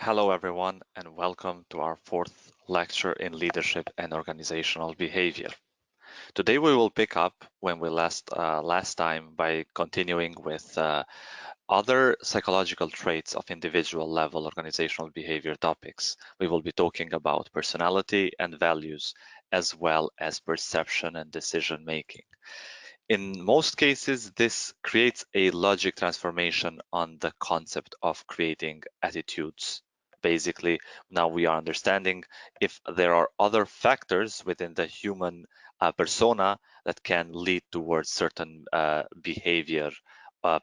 Hello everyone and welcome to our fourth lecture in leadership and organizational behavior. Today we will pick up when we last time by continuing with other psychological traits of individual level organizational behavior topics. We will be talking about personality and values as well as perception and decision making. In most cases, this creates a logic transformation on the concept of creating attitudes. Basically, now we are understanding if there are other factors within the human persona that can lead towards certain behavior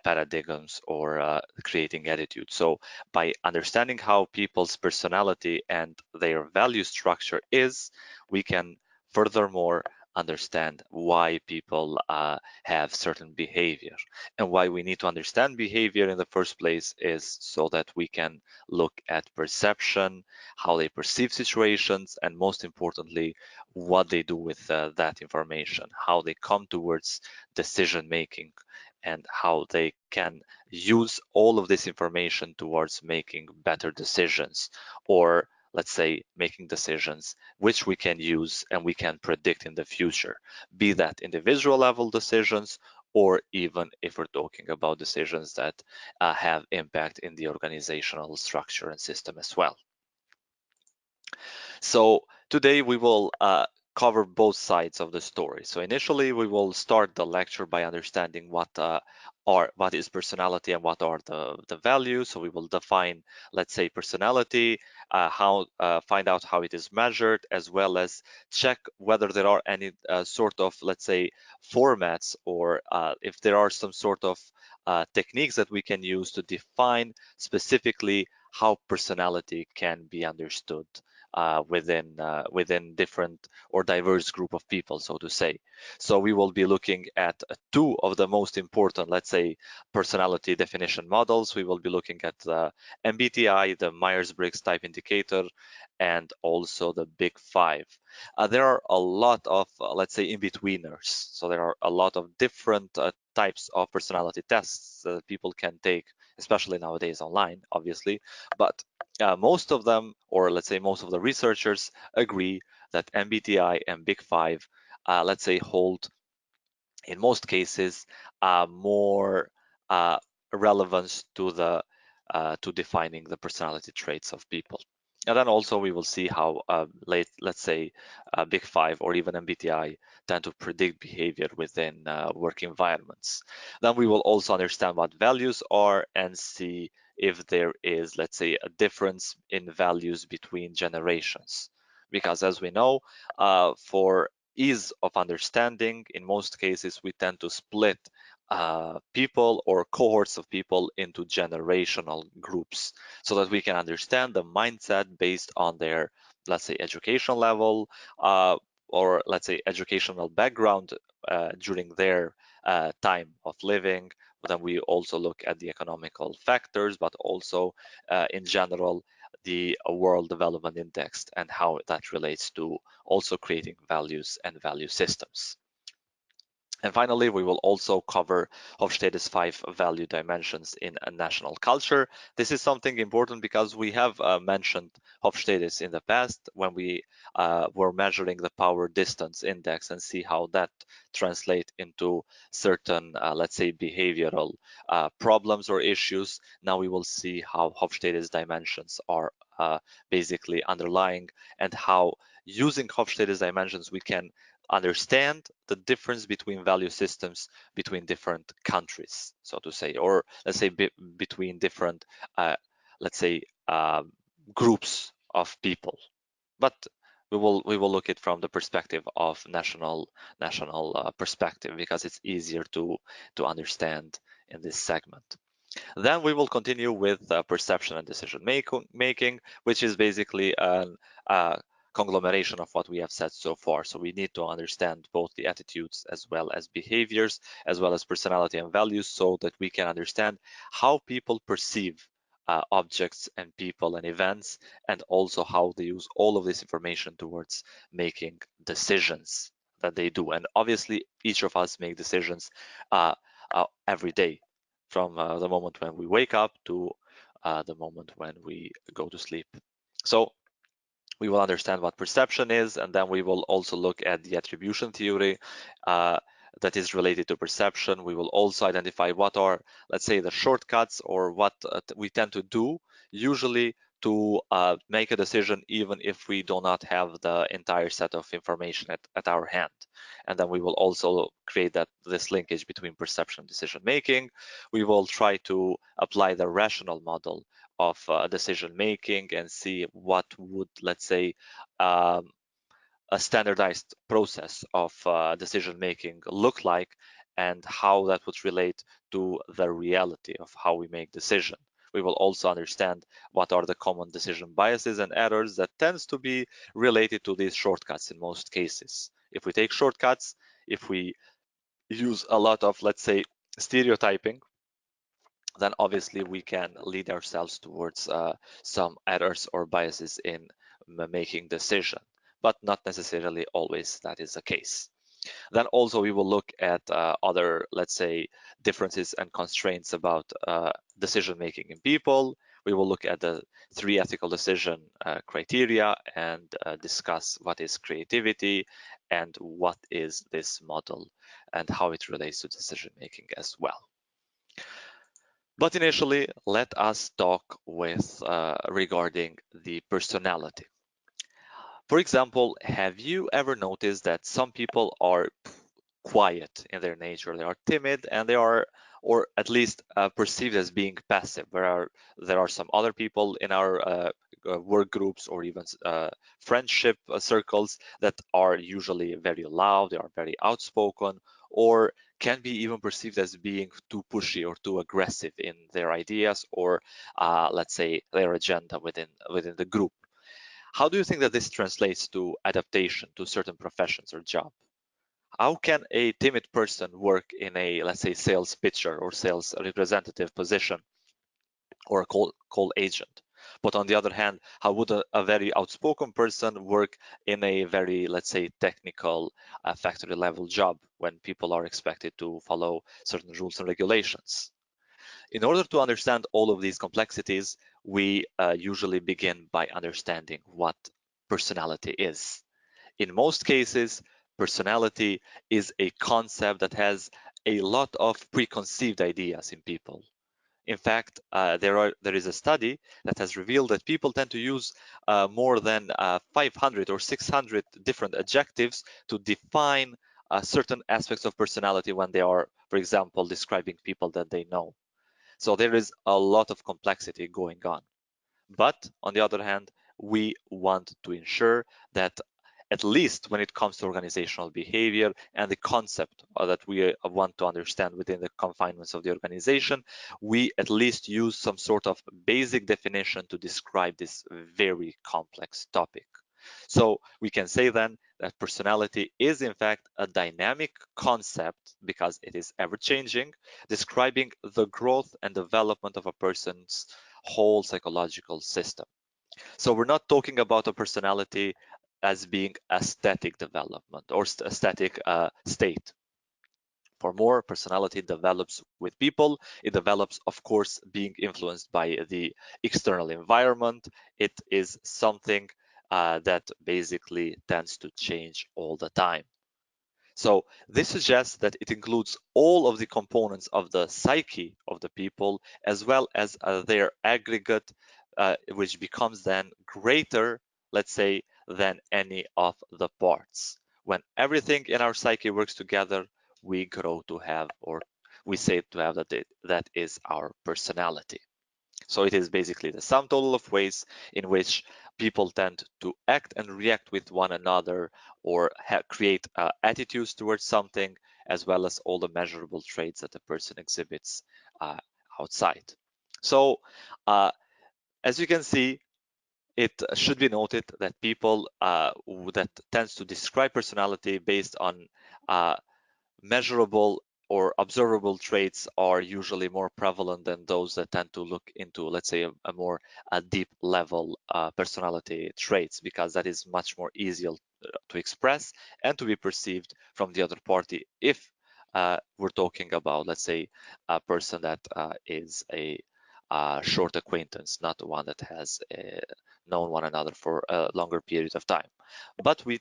paradigms or creating attitudes. So by understanding how people's personality and their value structure is, we can furthermore understand why people have certain behavior. And why we need to understand behavior in the first place is so that we can look at perception, how they perceive situations, and most importantly, what they do with that information, how they come towards decision making, and how they can use all of this information towards making better decisions, or let's say making decisions which we can use and we can predict in the future, be that individual level decisions or even if we're talking about decisions that have impact in the organizational structure and system as well. So today we will cover both sides of the story. So initially we will start the lecture by understanding what is personality and what are the values. So we will define, let's say, personality, find out how it is measured, as well as check whether there are any sort of, let's say, formats or if there are some sort of techniques that we can use to define specifically how personality can be understood within different or diverse group of people, so to say. So we will be looking at two of the most important, let's say, personality definition models. We will be looking at the MBTI, the Myers-Briggs Type Indicator, and also the Big Five. There are a lot of, let's say, in-betweeners. So there are a lot of different types of personality tests that people can take, especially nowadays online, obviously. But most of them, or let's say most of the researchers, agree that MBTI and Big Five, let's say, hold, in most cases, more relevance to defining the personality traits of people. And then also we will see how, let's say, Big Five or even MBTI tend to predict behavior within work environments. Then we will also understand what values are and see if there is, let's say, a difference in values between generations. Because as we know, for ease of understanding, in most cases, we tend to split people or cohorts of people into generational groups so that we can understand the mindset based on their, let's say, education level or let's say educational background during their time of living. But then we also look at the economical factors, but also in general, the World Development Index and how that relates to also creating values and value systems. And finally, we will also cover Hofstede's 5 value dimensions in a national culture. This is something important because we have mentioned Hofstede's in the past when we were measuring the power distance index and see how that translates into certain, let's say, behavioral problems or issues. Now we will see how Hofstede's dimensions are basically underlying and how using Hofstede's dimensions we can understand the difference between value systems between different countries, so to say, or let's say between different, let's say, groups of people. But we will look at it from the perspective of national perspective because it's easier to understand in this segment. Then we will continue with perception and decision making, which is basically an conglomeration of what we have said so far. So we need to understand both the attitudes as well as behaviors, as well as personality and values, so that we can understand how people perceive objects and people and events, and also how they use all of this information towards making decisions that they do. And obviously, each of us make decisions every day, from the moment when we wake up to the moment when we go to sleep. So we will understand what perception is, and then we will also look at the attribution theory that is related to perception. We will also identify what are, let's say, the shortcuts or what we tend to do usually to make a decision even if we do not have the entire set of information at our hand. And then we will also create this linkage between perception and decision making. We will try to apply the rational model of decision making and see what would, let's say, a standardized process of decision making look like, and how that would relate to the reality of how we make decision. We will also understand what are the common decision biases and errors that tends to be related to these shortcuts in most cases. If we take shortcuts, if we use a lot of, let's say, stereotyping, then obviously we can lead ourselves towards some errors or biases in making decision, but not necessarily always that is the case. Then also we will look at other, let's say, differences and constraints about decision making in people. We will look at the 3 ethical decision criteria and discuss what is creativity and what is this model and how it relates to decision making as well. But initially, let us talk with regarding the personality. For example, have you ever noticed that some people are quiet in their nature? They are timid and they are, or at least perceived as being passive. There are some other people in our work groups or even friendship circles that are usually very loud, they are very outspoken, or can be even perceived as being too pushy or too aggressive in their ideas or let's say their agenda within the group. How do you think that this translates to adaptation to certain professions or job? How can a timid person work in a, let's say, sales pitcher or sales representative position or a call agent? But on the other hand, how would a very outspoken person work in a very, let's say, technical factory level job when people are expected to follow certain rules and regulations? In order to understand all of these complexities, we usually begin by understanding what personality is. In most cases, personality is a concept that has a lot of preconceived ideas in people. In fact, there is a study that has revealed that people tend to use more than 500 or 600 different adjectives to define certain aspects of personality when they are, for example, describing people that they know. So there is a lot of complexity going on. But on the other hand, we want to ensure that at least when it comes to organizational behavior and the concept that we want to understand within the confinements of the organization, we at least use some sort of basic definition to describe this very complex topic. So we can say then that personality is in fact a dynamic concept because it is ever changing, describing the growth and development of a person's whole psychological system. So we're not talking about a personality as being a static development or a static state. For more, personality develops with people. It develops, of course, being influenced by the external environment. It is something that basically tends to change all the time. So this suggests that it includes all of the components of the psyche of the people, as well as their aggregate, which becomes then greater, let's say, than any of the parts. When everything in our psyche works together, we grow to have, or we say to have that is our personality. So it is basically the sum total of ways in which people tend to act and react with one another or create attitudes towards something, as well as all the measurable traits that a person exhibits outside. So as you can see, it should be noted that people that tends to describe personality based on measurable or observable traits are usually more prevalent than those that tend to look into, let's say, a more deep level personality traits, because that is much more easier to express and to be perceived from the other party if we're talking about, let's say, a person that is a short acquaintance, not one that has known one another for a longer period of time. But we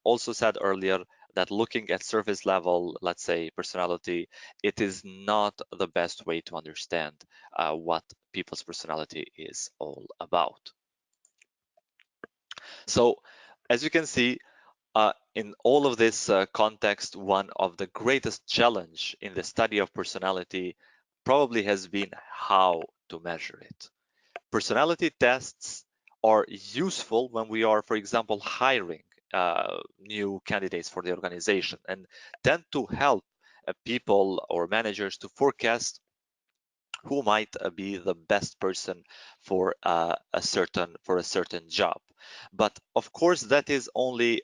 also said earlier that looking at surface level, let's say personality, it is not the best way to understand what people's personality is all about. So as you can see, in all of this context, one of the greatest challenge in the study of personality probably has been how to measure it. Personality tests are useful when we are, for example, hiring new candidates for the organization and tend to help people or managers to forecast who might be the best person for a certain job. But of course, that is only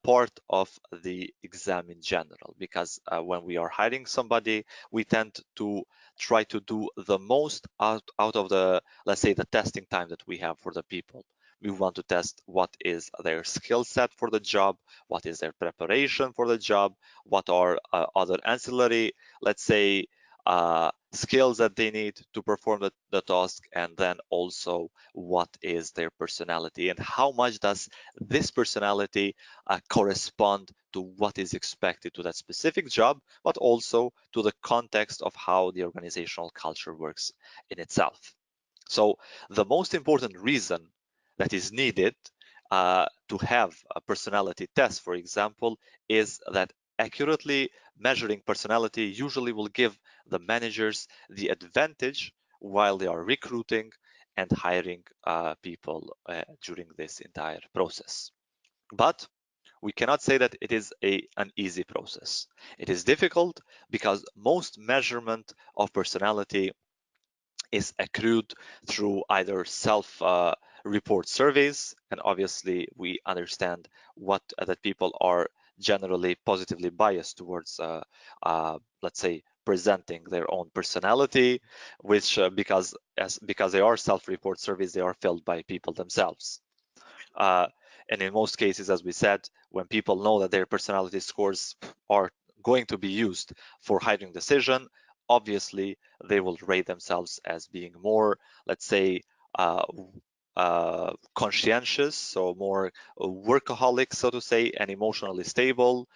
part of the exam in general, because when we are hiring somebody, we tend to try to do the most out of the, let's say, the testing time that we have for the people. We want to test what is their skill set for the job, what is their preparation for the job, what are other ancillary, let's say, skills that they need to perform the task, and then also what is their personality and how much does this personality correspond to what is expected to that specific job, but also to the context of how the organizational culture works in itself. So the most important reason that is needed to have a personality test, for example, is that accurately measuring personality usually will give the managers the advantage while they are recruiting and hiring people during this entire process. But we cannot say that it is an easy process. It is difficult because most measurement of personality is accrued through either self-report surveys, and obviously we understand what that people are generally positively biased towards, let's say, presenting their own personality, which because they are self-report surveys, they are filled by people themselves. Uh, and in most cases, as we said, when people know that their personality scores are going to be used for hiring decision, obviously they will rate themselves as being more, let's say, uh, conscientious, so more workaholic, so to say, and emotionally stable.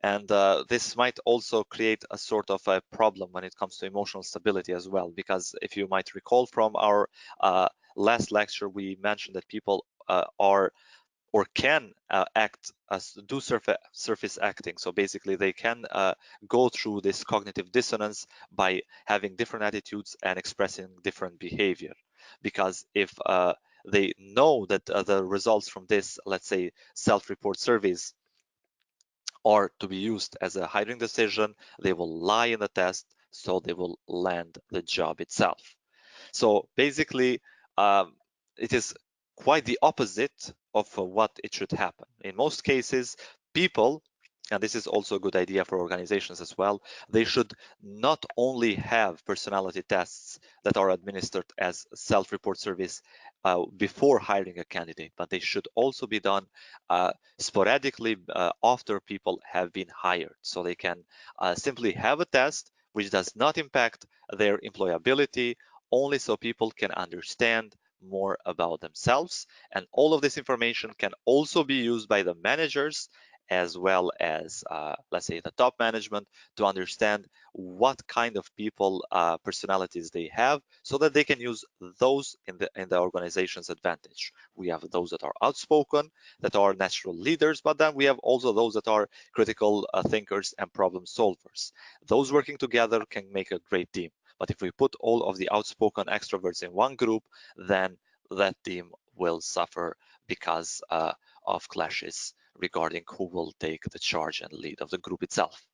And this might also create a sort of a problem when it comes to emotional stability as well, because if you might recall from our last lecture, we mentioned that people are or can act as do surface acting. So basically they can go through this cognitive dissonance by having different attitudes and expressing different behavior. Because if they know that the results from this, let's say, self-report surveys are to be used as a hiring decision, they will lie in the test, so they will land the job itself. So basically, it is quite the opposite of what it should happen. In most cases, people, and this is also a good idea for organizations as well, they should not only have personality tests that are administered as self-report surveys before hiring a candidate, but they should also be done sporadically after people have been hired. So they can simply have a test which does not impact their employability, only so people can understand more about themselves. And all of this information can also be used by the managers as well as, let's say, the top management to understand what kind of people personalities they have, so that they can use those in the organization's advantage. We have those that are outspoken, that are natural leaders, but then we have also those that are critical thinkers and problem solvers. Those working together can make a great team. But if we put all of the outspoken extroverts in one group, then that team will suffer because of clashes regarding who will take the charge and lead of the group itself.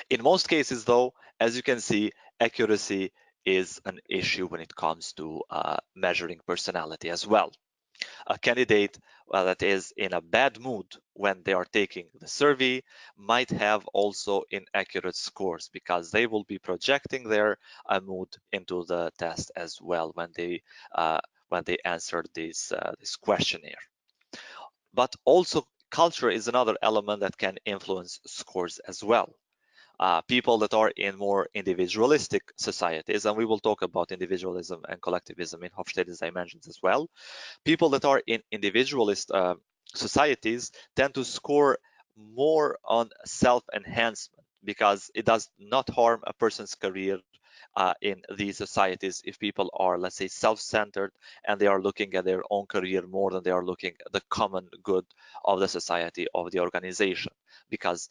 In most cases, though, as you can see, accuracy is an issue when it comes to measuring personality as well. A candidate that is in a bad mood when they are taking the survey might have also inaccurate scores, because they will be projecting their mood into the test as well when they answer this questionnaire. But also culture is another element that can influence scores as well. people that are in more individualistic societies, and we will talk about individualism and collectivism in Hofstede's dimensions as well. People that are in individualist societies tend to score more on self-enhancement because it does not harm a person's career in these societies if people are, let's say, self-centered and they are looking at their own career more than they are looking at the common good of the society, of the organization. Because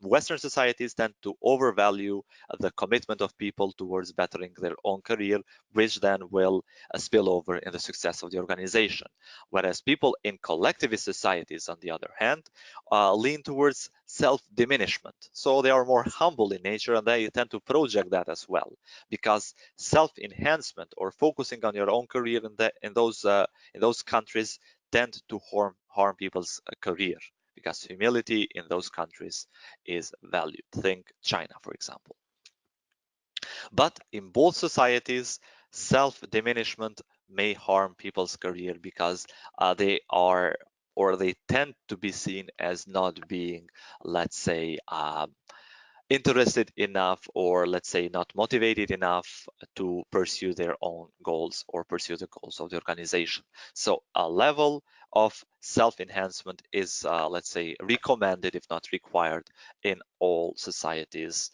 Western societies tend to overvalue the commitment of people towards bettering their own career, which then will spill over in the success of the organization. Whereas people in collectivist societies, on the other hand, lean towards self-diminishment. So they are more humble in nature and they tend to project that as well, because self-enhancement or focusing on your own career in those countries tend to harm people's career, because humility in those countries is valued. Think China, for example. But in both societies, self-diminishment may harm people's career because they are, or they tend to be seen as not being, let's say, interested enough, or let's say not motivated enough to pursue their own goals or pursue the goals of the organization. So a level of self-enhancement is, let's say, recommended, if not required, in all societies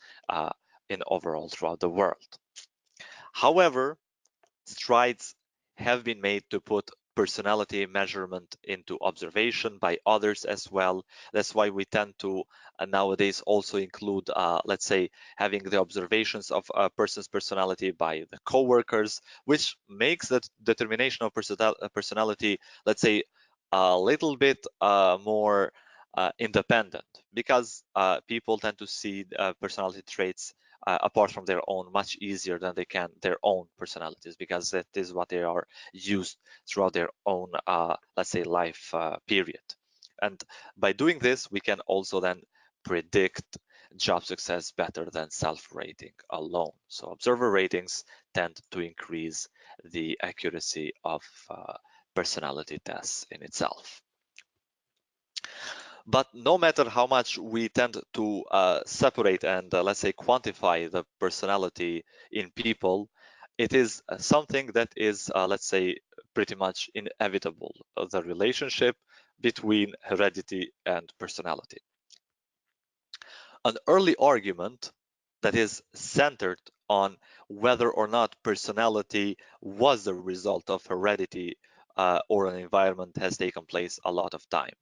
in overall throughout the world. However, strides have been made to put personality measurement into observation by others as well. That's why we tend to nowadays also include, let's say, having the observations of a person's personality by the co-workers, which makes the determination of personality, let's say, a little bit more independent, because people tend to see personality traits apart from their own much easier than they can their own personalities, because that is what they are used throughout their own, let's say, life period. And by doing this, we can also then predict job success better than self-rating alone. So observer ratings tend to increase the accuracy of personality tests in itself. But no matter how much we tend to separate and, let's say, quantify the personality in people, it is something that is, let's say, pretty much inevitable, the relationship between heredity and personality. An early argument that is centered on whether or not personality was the result of heredity or an environment has taken place a lot of time,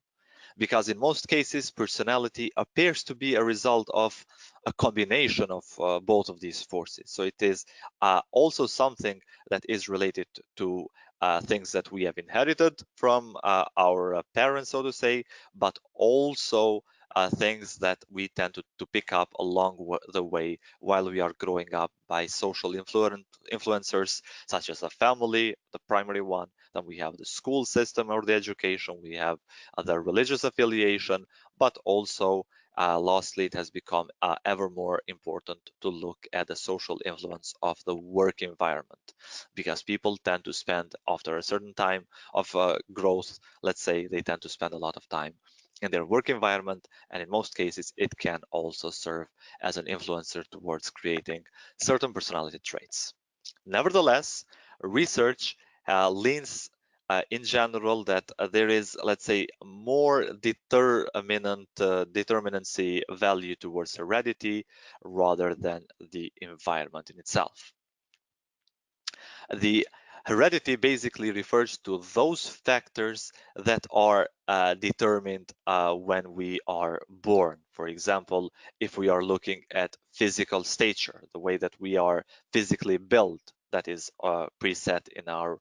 because in most cases personality appears to be a result of a combination of both of these forces. So it is also something that is related to things that we have inherited from our parents, so to say, but also things that we tend to pick up along the way while we are growing up by social influencers, such as a family, the primary one. Then we have the school system or the education, we have the religious affiliation, but also lastly, it has become ever more important to look at the social influence of the work environment, because people tend to spend, after a certain time of growth, let's say, they tend to spend a lot of time in their work environment, and in most cases it can also serve as an influencer towards creating certain personality traits. Nevertheless, research leans in general that there is, let's say, more determinancy value towards heredity rather than the environment in itself. The heredity basically refers to those factors that are determined when we are born. For example, if we are looking at physical stature, the way that we are physically built, that is preset in our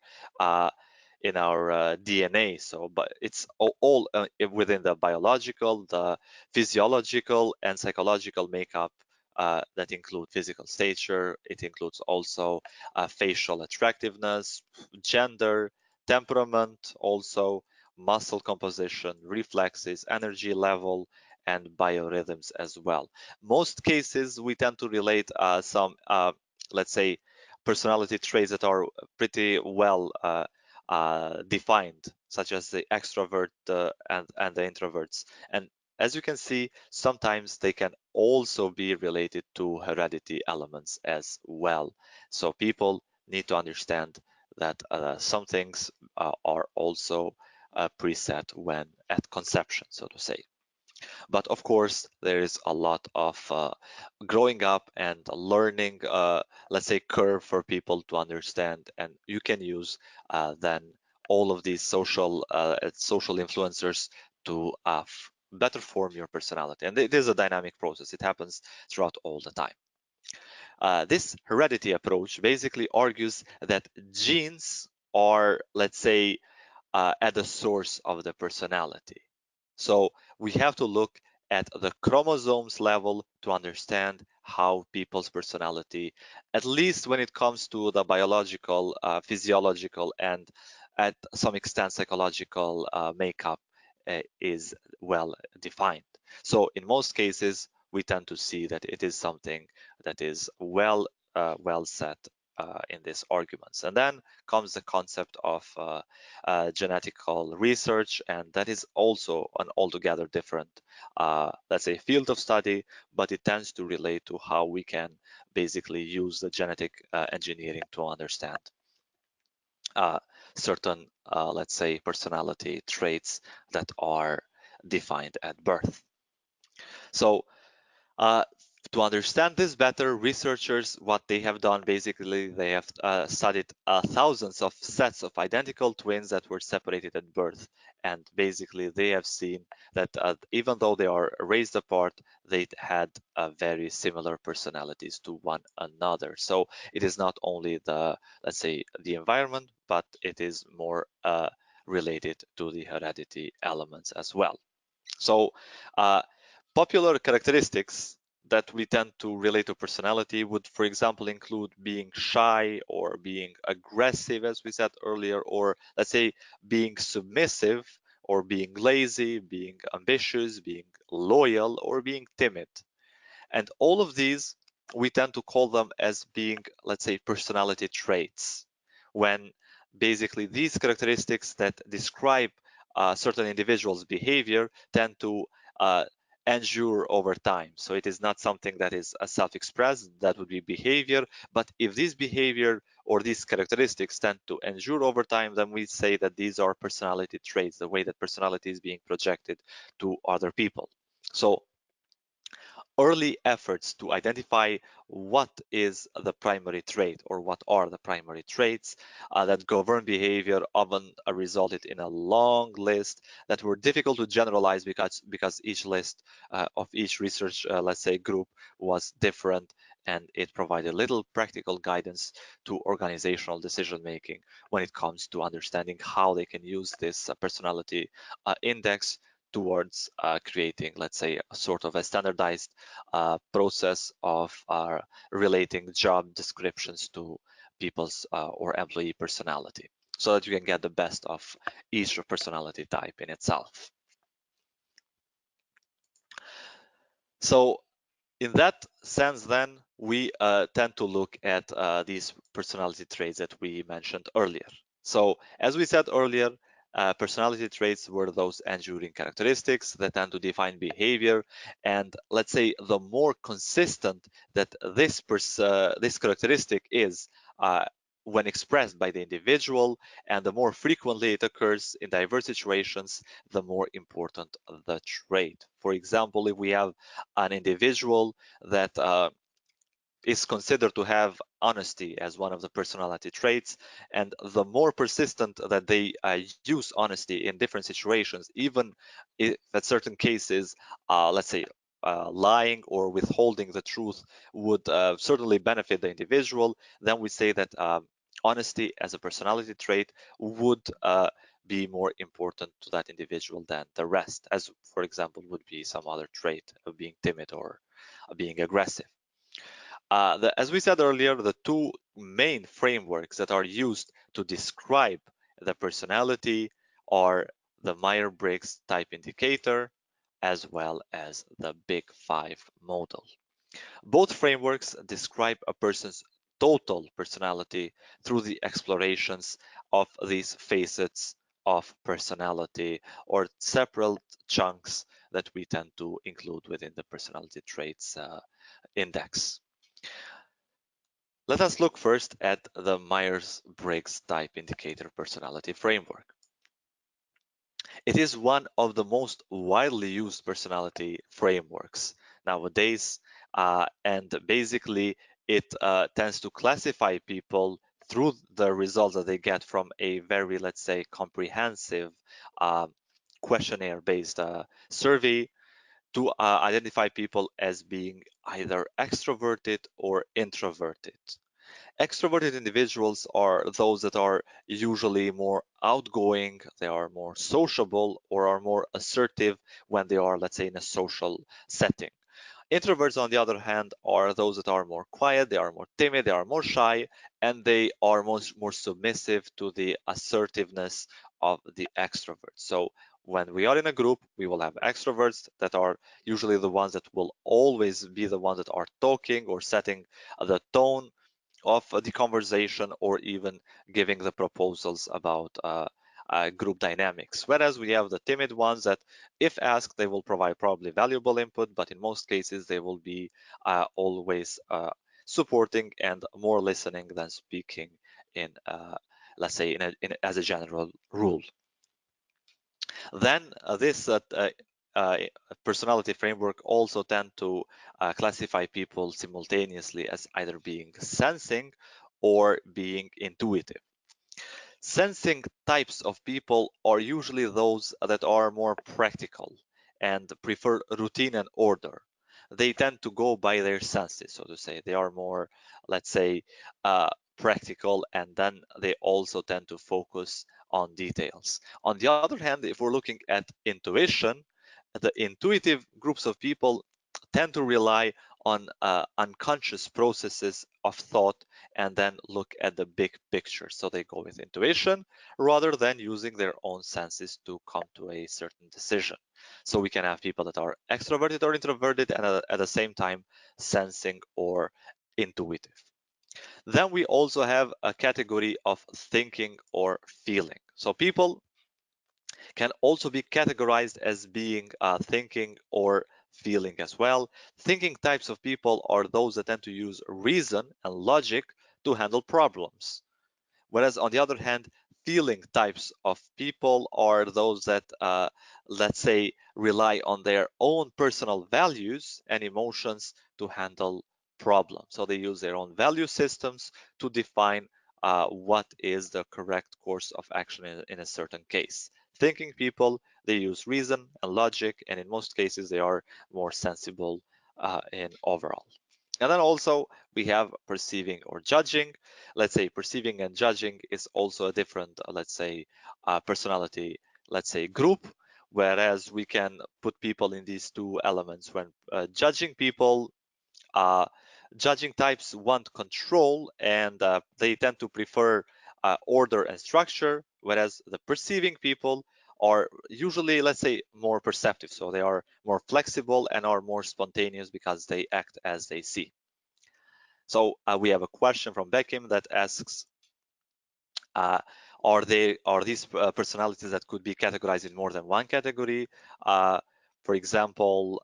DNA. So, but it's all within the biological, the physiological, and psychological makeup that include physical stature. It includes also facial attractiveness, gender, temperament, also muscle composition, reflexes, energy level, and biorhythms as well. Most cases, we tend to relate some, let's say, personality traits that are pretty well defined, such as the extrovert and the introverts. And as you can see, sometimes they can also be related to heredity elements as well. So people need to understand that some things are also preset when at conception, so to say. But of course, there is a lot of growing up and learning, let's say, curve for people to understand, and you can use then all of these social influencers to better form your personality. And it is a dynamic process. It happens throughout all the time. This heredity approach basically argues that genes are, let's say, at the source of the personality. So we have to look at the chromosomes level to understand how people's personality, at least when it comes to the biological, physiological, and at some extent psychological makeup, is well defined. So in most cases, we tend to see that it is something that is well set in these arguments. And then comes the concept of genetical research, and that is also an altogether different, let's say, field of study, but it tends to relate to how we can basically use the genetic engineering to understand certain, let's say, personality traits that are defined at birth. So uh, to understand this better, researchers, what they have done, basically, they have studied thousands of sets of identical twins that were separated at birth. And basically, they have seen that even though they are raised apart, they had very similar personalities to one another. So it is not only the, let's say, the environment, but it is more related to the heredity elements as well. So popular characteristics that we tend to relate to personality would, for example, include being shy or being aggressive, as we said earlier, or let's say being submissive or being lazy, being ambitious, being loyal, or being timid. And all of these, we tend to call them as being, let's say, personality traits, when basically these characteristics that describe certain individuals' behavior tend to uh, endure over time. So it is not something that is self-expressed, that would be behavior. But if this behavior or these characteristics tend to endure over time, then we say that these are personality traits, the way that personality is being projected to other people. So early efforts to identify what is the primary trait or what are the primary traits that govern behavior often resulted in a long list that were difficult to generalize because each list of each research, let's say, group was different, and it provided little practical guidance to organizational decision making when it comes to understanding how they can use this personality index towards creating, let's say, a sort of a standardized process of relating job descriptions to people's or employee personality, so that you can get the best of each personality type in itself. So in that sense, then, we tend to look at these personality traits that we mentioned earlier. So as we said earlier, personality traits were those enduring characteristics that tend to define behavior. And let's say the more consistent that this characteristic is when expressed by the individual, and the more frequently it occurs in diverse situations, the more important the trait. For example, if we have an individual that is considered to have honesty as one of the personality traits, and the more persistent that they use honesty in different situations, even if at certain cases, let's say, lying or withholding the truth would certainly benefit the individual, then we say that honesty as a personality trait would be more important to that individual than the rest, as, for example, would be some other trait of being timid or being aggressive. As we said earlier, the two main frameworks that are used to describe the personality are the Myers-Briggs type indicator as well as the Big Five model. Both frameworks describe a person's total personality through the explorations of these facets of personality or separate chunks that we tend to include within the personality traits index. Let us look first at the Myers-Briggs Type Indicator Personality Framework. It is one of the most widely used personality frameworks nowadays, and basically it tends to classify people through the results that they get from a very, let's say, comprehensive questionnaire-based survey to identify people as being either extroverted or introverted. Extroverted individuals are those that are usually more outgoing, they are more sociable, or are more assertive when they are, let's say, in a social setting. Introverts, on the other hand, are those that are more quiet, they are more timid, they are more shy, and they are more submissive to the assertiveness of the extroverts. So when we are in a group, we will have extroverts that are usually the ones that will always be the ones that are talking or setting the tone of the conversation or even giving the proposals about group dynamics. Whereas we have the timid ones that, if asked, they will provide probably valuable input, but in most cases, they will be always supporting and more listening than speaking in, let's say, as a general rule. Then this uh, personality framework also tend to classify people simultaneously as either being sensing or being intuitive. Sensing types of people are usually those that are more practical and prefer routine and order. They tend to go by their senses, so to say. They are more, let's say, practical, and then they also tend to focus on details. On the other hand, if we're looking at intuition, the intuitive groups of people tend to rely on unconscious processes of thought and then look at the big picture. So they go with intuition rather than using their own senses to come to a certain decision. So we can have people that are extroverted or introverted and at the same time sensing or intuitive. Then we also have a category of thinking or feeling. So people can also be categorized as being thinking or feeling as well. Thinking types of people are those that tend to use reason and logic to handle problems. Whereas on the other hand, feeling types of people are those that, let's say, rely on their own personal values and emotions to handle problems. So they use their own value systems to define what is the correct course of action in a certain case. Thinking people, they use reason and logic, and in most cases, they are more sensible in overall. And then also we have perceiving or judging. Let's say perceiving and judging is also a different, let's say, personality, let's say, group, whereas we can put people in these two elements. When judging people, uh, judging types want control and they tend to prefer order and structure, whereas the perceiving people are usually, let's say, more perceptive. So they are more flexible and are more spontaneous because they act as they see. So we have a question from Beckham that asks, uh, are these personalities that could be categorized in more than one category? For example,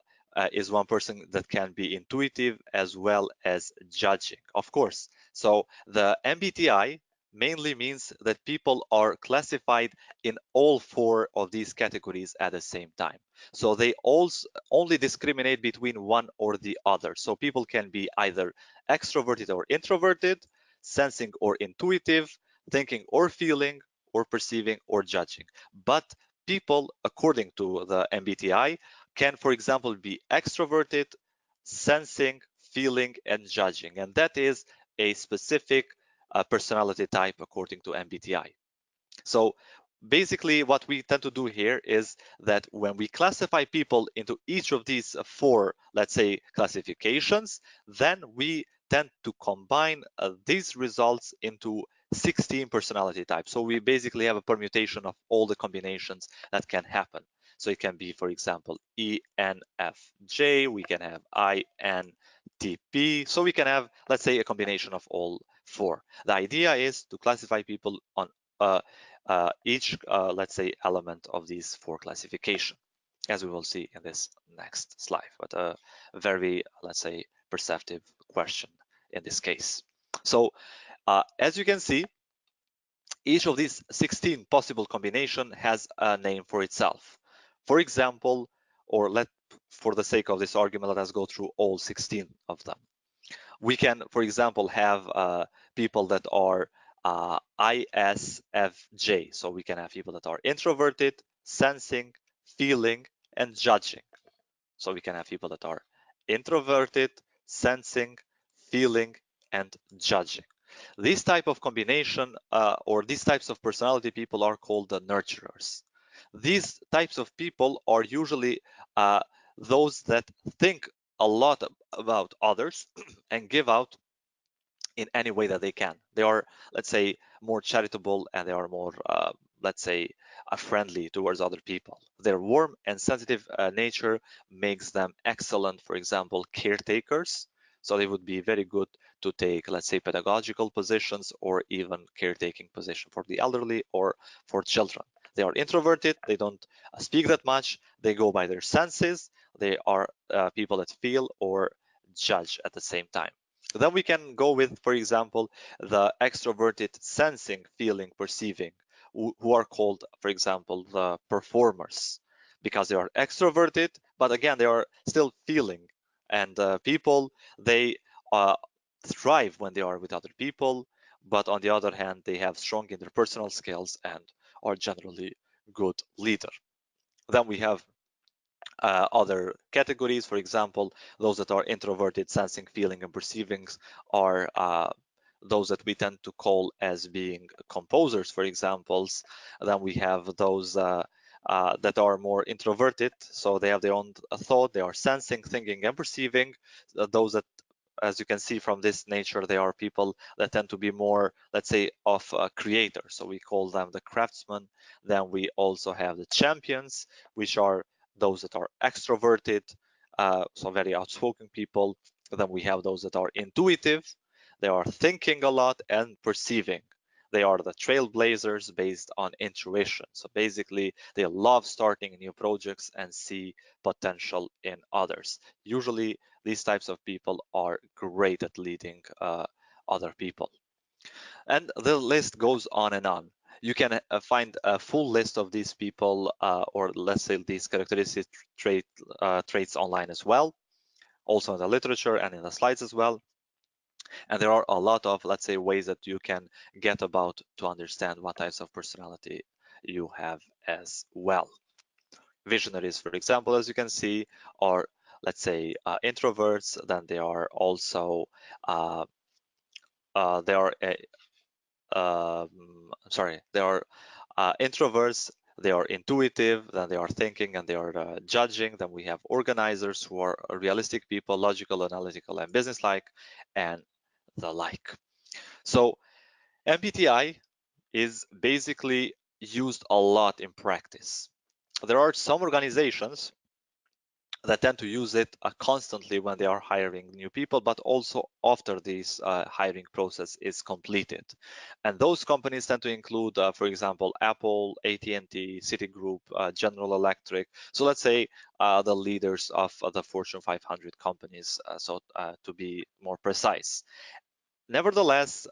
is one person that can be intuitive as well as judging? Of course. So the MBTI mainly means that people are classified in all four of these categories at the same time. So they also only discriminate between one or the other. So people can be either extroverted or introverted, sensing or intuitive, thinking or feeling, or perceiving or judging. But people, according to the MBTI, can, for example, be extroverted, sensing, feeling, and judging. And that is a specific personality type according to MBTI. So basically what we tend to do here is that when we classify people into each of these four, let's say, classifications, then we tend to combine these results into 16 personality types. So we basically have a permutation of all the combinations that can happen. So it can be, for example, ENFJ, we can have INTP. So we can have, let's say, a combination of all four. The idea is to classify people on let's say, element of these four classification, as we will see in this next slide. But a very, let's say, perceptive question in this case. So as you can see, each of these 16 possible combination has a name for itself. For example, or for the sake of this argument, let us go through all 16 of them. We can, for example, have people that are ISFJ. So we can have people that are introverted, sensing, feeling, and judging. So we can have people that are introverted, sensing, feeling, and judging. This type of combination or these types of personality people are called the nurturers. These types of people are usually those that think a lot about others and give out in any way that they can. They are, let's say, more charitable and they are more, let's say, friendly towards other people. Their warm and sensitive nature makes them excellent, for example, caretakers. So they would be very good to take, let's say, pedagogical positions or even caretaking position for the elderly or for children. They are introverted, they don't speak that much, they go by their senses, they are people that feel or judge at the same time. Then we can go with, for example, the extroverted sensing, feeling, perceiving, who are called, for example, the performers, because they are extroverted, but again, they are still feeling. And people, they thrive when they are with other people, but on the other hand, they have strong interpersonal skills and are generally good leader. Then we have other categories. For example, those that are introverted, sensing, feeling, and perceiving are those that we tend to call as being composers, for examples. Then we have those that are more introverted, so they have their own thought, they are sensing, thinking, and perceiving. Those that, as you can see from this nature, they are people that tend to be more, let's say, of a creator. So we call them the craftsmen. Then we also have the champions, which are those that are extroverted, so very outspoken people. Then we have those that are intuitive. They are thinking a lot and perceiving. They are the trailblazers based on intuition. So basically, they love starting new projects and see potential in others. Usually, these types of people are great at leading other people. And the list goes on and on. You can find a full list of these people, or let's say these characteristic traits online as well, also in the literature and in the slides as well. And there are a lot of, let's say, ways that you can get about to understand what types of personality you have as well. Visionaries, for example, as you can see, are, let's say, introverts. Then they are also they are they are introverts, they are intuitive, then they are thinking and they are judging. Then we have organizers, who are realistic people, logical, analytical, and businesslike, and the like. So MBTI is basically used a lot in practice. There are some organizations that tend to use it constantly when they are hiring new people, but also after this hiring process is completed. And those companies tend to include, for example, Apple, AT&T, Citigroup, General Electric. So let's say the leaders of the Fortune 500 companies, to be more precise. Nevertheless,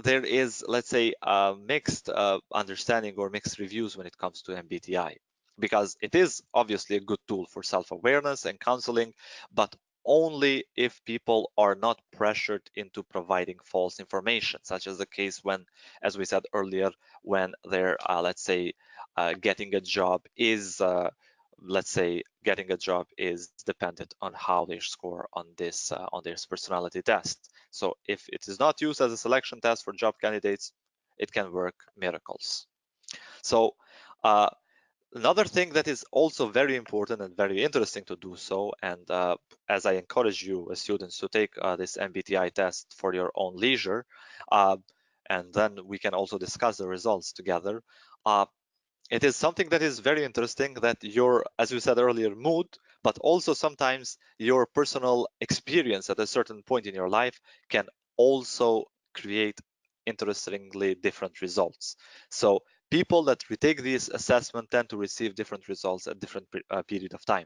there is, let's say, a mixed understanding or mixed reviews when it comes to MBTI, because it is obviously a good tool for self-awareness and counseling, but only if people are not pressured into providing false information, such as the case when, as we said earlier, when they're, let's say, getting a job is dependent on how they score on this personality test. So if it is not used as a selection test for job candidates, it can work miracles. So another thing that is also very important and very interesting to do so, and as I encourage you as students to take this MBTI test for your own leisure, and then we can also discuss the results together. It is something that is very interesting, that your, as we said earlier, mood, but also sometimes your personal experience at a certain point in your life can also create interestingly different results. So people that retake this assessment tend to receive different results at different period of time.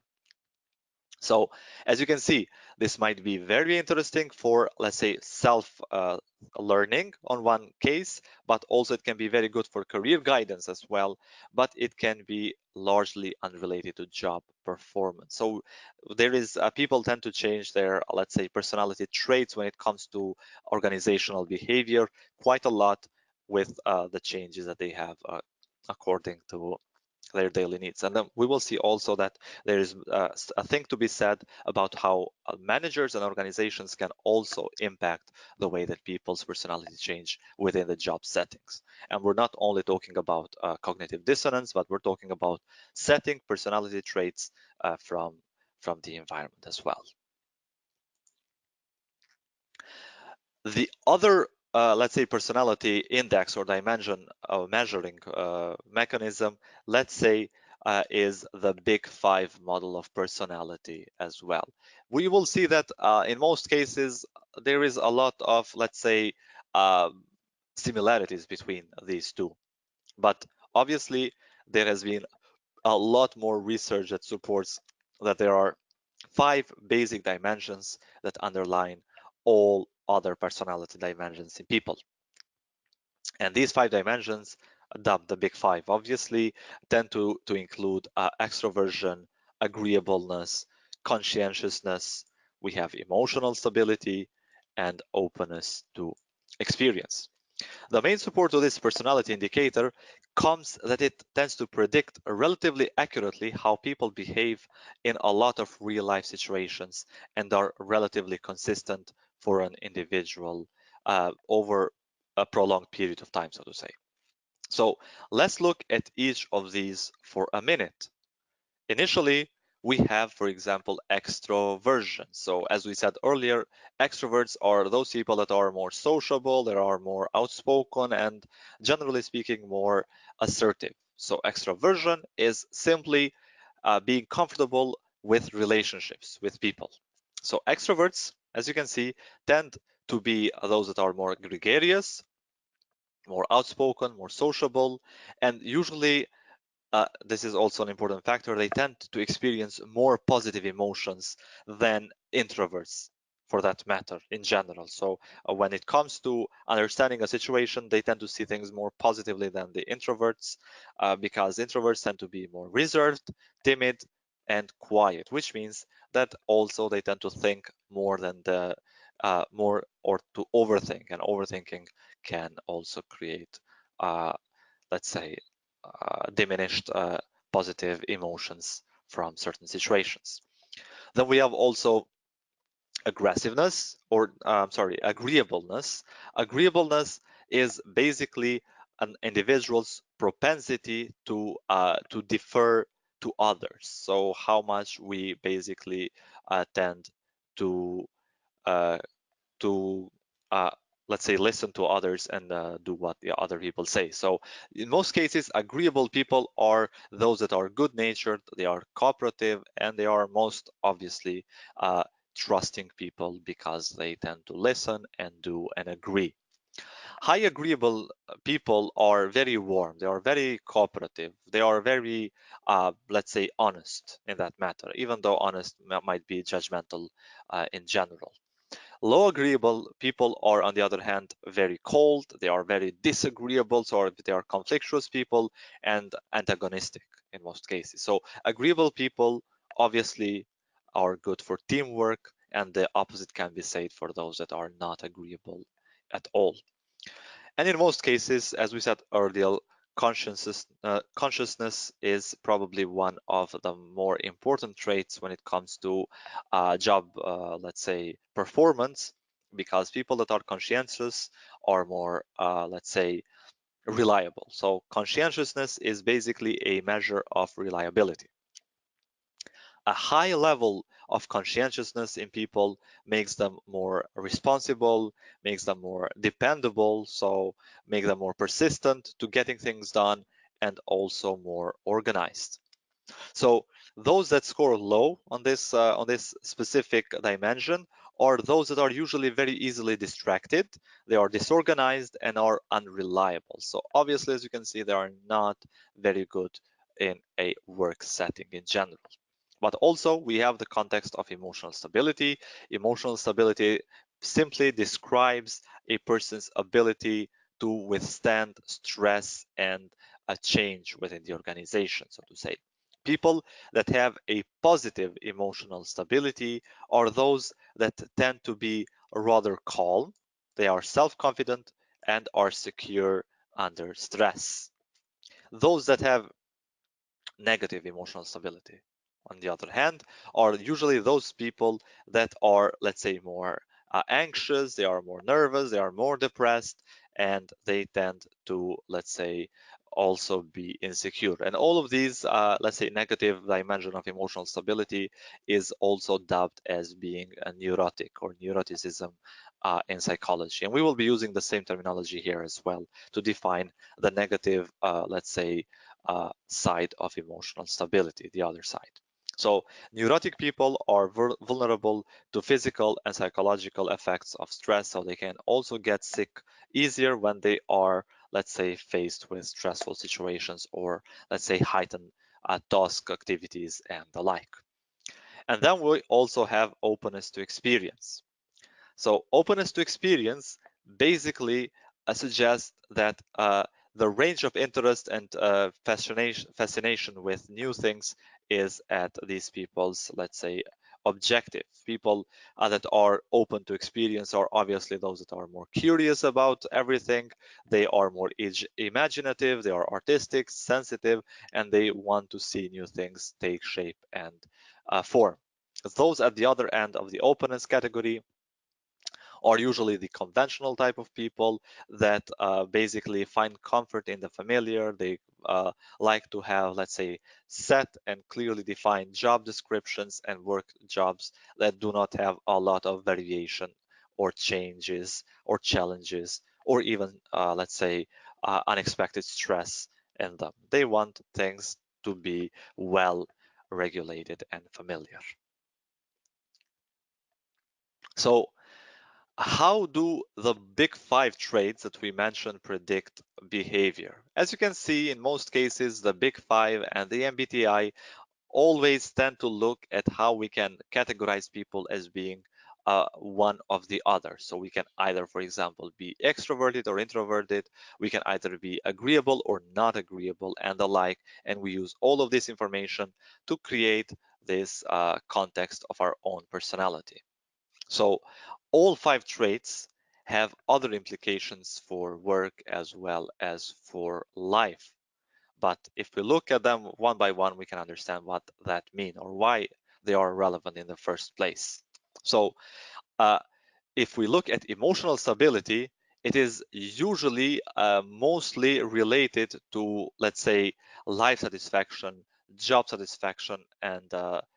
So as you can see, this might be very interesting for, let's say, self-learning on one case, but also it can be very good for career guidance as well, but it can be largely unrelated to job performance. So there is, people tend to change their, let's say, personality traits when it comes to organizational behavior quite a lot with the changes that they have according to their daily needs. And then we will see also that there is a thing to be said about how managers and organizations can also impact the way that people's personality change within the job settings. And we're not only talking about cognitive dissonance, but we're talking about setting personality traits from the environment as well. The other, let's say, personality index or dimension measuring mechanism, let's say, is the Big Five model of personality as well. We will see that in most cases, there is a lot of, let's say, similarities between these two. But obviously, there has been a lot more research that supports that there are 5 basic dimensions that underline all other personality dimensions in people. And these 5 dimensions, dubbed the Big Five, obviously tend to include extroversion, agreeableness, conscientiousness, we have emotional stability, and openness to experience. The main support to this personality indicator comes that it tends to predict relatively accurately how people behave in a lot of real life situations and are relatively consistent for an individual over a prolonged period of time, so to say. So let's look at each of these for a minute. Initially, we have, for example, extroversion. So as we said earlier, extroverts are those people that are more sociable, that are more outspoken, and generally speaking, more assertive. So extroversion is simply being comfortable with relationships with people. So extroverts, as you can see, tend to be those that are more gregarious, more outspoken, more sociable, and usually this is also an important factor. They tend to experience more positive emotions than introverts, for that matter, in general. So when it comes to understanding a situation, they tend to see things more positively than the introverts, because introverts tend to be more reserved, timid, and quiet, which means that also they tend to think more than the more, or to overthink, and overthinking can also create, let's say, diminished positive emotions from certain situations. Then we have also aggressiveness, or agreeableness. Agreeableness is basically an individual's propensity to defer to others. So how much we basically tend to uh, to uh, let's say, listen to others and do what the other people say. So in most cases, agreeable people are those that are good natured, they are cooperative, and they are most obviously trusting people because they tend to listen and do and agree. High agreeable people are very warm, they are very cooperative, they are very, let's say, honest in that matter, even though honest might be judgmental in general. Low agreeable people are, on the other hand, very cold, they are very disagreeable, so they are conflictuous people and antagonistic in most cases. So agreeable people obviously are good for teamwork, and the opposite can be said for those that are not agreeable at all. And in most cases, as we said earlier, consciousness is probably one of the more important traits when it comes to job, let's say, performance, because people that are conscientious are more, let's say, reliable. So conscientiousness is basically a measure of reliability. A high level of conscientiousness in people makes them more responsible, makes them more dependable, so make them more persistent to getting things done, and also more organized. So those that score low on this specific dimension are those that are usually very easily distracted, they are disorganized, and are unreliable. So obviously, as you can see, they are not very good in a work setting in general. But also we have the context of emotional stability. Emotional stability simply describes a person's ability to withstand stress and a change within the organization, so to say. People that have a positive emotional stability are those that tend to be rather calm, they are self-confident, and are secure under stress. Those that have negative emotional stability, on the other hand, are usually those people that are, let's say, more anxious, they are more nervous, they are more depressed, and they tend to, let's say, also be insecure. And all of these, let's say, negative dimension of emotional stability is also dubbed as being a neurotic or neuroticism in psychology. And we will be using the same terminology here as well to define the negative, let's say, side of emotional stability, the other side. So neurotic people are vulnerable to physical and psychological effects of stress, so they can also get sick easier when they are, let's say, faced with stressful situations or, let's say, heightened task activities and the like. And then we also have openness to experience. So openness to experience basically suggests that the range of interest and fascination with new things is at these people's, let's say, objective. People that are open to experience are obviously those that are more curious about everything. They are more imaginative, they are artistic, sensitive, and they want to see new things take shape and form. Those at the other end of the openness category are usually the conventional type of people that basically find comfort in the familiar. They like to have, let's say, set and clearly defined job descriptions and work jobs that do not have a lot of variation or changes or challenges or even, let's say, unexpected stress in them. They want things to be well regulated and familiar. So how do the big five traits that we mentioned predict behavior? As you can see, in most cases, the big five and the MBTI always tend to look at how we can categorize people as being one of the other. So we can either, for example, be extroverted or introverted. We can either be agreeable or not agreeable and the like. And we use all of this information to create this context of our own personality. So all five traits have other implications for work as well as for life. But if we look at them one by one, we can understand what that means or why they are relevant in the first place. So uh, if we look at emotional stability, it is usually mostly related to, let's say, life satisfaction, job satisfaction, and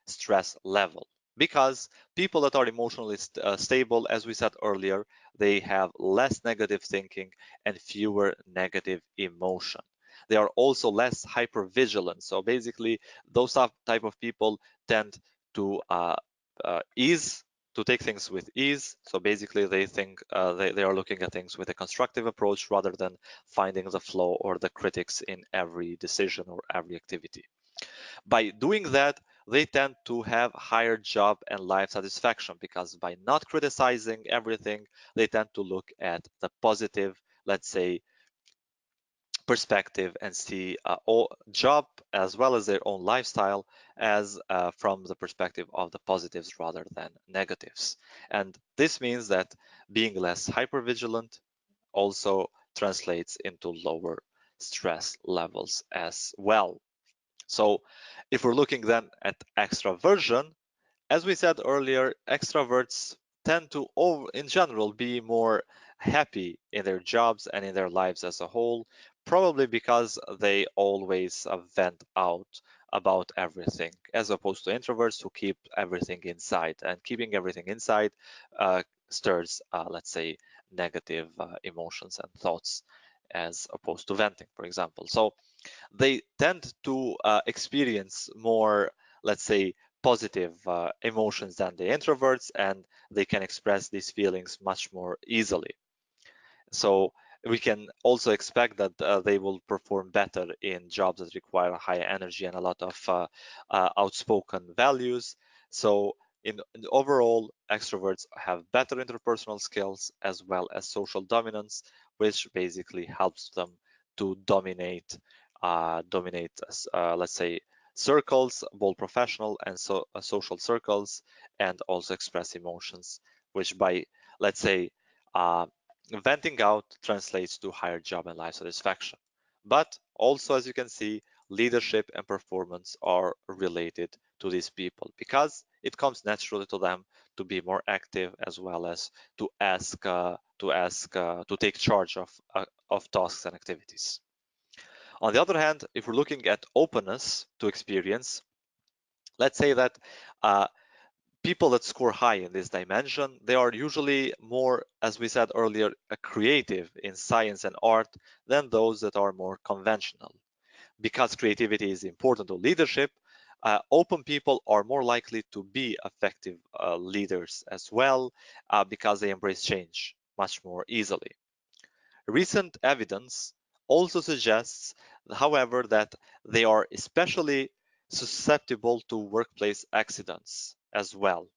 stress level. Because people that are emotionally stable, as we said earlier, they have less negative thinking and fewer negative emotion. They are also less hypervigilant. So basically, those type of people tend to ease to take things with ease. So basically they think they are looking at things with a constructive approach rather than finding the flaw or the critics in every decision or every activity. By doing that, they tend to have higher job and life satisfaction because by not criticizing everything, they tend to look at the positive, let's say, perspective and see job as well as their own lifestyle as from the perspective of the positives rather than negatives. And this means that being less hypervigilant also translates into lower stress levels as well. So if we're looking then at extraversion, as we said earlier, extroverts tend to, in general, be more happy in their jobs and in their lives as a whole, probably because they always vent out about everything, as opposed to introverts who keep everything inside. And keeping everything inside stirs, let's say, negative emotions and thoughts, as opposed to venting, for example. So they tend to experience more, let's say, positive emotions than the introverts, and they can express these feelings much more easily. So we can also expect that they will perform better in jobs that require high energy and a lot of outspoken values. So in overall, extroverts have better interpersonal skills as well as social dominance, which basically helps them to dominate, let's say, circles, both professional and social circles, and also express emotions, which by, let's say, uh, venting out translates to higher job and life satisfaction. But also, as you can see, leadership and performance are related to these people because it comes naturally to them to be more active as well as to to take charge of tasks and activities. On the other hand, if we're looking at openness to experience, let's say that uh, people that score high in this dimension, they are usually more, as we said earlier, creative in science and art than those that are more conventional. Because creativity is important to leadership, open people are more likely to be effective leaders as well because they embrace change much more easily. Recent evidence also suggests, however, that they are especially susceptible to workplace accidents as well,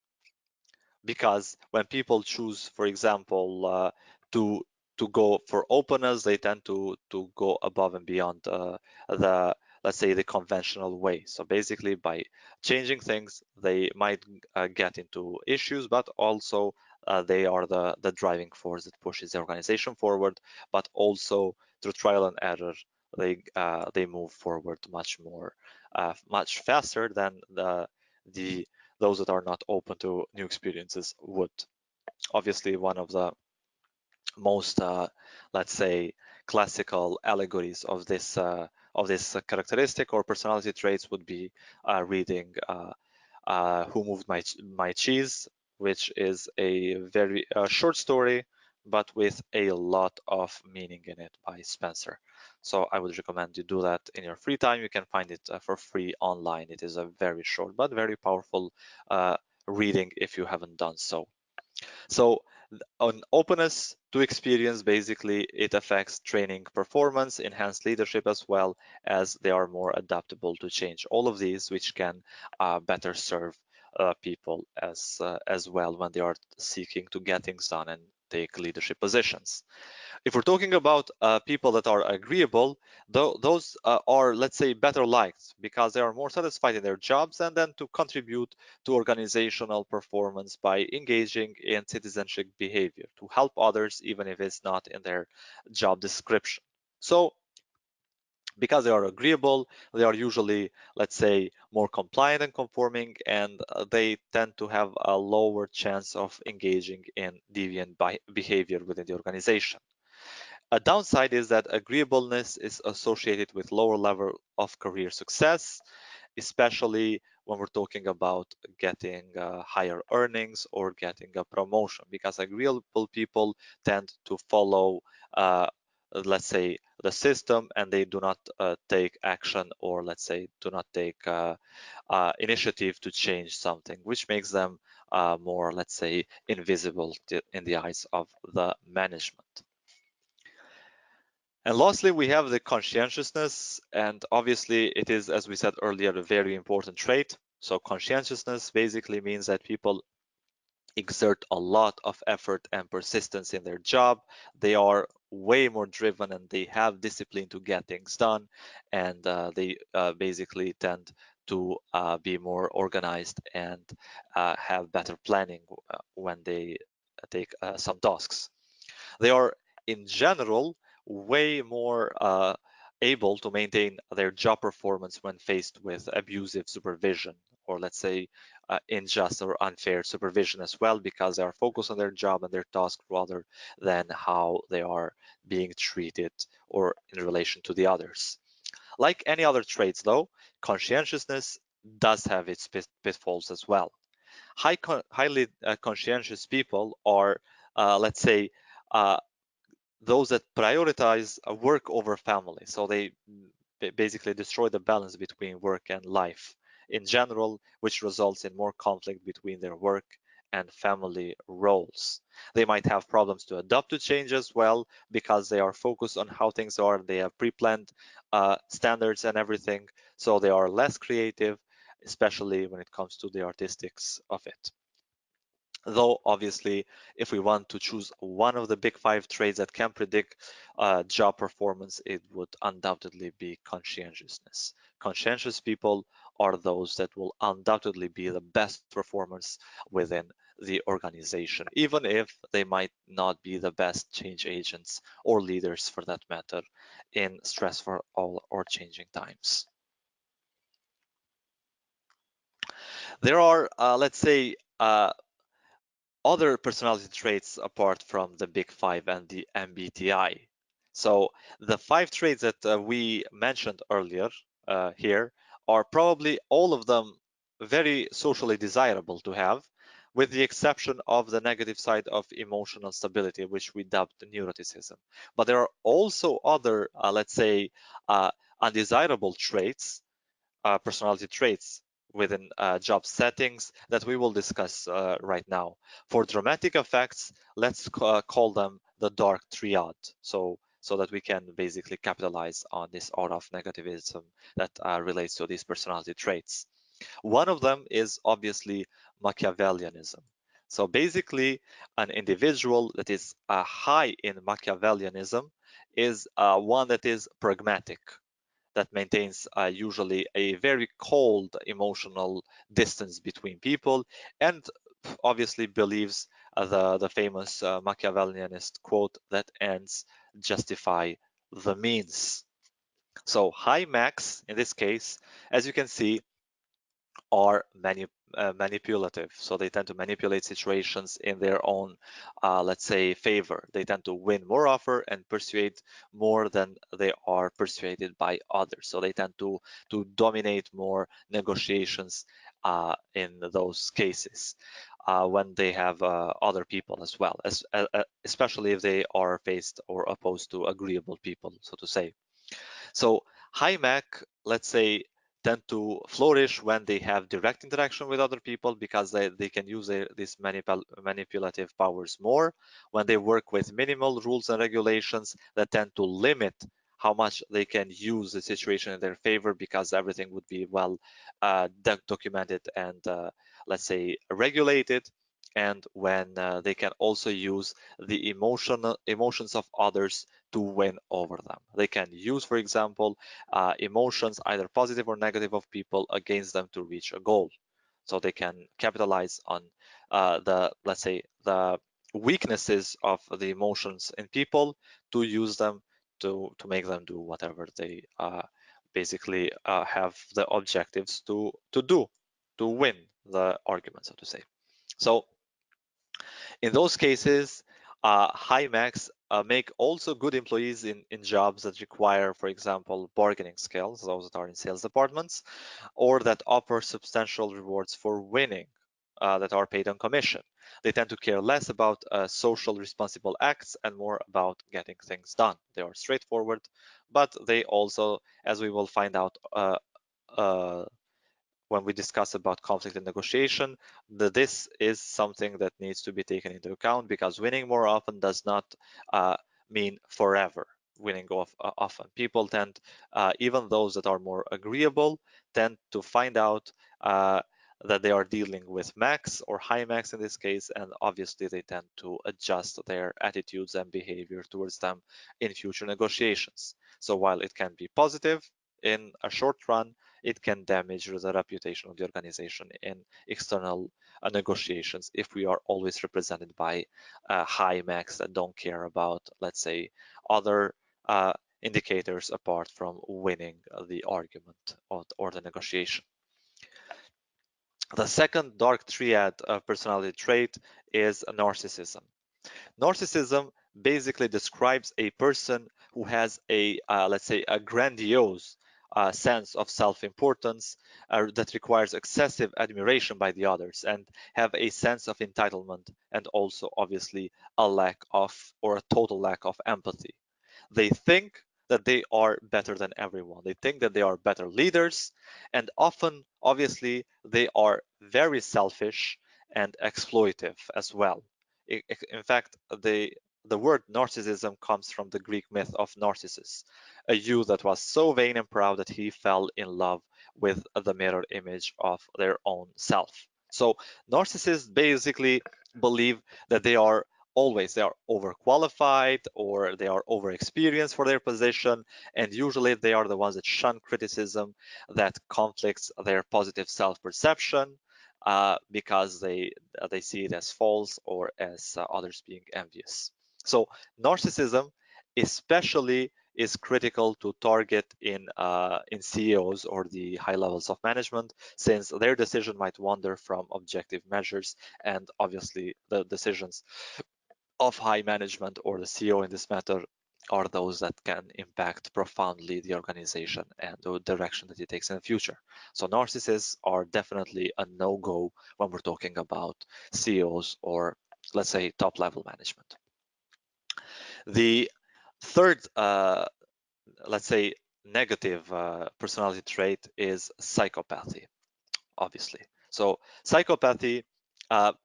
because when people choose, for example, to go for openness, they tend to go above and beyond the, let's say, the conventional way. So basically, by changing things, they might get into issues, but also they are the driving force that pushes the organization forward. But also through trial and error, they move forward much faster than the those that are not open to new experiences would. Obviously, one of the most, let's say, classical allegories of this characteristic or personality traits would be reading "Who Moved My Cheese," which is a very short story, but with a lot of meaning in it by Spencer. So I would recommend you do that in your free time. You can find it for free online. It is a very short but very powerful reading if you haven't done so. So on openness to experience, basically it affects training performance, enhanced leadership, as well as they are more adaptable to change. All of these which can better serve people as well when they are seeking to get things done and take leadership positions. If we're talking about people that are agreeable, those are, let's say, better liked because they are more satisfied in their jobs and then to contribute to organizational performance by engaging in citizenship behavior to help others, even if it's not in their job description. So because they are agreeable, they are usually, let's say, more compliant and conforming, and they tend to have a lower chance of engaging in deviant behavior within the organization. A downside is that agreeableness is associated with lower level of career success, especially when we're talking about getting higher earnings or getting a promotion, because agreeable people tend to follow, let's say, the system, and they do not take action, or let's say, do not take initiative to change something, which makes them more, let's say, invisible in the eyes of the management. And lastly, we have the conscientiousness, and obviously it is, as we said earlier, a very important trait. So conscientiousness basically means that people exert a lot of effort and persistence in their job. They are way more driven and they have discipline to get things done, and they basically tend to be more organized and have better planning when they take some tasks. They are, in general, way more able to maintain their job performance when faced with abusive supervision, or let's say unjust or unfair supervision as well, because they are focused on their job and their task rather than how they are being treated or in relation to the others. Like any other traits, though, conscientiousness does have its pitfalls as well. Highly conscientious people are, let's say, uh, those that prioritize work over family. So they basically destroy the balance between work and life. in general, which results in more conflict between their work and family roles. They might have problems to adapt to change as well because they are focused on how things are. They have pre-planned standards and everything, so they are less creative, especially when it comes to the artistics of it. Though obviously, if we want to choose one of the big 5 traits that can predict job performance, it would undoubtedly be conscientiousness. Conscientious people are those that will undoubtedly be the best performers within the organization, even if they might not be the best change agents or leaders for that matter in stressful or changing times. There are, let's say, other personality traits apart from the big 5 and the MBTI. So the 5 traits that we mentioned earlier here are probably all of them very socially desirable to have, with the exception of the negative side of emotional stability, which we dubbed neuroticism. But there are also other, let's say, undesirable traits, personality traits within job settings that we will discuss right now. For dramatic effects, let's call them the dark triad. So that we can basically capitalize on this aura of negativism that relates to these personality traits. One of them is obviously Machiavellianism. So basically, an individual that is high in Machiavellianism is one that is pragmatic, that maintains usually a very cold emotional distance between people, and obviously believes the famous Machiavellianist quote that ends justify the means. So high max in this case, as you can see, are manipulative. So they tend to manipulate situations in their own, let's say, favor. They tend to win more offer and persuade more than they are persuaded by others. So they tend to dominate more negotiations in those cases. When they have other people as well, especially if they are faced or opposed to agreeable people, so to say. So high Mac, let's say, tend to flourish when they have direct interaction with other people because they can use these manipulative powers more. When they work with minimal rules and regulations that tend to limit how much they can use the situation in their favor because everything would be well documented and let's say regulated. And when they can also use the emotions of others to win over them. They can use, for example, emotions, either positive or negative, of people against them to reach a goal. So they can capitalize on let's say, the weaknesses of the emotions in people to use them to make them do whatever they basically have the objectives to do, to win the argument, so to say. So in those cases, high max make also good employees in jobs that require, for example, bargaining skills, those that are in sales departments, or that offer substantial rewards for winning, that are paid on commission. They tend to care less about social responsible acts and more about getting things done. They are straightforward, but they also, as we will find out uh, when we discuss about conflict and negotiation, this is something that needs to be taken into account because winning more often does not mean forever winning often. People tend, even those that are more agreeable, tend to find out that they are dealing with max or high max in this case, and obviously they tend to adjust their attitudes and behavior towards them in future negotiations. So while it can be positive in a short run, it can damage the reputation of the organization in external negotiations if we are always represented by high max that don't care about, let's say, other indicators apart from winning the argument or the negotiation. The second dark triad personality trait is narcissism. Narcissism basically describes a person who has a, let's say, a grandiose sense of self-importance that requires excessive admiration by the others and have a sense of entitlement and also obviously a lack of or a total lack of empathy. They think that they are better than everyone. They think that they are better leaders, and often, obviously, they are very selfish and exploitive as well. In fact, the word narcissism comes from the Greek myth of Narcissus, a youth that was so vain and proud that he fell in love with the mirror image of their own self. So narcissists basically believe that they are overqualified or they are overexperienced for their position, and usually they are the ones that shun criticism that conflicts their positive self-perception because they see it as false or as others being envious. So narcissism especially is critical to target in CEOs or the high levels of management, since their decision might wander from objective measures, and obviously the decisions of high management or the CEO in this matter are those that can impact profoundly the organization and the direction that it takes in the future. So narcissists are definitely a no-go when we're talking about CEOs or, let's say, top-level management. The third, let's say, negative personality trait is psychopathy, obviously. So psychopathy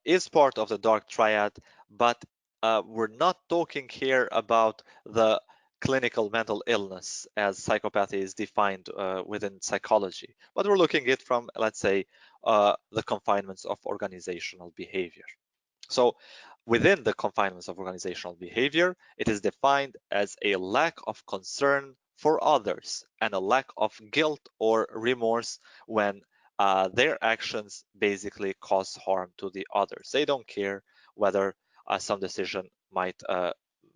is part of the dark triad, but we're not talking here about the clinical mental illness as psychopathy is defined within psychology, but we're looking at it from, let's say, the confinements of organizational behavior. So within the confinements of organizational behavior, it is defined as a lack of concern for others and a lack of guilt or remorse when their actions basically cause harm to the others. They don't care whether some decision might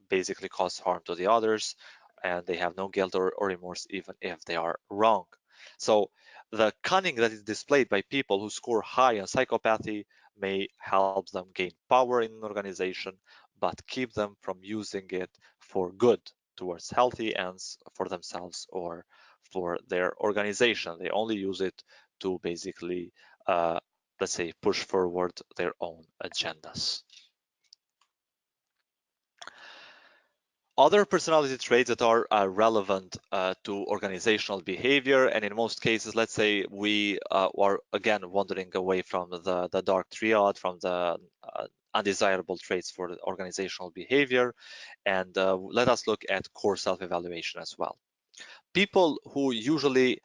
basically cause harm to the others, and they have no guilt or remorse even if they are wrong. So the cunning that is displayed by people who score high on psychopathy may help them gain power in an organization, but keep them from using it for good towards healthy ends for themselves or for their organization. They only use it to basically, let's say, push forward their own agendas. Other personality traits that are relevant to organizational behavior, and in most cases, let's say we are again wandering away from the dark triad, from the undesirable traits for the organizational behavior, and let us look at core self-evaluation as well. People who usually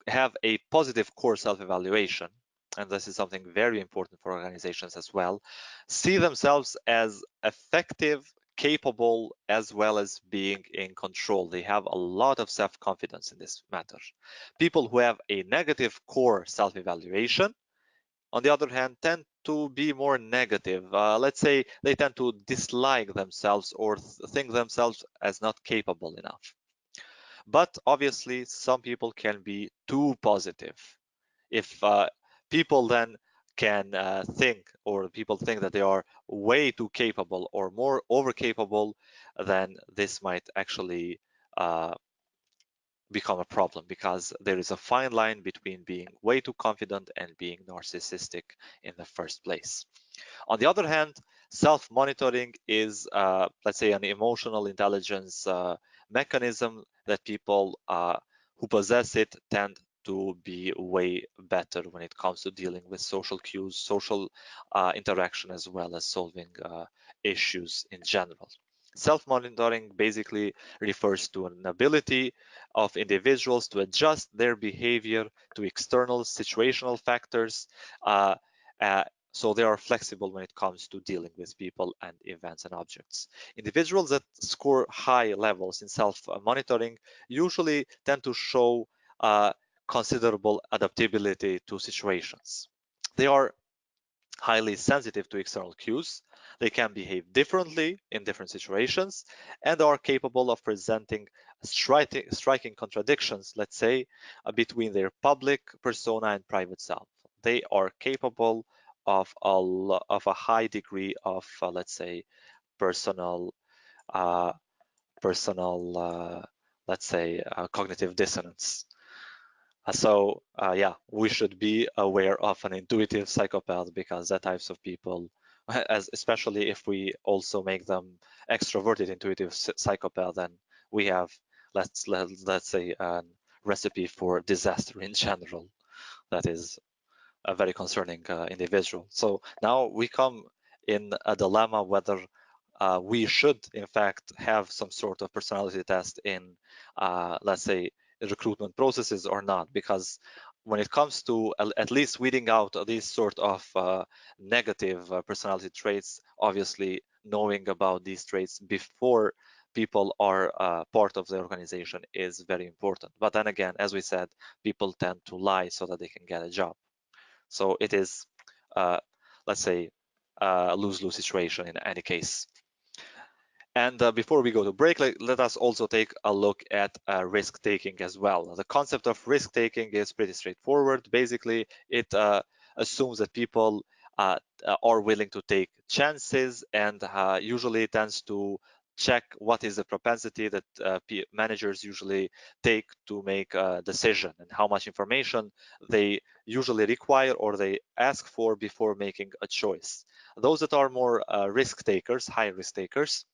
have a positive core self-evaluation, and this is something very important for organizations as well, see themselves as effective, capable, as well as being in control. They have a lot of self-confidence in this matter. People who have a negative core self-evaluation, on the other hand, tend to be more negative. Let's say they tend to dislike themselves or think themselves as not capable enough. But obviously, some people can be too positive. If people then can think, or people think that they are way too capable or more over capable, then this might actually become a problem, because there is a fine line between being way too confident and being narcissistic in the first place. On the other hand, self-monitoring is, let's say, an emotional intelligence mechanism that people who possess it tend to be way better when it comes to dealing with social cues, social interaction, as well as solving issues in general. Self-monitoring basically refers to an ability of individuals to adjust their behavior to external situational factors, uh, so they are flexible when it comes to dealing with people and events and objects. Individuals that score high levels in self-monitoring usually tend to show considerable adaptability to situations. They are highly sensitive to external cues. They can behave differently in different situations and are capable of presenting striking contradictions, let's say, between their public persona and private self. They are capable of a high degree of, let's say, personal, uh, personal, let's say, cognitive dissonance. Yeah, we should be aware of an intuitive psychopath, because that types of people, especially if we also make them extroverted intuitive psychopath, then we have let's say a recipe for disaster in general. That is a very concerning individual. So now we come in a dilemma whether we should in fact have some sort of personality test in let's say recruitment processes or not, because when it comes to at least weeding out these sort of negative personality traits, obviously knowing about these traits before people are part of the organization is very important. But then again, as we said, people tend to lie so that they can get a job. So it is, uh, let's say, a lose-lose situation in any case. And before we go to break, let us also take a look at risk-taking as well. The concept of risk-taking is pretty straightforward. Basically, it assumes that people are willing to take chances, and usually tends to check what is the propensity that managers usually take to make a decision, and how much information they usually require or they ask for before making a choice. Those that are more risk takers, high risk takers,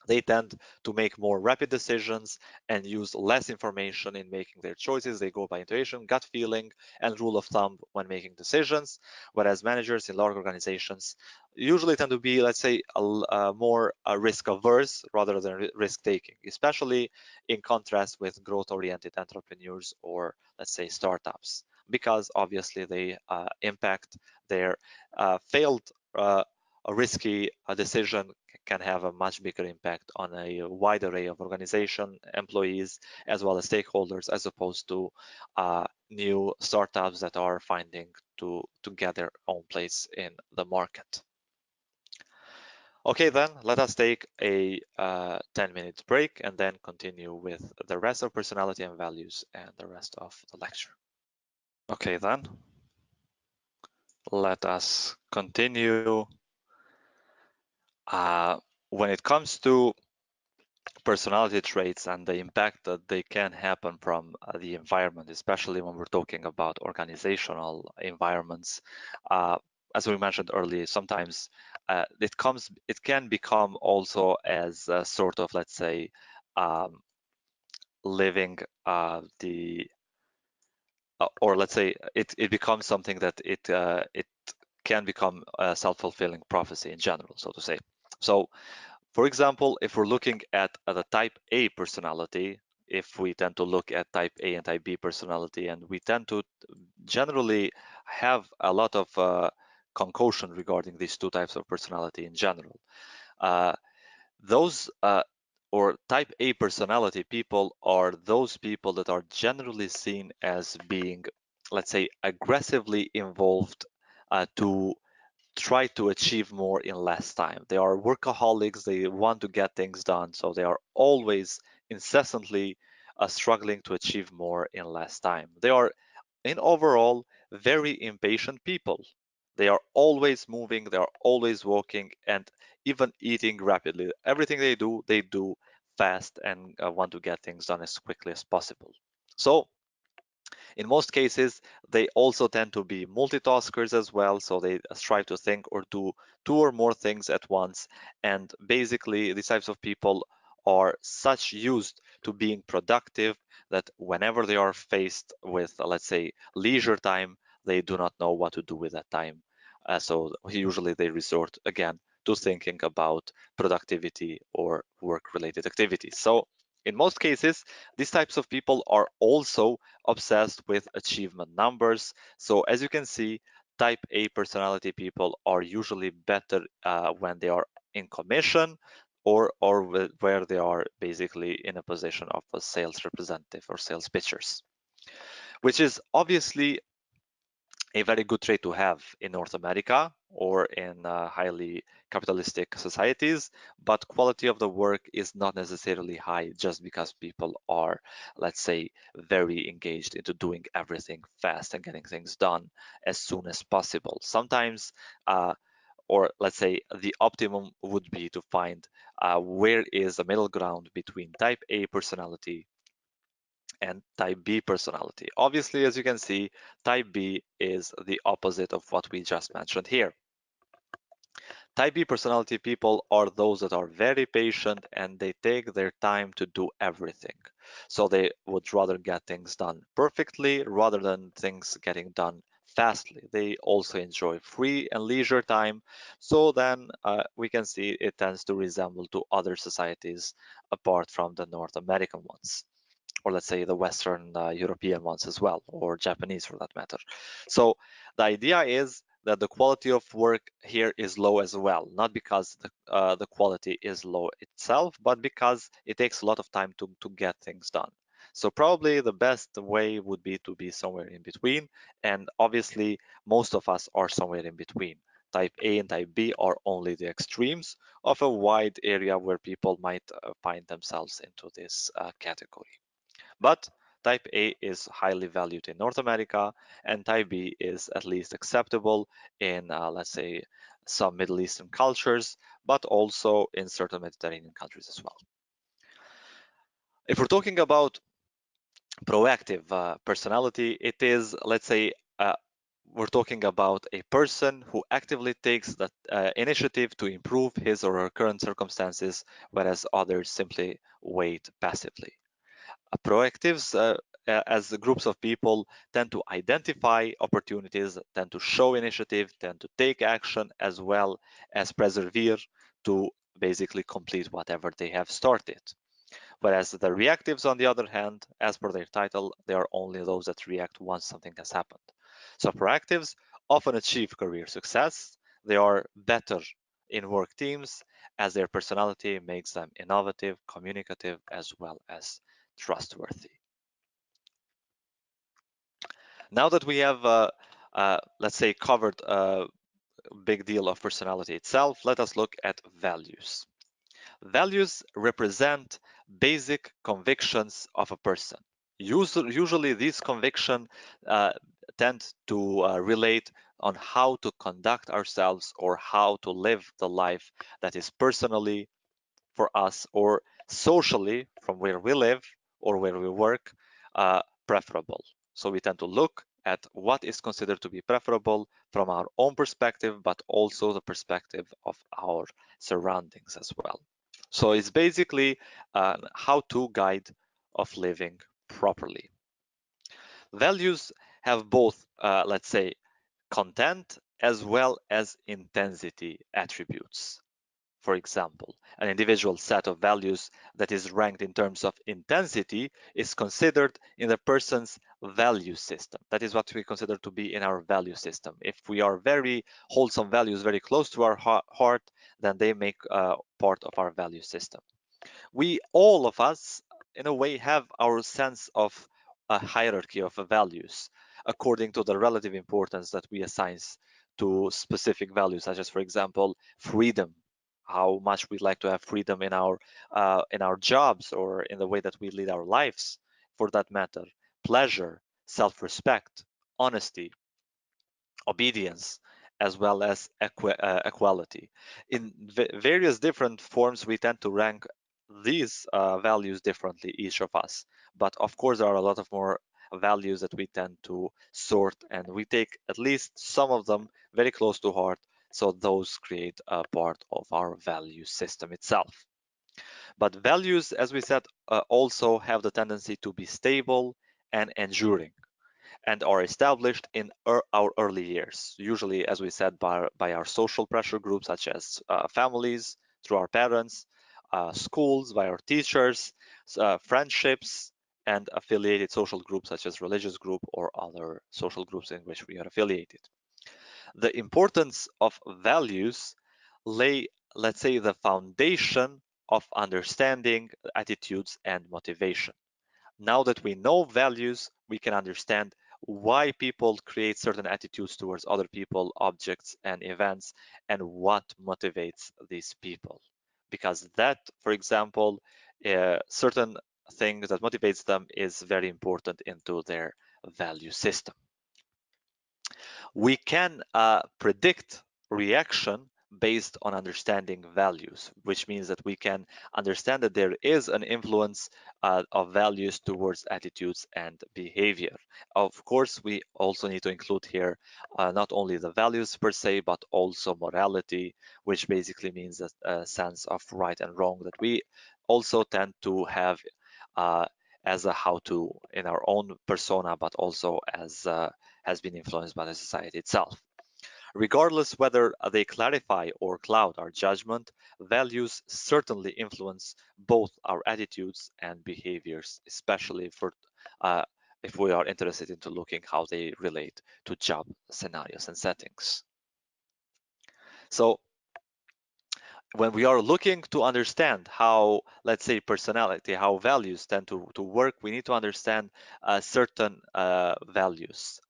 they tend to make more rapid decisions and use less information in making their choices. They go by intuition, gut feeling, and rule of thumb when making decisions. Whereas managers in large organizations usually tend to be, let's say, more risk averse rather than risk taking, especially in contrast with growth oriented entrepreneurs or, let's say, startups, because obviously they impact their failed. A risky decision can have a much bigger impact on a wide array of organization, employees, as well as stakeholders, as opposed to new startups that are finding to get their own place in the market. Okay, then let us take a 10-minute break and then continue with the rest of personality and values and the rest of the lecture. Okay, then let us continue. When it comes to personality traits and the impact that they can happen from the environment, especially when we're talking about organizational environments. As we mentioned earlier, sometimes it can become also as a sort of, let's say, living or let's say it becomes something that it can become a self-fulfilling prophecy in general, so to say. So for example, if we're looking at the type A personality, if we tend to look at type A and type B personality, and we tend to generally have a lot of concoction regarding these two types of personality in general. Those or type A personality people are those people that are generally seen as being, let's say, aggressively involved to try to achieve more in less time. They are workaholics, they want to get things done, so they are always incessantly struggling to achieve more in less time. They are, in overall, very impatient people. They are always moving, they are always walking, and even eating rapidly. Everything they do fast and want to get things done as quickly as possible. So in most cases, they also tend to be multitaskers as well, so they strive to think or do two or more things at once. And basically, these types of people are such used to being productive that whenever they are faced with, let's say, leisure time, they do not know what to do with that time. So usually they resort again to thinking about productivity or work-related activities. So in most cases, these types of people are also obsessed with achievement numbers. So as you can see, type A personality people are usually better when they are in commission or where they are basically in a position of a sales representative or sales pitchers, which is obviously a very good trait to have in North America or in highly capitalistic societies, but quality of the work is not necessarily high just because people are, let's say, very engaged into doing everything fast and getting things done as soon as possible. Sometimes, or let's say the optimum would be to find where is the middle ground between type A personality and type B personality. Obviously, as you can see, type B is the opposite of what we just mentioned here. Type B personality people are those that are very patient and they take their time to do everything. So they would rather get things done perfectly rather than things getting done fastly. They also enjoy free and leisure time. So then we can see it tends to resemble to other societies apart from the North American ones, or let's say the Western European ones as well, or Japanese for that matter. So the idea is that the quality of work here is low as well, not because the quality is low itself, but because it takes a lot of time to get things done. So probably the best way would be to be somewhere in between, and obviously most of us are somewhere in between. Type A and type B are only the extremes of a wide area where people might find themselves into this category. But type A is highly valued in North America, and type B is at least acceptable in, let's say, some Middle Eastern cultures, but also in certain Mediterranean countries as well. If we're talking about proactive personality, it is, let's say, we're talking about a person who actively takes the initiative to improve his or her current circumstances, whereas others simply wait passively. Proactives, as groups of people, tend to identify opportunities, tend to show initiative, tend to take action, as well as persevere to basically complete whatever they have started. Whereas the reactives, on the other hand, as per their title, they are only those that react once something has happened. So proactives often achieve career success. They are better in work teams as their personality makes them innovative, communicative, as well as trustworthy. Now that we have, let's say, covered a big deal of personality itself, let us look at values. Values represent basic convictions of a person. Usually these convictions uh, tend to relate on how to conduct ourselves or how to live the life that is personally for us or socially from where we live or where we work preferable. So we tend to look at what is considered to be preferable from our own perspective, but also the perspective of our surroundings as well. So it's basically an how-to guide of living properly. Values have both, let's say, content as well as intensity attributes. For example, an individual set of values that is ranked in terms of intensity is considered in the person's value system. That is what we consider to be in our value system. If we are very wholesome values very close to our heart, then they make part of our value system. We, all of us, in a way, have our sense of a hierarchy of values according to the relative importance that we assign to specific values, such as, for example, freedom, how much we like to have freedom in our jobs or in the way that we lead our lives, for that matter, pleasure, self-respect, honesty, obedience, as well as equality. In various different forms, we tend to rank these values differently, each of us. But of course, there are a lot of more values that we tend to sort, and we take at least some of them very close to heart. So those create a part of our value system itself. But values, as we said, also have the tendency to be stable and enduring and are established in our early years, usually, as we said, by our social pressure groups, such as families, through our parents, schools, by our teachers, friendships, and affiliated social groups, such as religious group or other social groups in which we are affiliated. The importance of values lay, let's say, the foundation of understanding attitudes and motivation. Now that we know values, we can understand why people create certain attitudes towards other people, objects, and events, and what motivates these people. Because that, for example, certain thing that motivates them is very important into their value system. We can predict reaction based on understanding values, which means that we can understand that there is an influence of values towards attitudes and behavior. Of course, we also need to include here not only the values per se, but also morality, which basically means a sense of right and wrong that we also tend to have uh, as a how-to in our own persona, but also as has been influenced by the society itself. Regardless whether they clarify or cloud our judgment, values certainly influence both our attitudes and behaviors, especially if we are interested into looking how they relate to job scenarios and settings. So when we are looking to understand how, let's say, personality, how values tend to work, we need to understand certain values,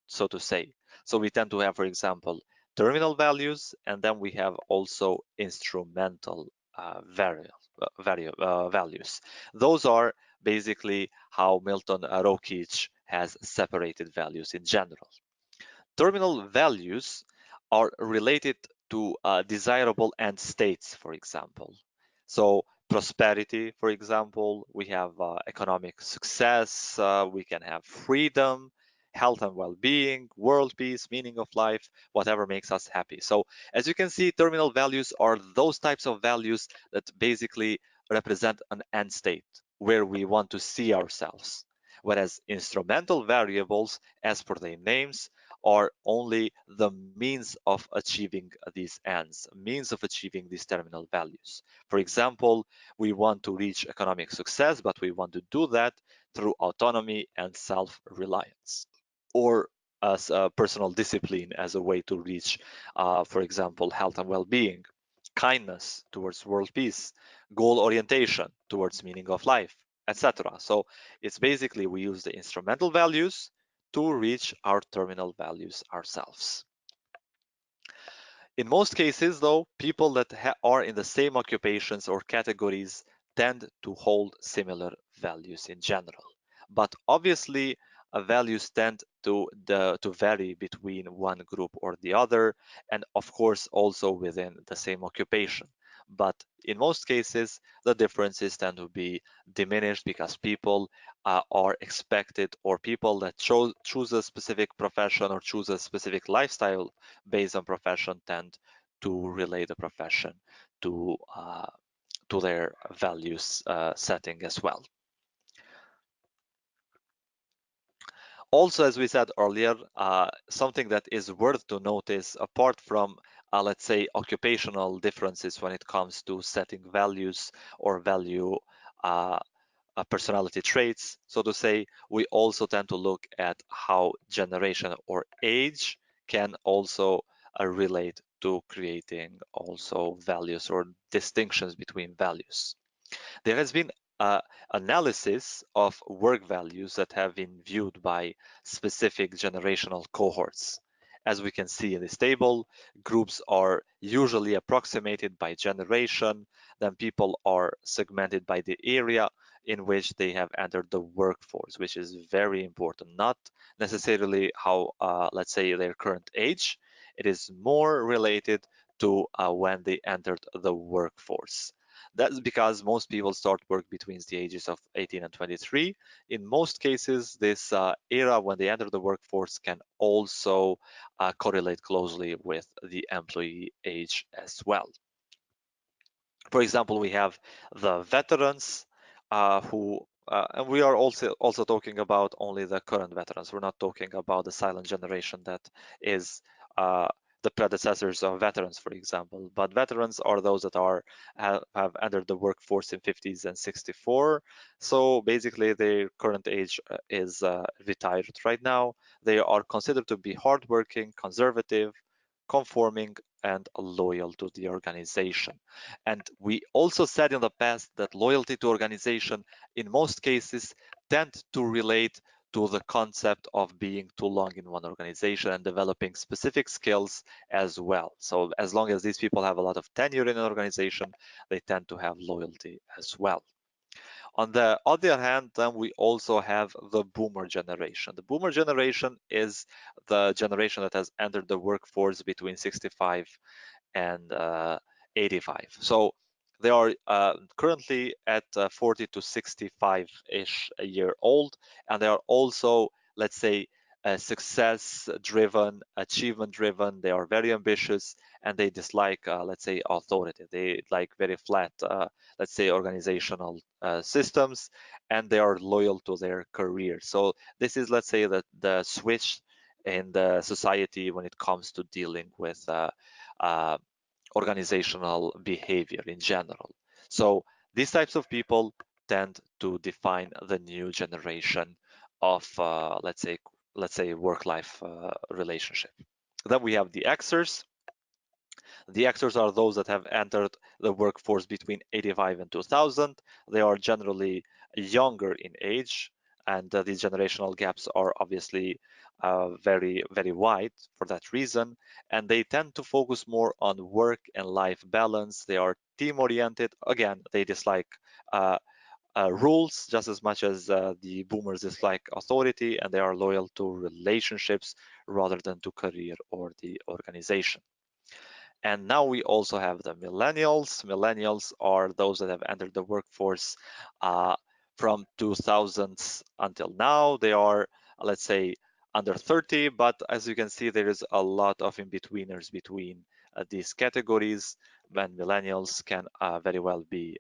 so to say. So we tend to have, for example, terminal values, and then we have also instrumental values. Those are basically how Milton Rokic has separated values in general. Terminal values are related to desirable end states, for example. So prosperity, for example, we have economic success, we can have freedom, health and well-being, world peace, meaning of life, whatever makes us happy. So as you can see, terminal values are those types of values that basically represent an end state where we want to see ourselves. Whereas instrumental variables, as per their names, are only the means of achieving these ends, means of achieving these terminal values. For example, we want to reach economic success, but we want to do that through autonomy and self-reliance, or as a personal discipline as a way to reach, for example, health and well-being, kindness towards world peace, goal orientation towards meaning of life, etc. So it's basically we use the instrumental values to reach our terminal values ourselves. In most cases, though, people that are in the same occupations or categories tend to hold similar values in general. But obviously, values tend to vary between one group or the other, and of course also within the same occupation. But in most cases, the differences tend to be diminished because people are expected, or people that choose a specific profession or choose a specific lifestyle based on profession tend to relate the profession to their values setting as well. Also, as we said earlier, something that is worth to notice, apart from, let's say, occupational differences when it comes to setting values or value personality traits, so to say, we also tend to look at how generation or age can also relate to creating also values or distinctions between values. There has been analysis of work values that have been viewed by specific generational cohorts. As we can see in this table, groups are usually approximated by generation, then people are segmented by the area in which they have entered the workforce, which is very important, not necessarily how, let's say, their current age. It is more related to when they entered the workforce. That's because most people start work between the ages of 18 and 23. In most cases, this era when they enter the workforce can also correlate closely with the employee age as well. For example, we have the veterans and we are also talking about only the current veterans. We're not talking about the silent generation that is the predecessors of veterans, for example. But veterans are those that have entered the workforce in 50s and 64. So basically, their current age is retired right now. They are considered to be hardworking, conservative, conforming, and loyal to the organization. And we also said in the past that loyalty to organization in most cases tend to relate to the concept of being too long in one organization and developing specific skills as well. So as long as these people have a lot of tenure in an organization, they tend to have loyalty as well. On the other hand, then we also have the boomer generation. The boomer generation is the generation that has entered the workforce between 65 and 85. So they are currently at 40 to 65-ish a year old, and they are also, let's say, success driven, achievement driven. They are very ambitious, and they dislike, let's say, authority. They like very flat, let's say, organizational systems, and they are loyal to their career. So this is, let's say, the switch in the society when it comes to dealing with uh, organizational behavior in general. So these types of people tend to define the new generation of, let's say work-life relationship. Then we have the Xers. The Xers are those that have entered the workforce between 85 and 2000. They are generally younger in age, and these generational gaps are obviously very, very wide for that reason. And they tend to focus more on work and life balance. They are team oriented. Again, they dislike rules just as much as the boomers dislike authority, and they are loyal to relationships rather than to career or the organization. And now we also have the millennials. Millennials are those that have entered the workforce from 2000s until now. They are, let's say, under 30, but as you can see, there is a lot of in-betweeners between these categories. And millennials can very well be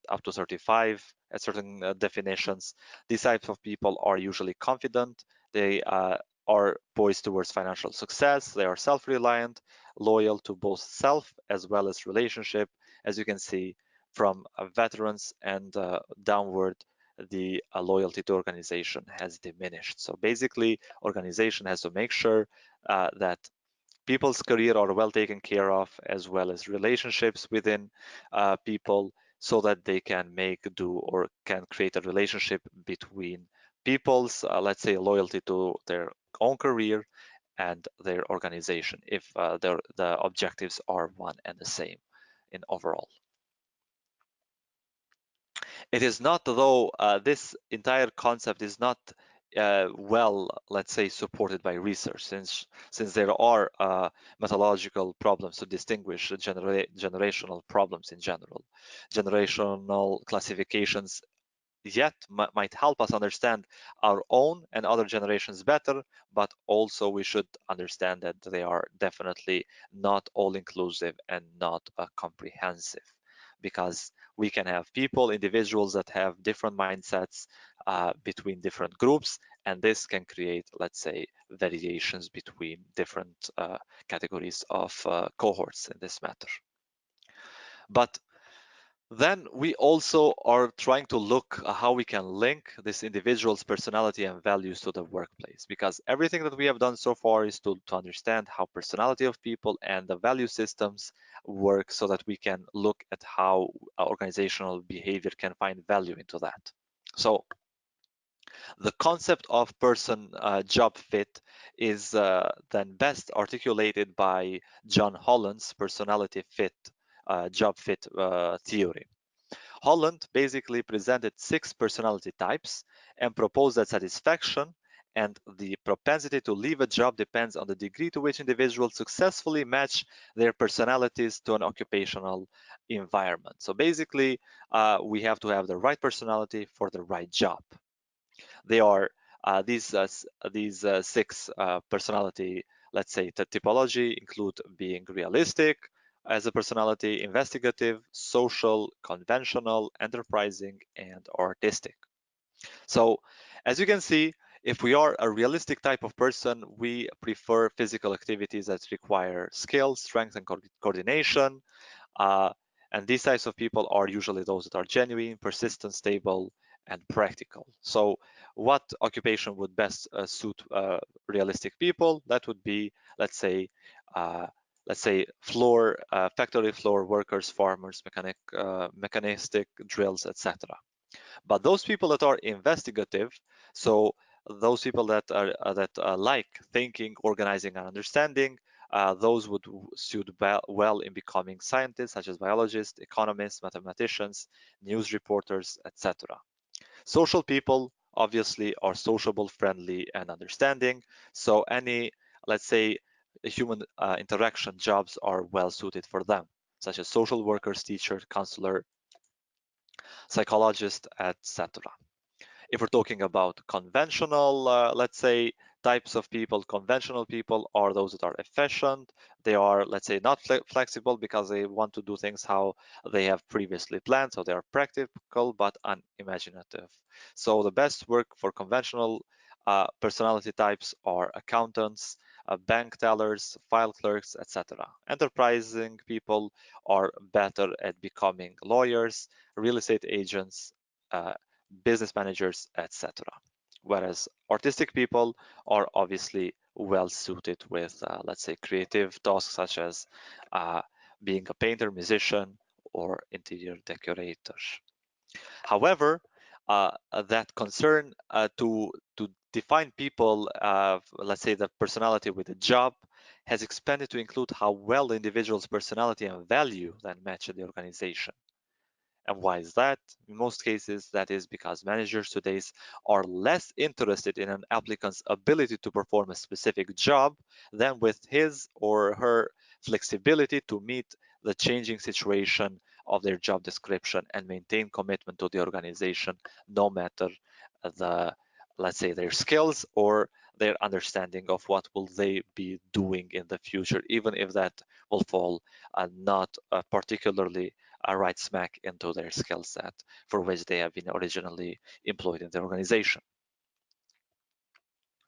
up to 35 at certain definitions. These types of people are usually confident. They are poised towards financial success. They are self-reliant, loyal to both self as well as relationship. As you can see from veterans and downward, the loyalty to organization has diminished. So basically, organization has to make sure that people's career are well taken care of, as well as relationships within people, so that they can make do or can create a relationship between people's, let's say, loyalty to their own career and their organization if the objectives are one and the same in overall. It is not, though, this entire concept is not well, let's say, supported by research, since there are methodological problems to distinguish generational problems in general. Generational classifications yet might help us understand our own and other generations better, but also we should understand that they are definitely not all inclusive and not comprehensive, because we can have people, individuals that have different mindsets between different groups, and this can create, let's say, variations between different categories of cohorts in this matter. But then we also are trying to look how we can link this individual's personality and values to the workplace, because everything that we have done so far is to understand how personality of people and the value systems work, so that we can look at how organizational behavior can find value into that. So the concept of person job fit is then best articulated by John Holland's personality fit job fit theory. Holland basically presented 6 personality types and proposed that satisfaction and the propensity to leave a job depends on the degree to which individuals successfully match their personalities to an occupational environment. So basically, we have to have the right personality for the right job. They are these 6 personality, let's say, the typology include being realistic as a personality, investigative, social, conventional, enterprising, and artistic. So as you can see, if we are a realistic type of person, we prefer physical activities that require skill, strength, and coordination. And these types of people are usually those that are genuine, persistent, stable, and practical. So what occupation would best suit realistic people? That would be, let's say, factory floor workers, farmers, mechanistic drills, etc. But those people that are investigative, so those people that are like thinking, organizing, and understanding, those would suit well in becoming scientists, such as biologists, economists, mathematicians, news reporters, etc. Social people obviously are sociable, friendly, and understanding. So any, let's say, human interaction jobs are well suited for them, such as social workers, teacher, counselor, psychologist, etc. If we're talking about conventional, let's say, types of people, conventional people are those that are efficient. They are, let's say, not flexible because they want to do things how they have previously planned. So they are practical but unimaginative. So the best work for conventional personality types are accountants, bank tellers, file clerks, etc. Enterprising people are better at becoming lawyers, real estate agents, uh, business managers, etc. Whereas artistic people are obviously well suited with, let's say, creative tasks such as being a painter, musician, or interior decorator. However, that concern to define people, let's say, the personality with a job, has expanded to include how well the individual's personality and value then match the organization. And why is that? In most cases, that is because managers today are less interested in an applicant's ability to perform a specific job than with his or her flexibility to meet the changing situation of their job description and maintain commitment to the organization, no matter the, let's say, their skills or their understanding of what will they be doing in the future, even if that will fall not particularly right smack into their skill set for which they have been originally employed in the organization.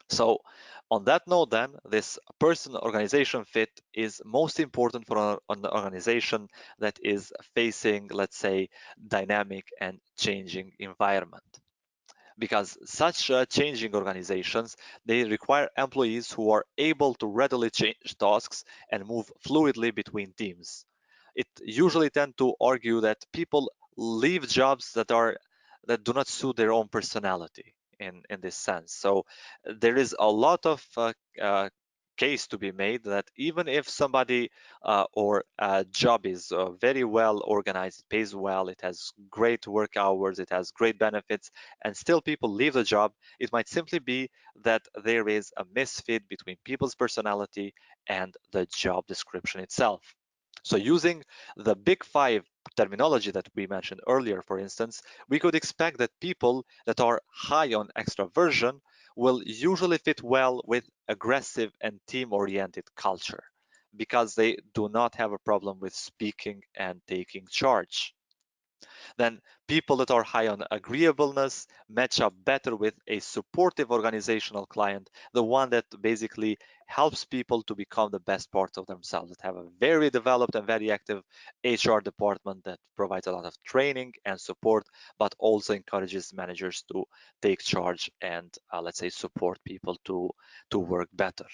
So on that note then, this person-organization fit is most important for an organization that is facing, let's say, dynamic and changing environment. Because such changing organizations, they require employees who are able to readily change tasks and move fluidly between teams. It usually tend to argue that people leave jobs that do not suit their own personality in this sense. So there is a lot of case to be made that even if somebody or a job is very well organized, it pays well, it has great work hours, it has great benefits, and still people leave the job, it might simply be that there is a misfit between people's personality and the job description itself. So using the big five terminology that we mentioned earlier, for instance, we could expect that people that are high on extraversion will usually fit well with aggressive and team-oriented culture because they do not have a problem with speaking and taking charge. Then people that are high on agreeableness match up better with a supportive organizational client, the one that basically helps people to become the best parts of themselves, that have a very developed and very active HR department that provides a lot of training and support, but also encourages managers to take charge and, let's say, support people to work better.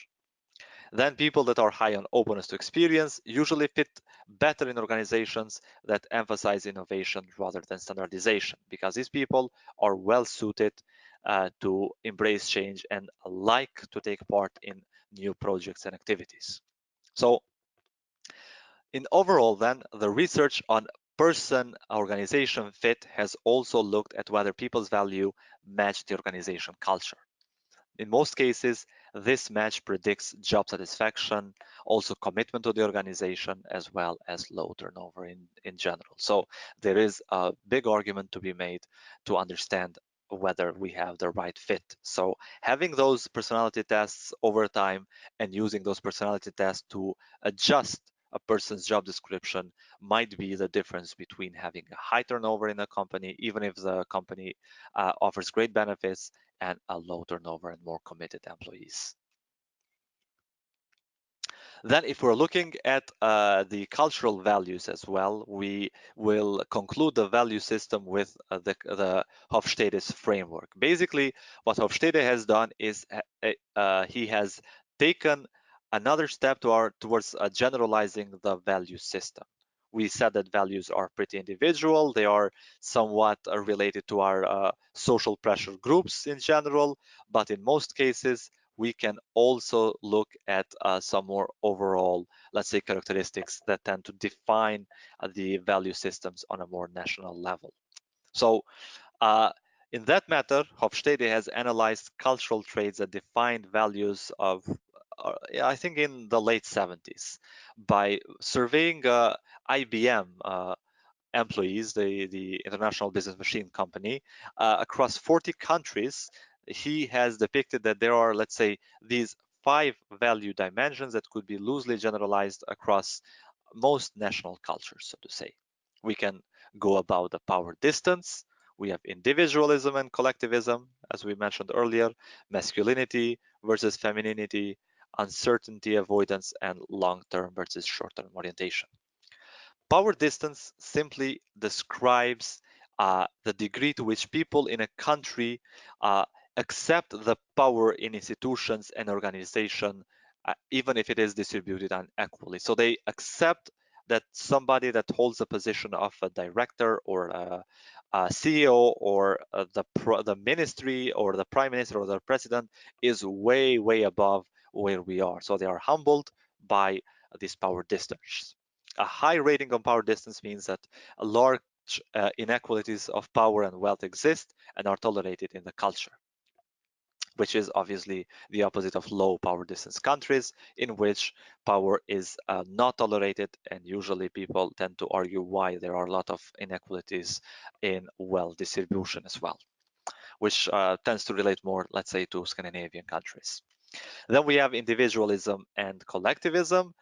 Then people that are high on openness to experience usually fit better in organizations that emphasize innovation rather than standardization, because these people are well suited to embrace change and like to take part in new projects and activities. So in overall then, the research on person organization fit has also looked at whether people's value match the organization culture. In most cases, this match predicts job satisfaction, also commitment to the organization, as well as low turnover in general. So there is a big argument to be made to understand whether we have the right fit. So having those personality tests over time and using those personality tests to adjust a person's job description might be the difference between having a high turnover in a company, even if the company offers great benefits, and a low turnover and more committed employees. Then if we're looking at the cultural values as well, we will conclude the value system with the Hofstede's framework. Basically, what Hofstede has done is he has taken another step towards generalizing the value system. We said that values are pretty individual. They are somewhat related to our social pressure groups in general, but in most cases, we can also look at some more overall, let's say, characteristics that tend to define the value systems on a more national level. So uh, in that matter, Hofstede has analyzed cultural traits that define values I think in the late 70s, by surveying IBM employees, the International Business Machine Company, across 40 countries. He has depicted that there are, let's say, these 5 value dimensions that could be loosely generalized across most national cultures, so to say. We can go about the power distance. We have individualism and collectivism, as we mentioned earlier, masculinity versus femininity, uncertainty avoidance, and long-term versus short-term orientation. Power distance simply describes the degree to which people in a country accept the power in institutions and organization, even if it is distributed unequally. So they accept that somebody that holds a position of a director or a CEO or the ministry or the prime minister or the president is way, way above where we are. So they are humbled by this power distance. A high rating on power distance means that large inequalities of power and wealth exist and are tolerated in the culture, which is obviously the opposite of low power distance countries, in which power is not tolerated, and usually people tend to argue why there are a lot of inequalities in wealth distribution as well, which tends to relate more, let's say, to Scandinavian countries. Then we have individualism and collectivism.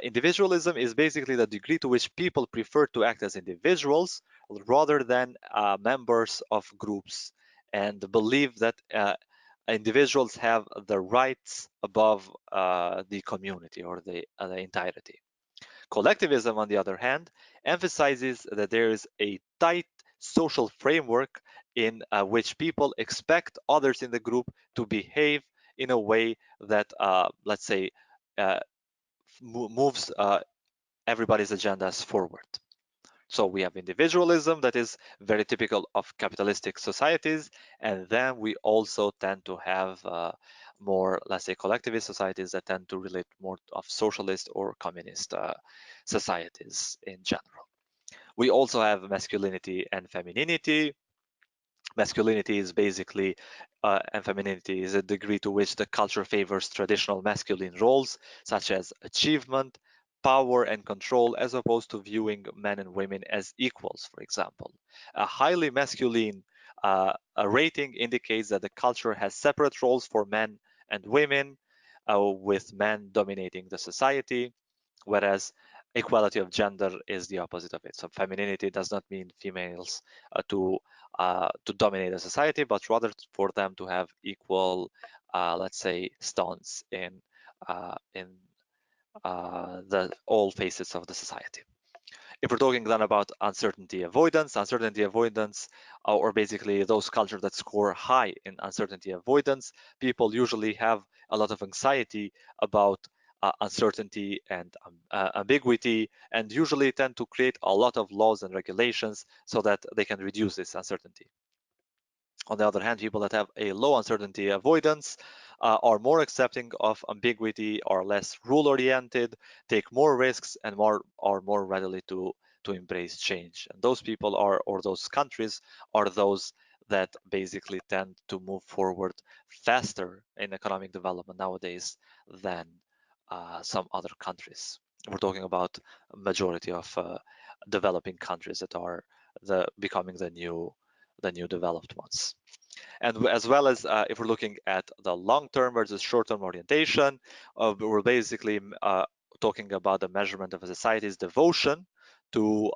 Individualism is basically the degree to which people prefer to act as individuals rather than members of groups, and believe that individuals have the rights above the community or the entirety. Collectivism, on the other hand, emphasizes that there is a tight social framework in which people expect others in the group to behave in a way that, let's say, uh, moves everybody's agendas forward. So we have individualism that is very typical of capitalistic societies, and then we also tend to have more, let's say, collectivist societies that tend to relate more of socialist or communist societies in general. We also have masculinity and femininity. Masculinity is basically, and femininity is a degree to which the culture favors traditional masculine roles, such as achievement, power, and control, as opposed to viewing men and women as equals, for example. A highly masculine a rating indicates that the culture has separate roles for men and women, with men dominating the society, whereas equality of gender is the opposite of it. So femininity does not mean females to dominate the society, but rather for them to have equal, let's say, stance in the all facets of the society. If we're talking then about uncertainty avoidance, or basically those cultures that score high in uncertainty avoidance, people usually have a lot of anxiety about uncertainty and ambiguity, and usually tend to create a lot of laws and regulations so that they can reduce this uncertainty. On the other hand, people that have a low uncertainty avoidance are more accepting of ambiguity, are less rule-oriented, take more risks, and are more readily to embrace change. And those people are, or those countries are those that basically tend to move forward faster in economic development nowadays than some other countries. We're talking about a majority of developing countries that are becoming the new developed ones. And as well as if we're looking at the long-term versus short-term orientation, we're basically talking about the measurement of a society's devotion to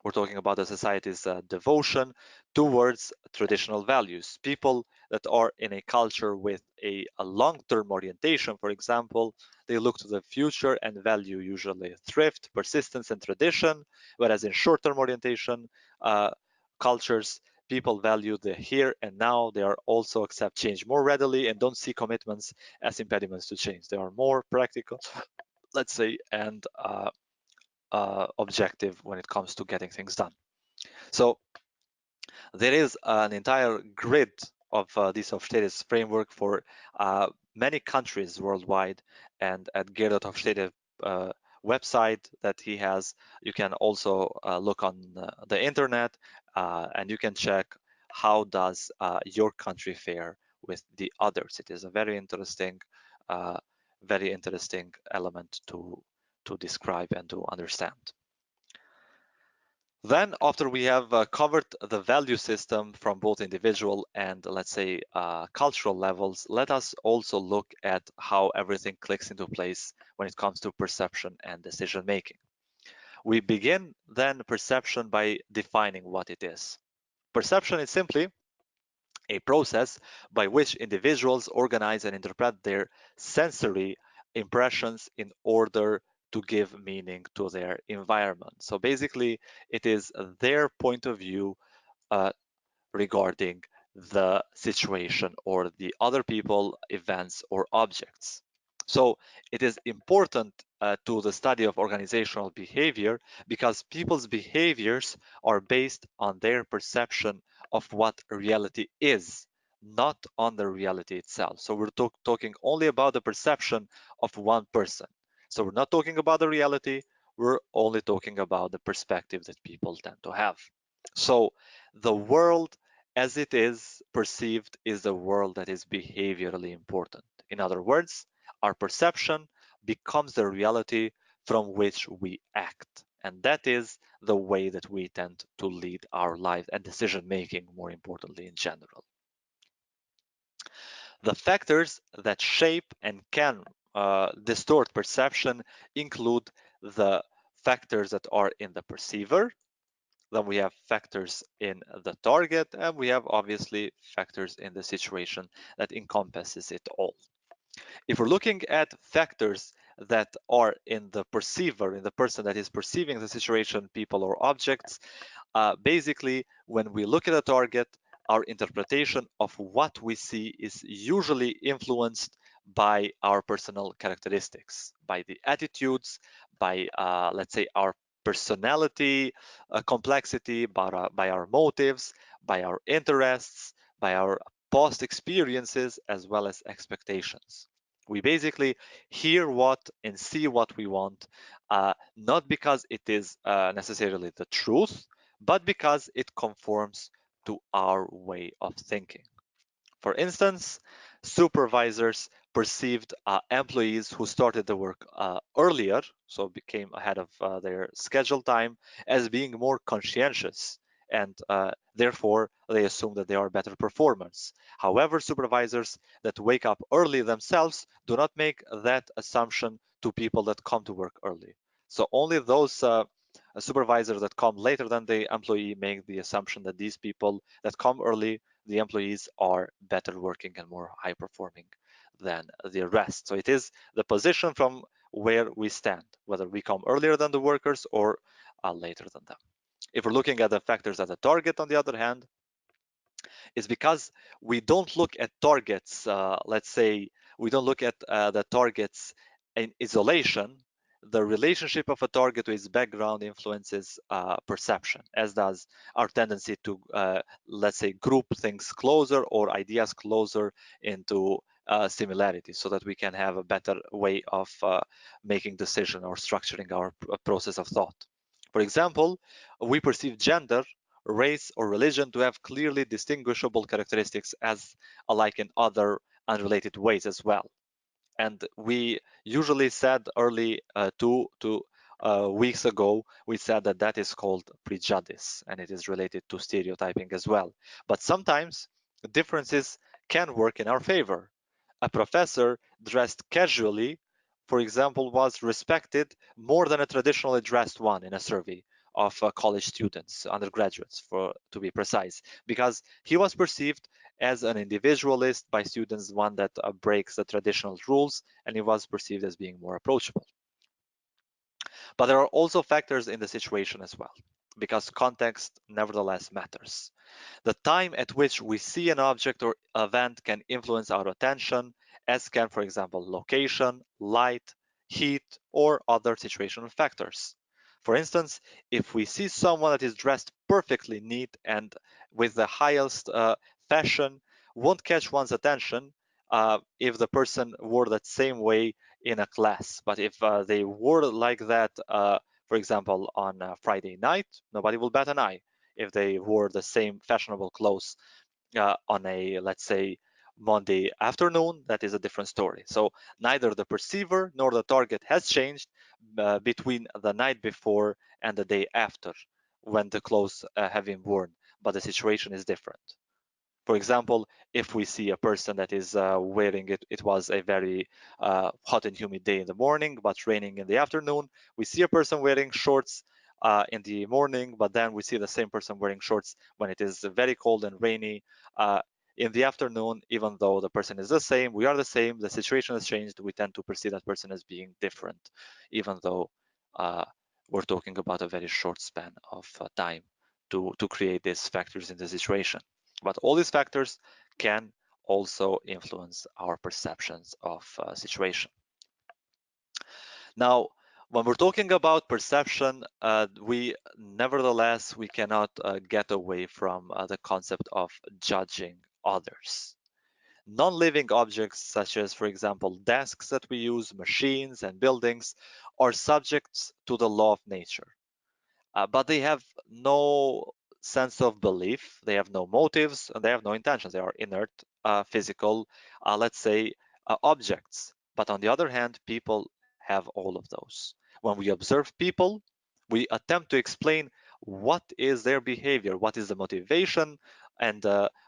we're talking about the society's devotion towards traditional values. People that are in a culture with a long-term orientation, for example, they look to the future and value usually thrift, persistence, and tradition, whereas in short-term orientation cultures, people value the here and now. They are also accept change more readily and don't see commitments as impediments to change. They are more practical, let's say, and objective when it comes to getting things done. So there is an entire grid of this Hofstede's framework for many countries worldwide, and at Gerhard Hofstede website that he has, you can also look on the internet and you can check how does your country fare with the others. It is a very interesting very interesting element to describe and to understand. Then after we have covered the value system from both individual and let's say cultural levels, let us also look at how everything clicks into place when it comes to perception and decision making. We begin then perception by defining what it is. Perception is simply a process by which individuals organize and interpret their sensory impressions in order to give meaning to their environment. So basically, it is their point of view uh, regarding the situation or the other people, events, or objects. So it is important to the study of organizational behavior because people's behaviors are based on their perception of what reality is, not on the reality itself. So we're talking only about the perception of one person. So we're not talking about the reality, we're only talking about the perspective that people tend to have. So the world as it is perceived is the world that is behaviorally important. In other words, our perception becomes the reality from which we act. And that is the way that we tend to lead our life and decision making, more importantly, in general. The factors that shape and can distort perception include the factors that are in the perceiver, then we have factors in the target, and we have obviously factors in the situation that encompasses it all. If we're looking at factors that are in the perceiver, in the person that is perceiving the situation, people or objects, basically when we look at a target, our interpretation of what we see is usually influenced by our personal characteristics, by the attitudes, by let's say our personality complexity, by our motives, by our interests, by our past experiences, as well as expectations. We basically hear what and see what we want, not because it is necessarily the truth, but because it conforms to our way of thinking. For instance, supervisors perceived employees who started the work earlier, so became ahead of their schedule time, as being more conscientious, and therefore they assume that they are better performers. However, supervisors that wake up early themselves do not make that assumption to people that come to work early. So only those supervisors that come later than the employee make the assumption that these people that come early, the employees, are better working and more high performing than the rest. So it is the position from where we stand, whether we come earlier than the workers or later than them. If we're looking at the factors at the target, on the other hand, it's because we don't look at targets, let's say, we don't look at the targets in isolation. The relationship of a target to its background influences perception, as does our tendency to, let's say, group things closer or ideas closer into similarity so that we can have a better way of making decision or structuring our process of thought. For example, we perceive gender, race, or religion to have clearly distinguishable characteristics as alike in other unrelated ways as well. And we usually said early 2 weeks ago, we said that that is called prejudice, and it is related to stereotyping as well. But sometimes differences can work in our favor. A professor dressed casually, for example, was respected more than a traditionally dressed one in a survey of college students, undergraduates, to be precise, because he was perceived as an individualist by students, one that breaks the traditional rules, and he was perceived as being more approachable. But there are also factors in the situation as well, because context nevertheless matters. The time at which we see an object or event can influence our attention, as can, for example, location, light, heat, or other situational factors. For instance, if we see someone that is dressed perfectly neat and with the highest fashion, won't catch one's attention if the person wore that same way in a class. But if they wore like that, for example, on Friday night, nobody will bat an eye if they wore the same fashionable clothes on a, let's say, Monday afternoon, that is a different story. So neither the perceiver nor the target has changed between the night before and the day after when the clothes have been worn, but the situation is different. For example, if we see a person that is wearing it was a very hot and humid day in the morning, but raining in the afternoon. We see a person wearing shorts in the morning, but then we see the same person wearing shorts when it is very cold and rainy in the afternoon. Even though the person is the same, we are the same, the situation has changed, we tend to perceive that person as being different, even though uh, we're talking about a very short span of time to create these factors in the situation. But all these factors can also influence our perceptions of situation. Now, when we're talking about perception, we nevertheless we cannot get away from the concept of judging others. Non-living objects, such as, for example, desks that we use, machines and buildings, are subjects to the law of nature. But they have no sense of belief, they have no motives, and they have no intentions. They are inert, physical, let's say, objects. But on the other hand, people have all of those. When we observe people, we attempt to explain what is their behavior, what is the motivation, and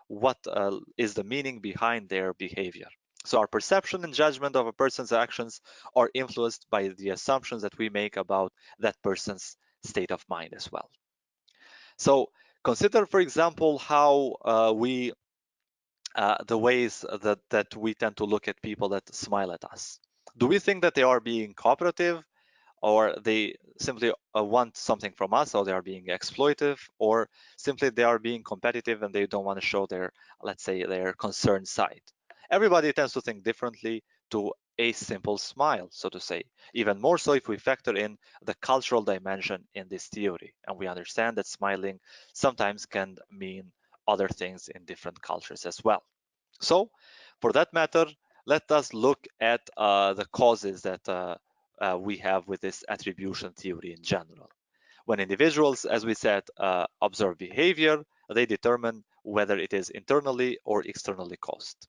what is the meaning behind their behavior. So our perception and judgment of a person's actions are influenced by the assumptions that we make about that person's state of mind as well. So consider, for example, how the ways that we tend to look at people that smile at us. Do we think that they are being cooperative, or they simply want something from us, or they are being exploitive, or simply they are being competitive and they don't want to show their, let's say, their concerned side? Everybody tends to think differently to a simple smile, so to say. Even more so if we factor in the cultural dimension in this theory, and we understand that smiling sometimes can mean other things in different cultures as well. So, for that matter, let us look at the causes that we have with this attribution theory in general. When individuals, as we said, observe behavior, they determine whether it is internally or externally caused.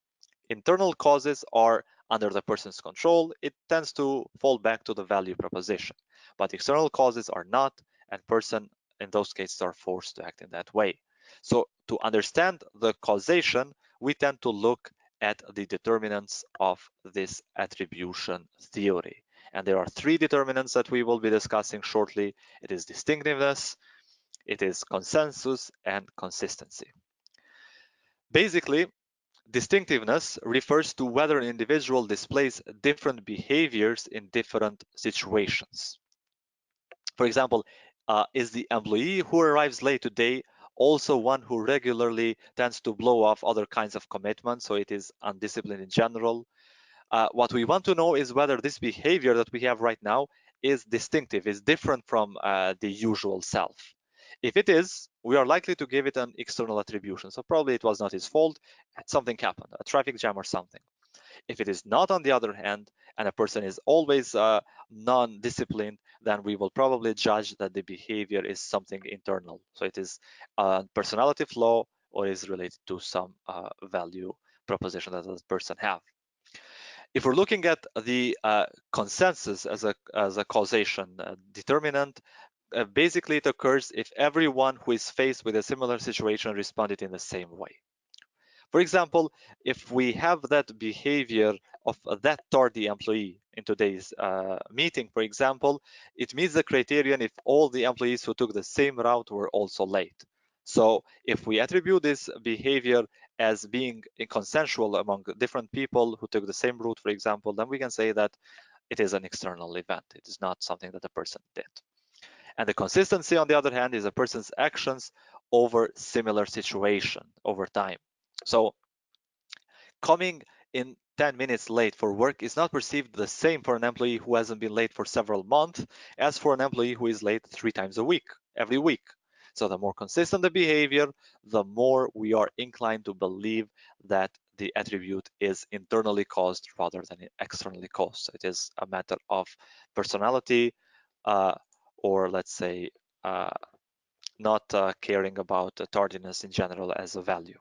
Internal causes are under the person's control. It tends to fall back to the value proposition. But external causes are not, and person in those cases are forced to act in that way. So to understand the causation, we tend to look at the determinants of this attribution theory. And there are three determinants that we will be discussing shortly. It is distinctiveness, it is consensus, and consistency. Basically, distinctiveness refers to whether an individual displays different behaviors in different situations. For example, is the employee who arrives late today also one who regularly tends to blow off other kinds of commitments, so it is undisciplined in general? What we want to know is whether this behavior that we have right now is distinctive, is different from the usual self. If it is, we are likely to give it an external attribution. So probably it was not his fault, something happened, a traffic jam or something. If it is not, on the other hand, and a person is always non-disciplined, then we will probably judge that the behavior is something internal. So it is a personality flaw or is related to some value proposition that the person have. If we're looking at the consensus as a causation determinant, basically it occurs if everyone who is faced with a similar situation responded in the same way. For example, if we have that behavior of that tardy employee in today's meeting, for example, it meets the criterion if all the employees who took the same route were also late. So if we attribute this behavior as being consensual among different people who took the same route, for example, then we can say that it is an external event. It is not something that the person did. And the consistency, on the other hand, is a person's actions over similar situation over time. So coming in 10 minutes late for work is not perceived the same for an employee who hasn't been late for several months as for an employee who is late 3 times a week, every week. So the more consistent the behavior, the more we are inclined to believe that the attribute is internally caused rather than externally caused. So it is a matter of personality, or let's say not caring about tardiness in general as a value.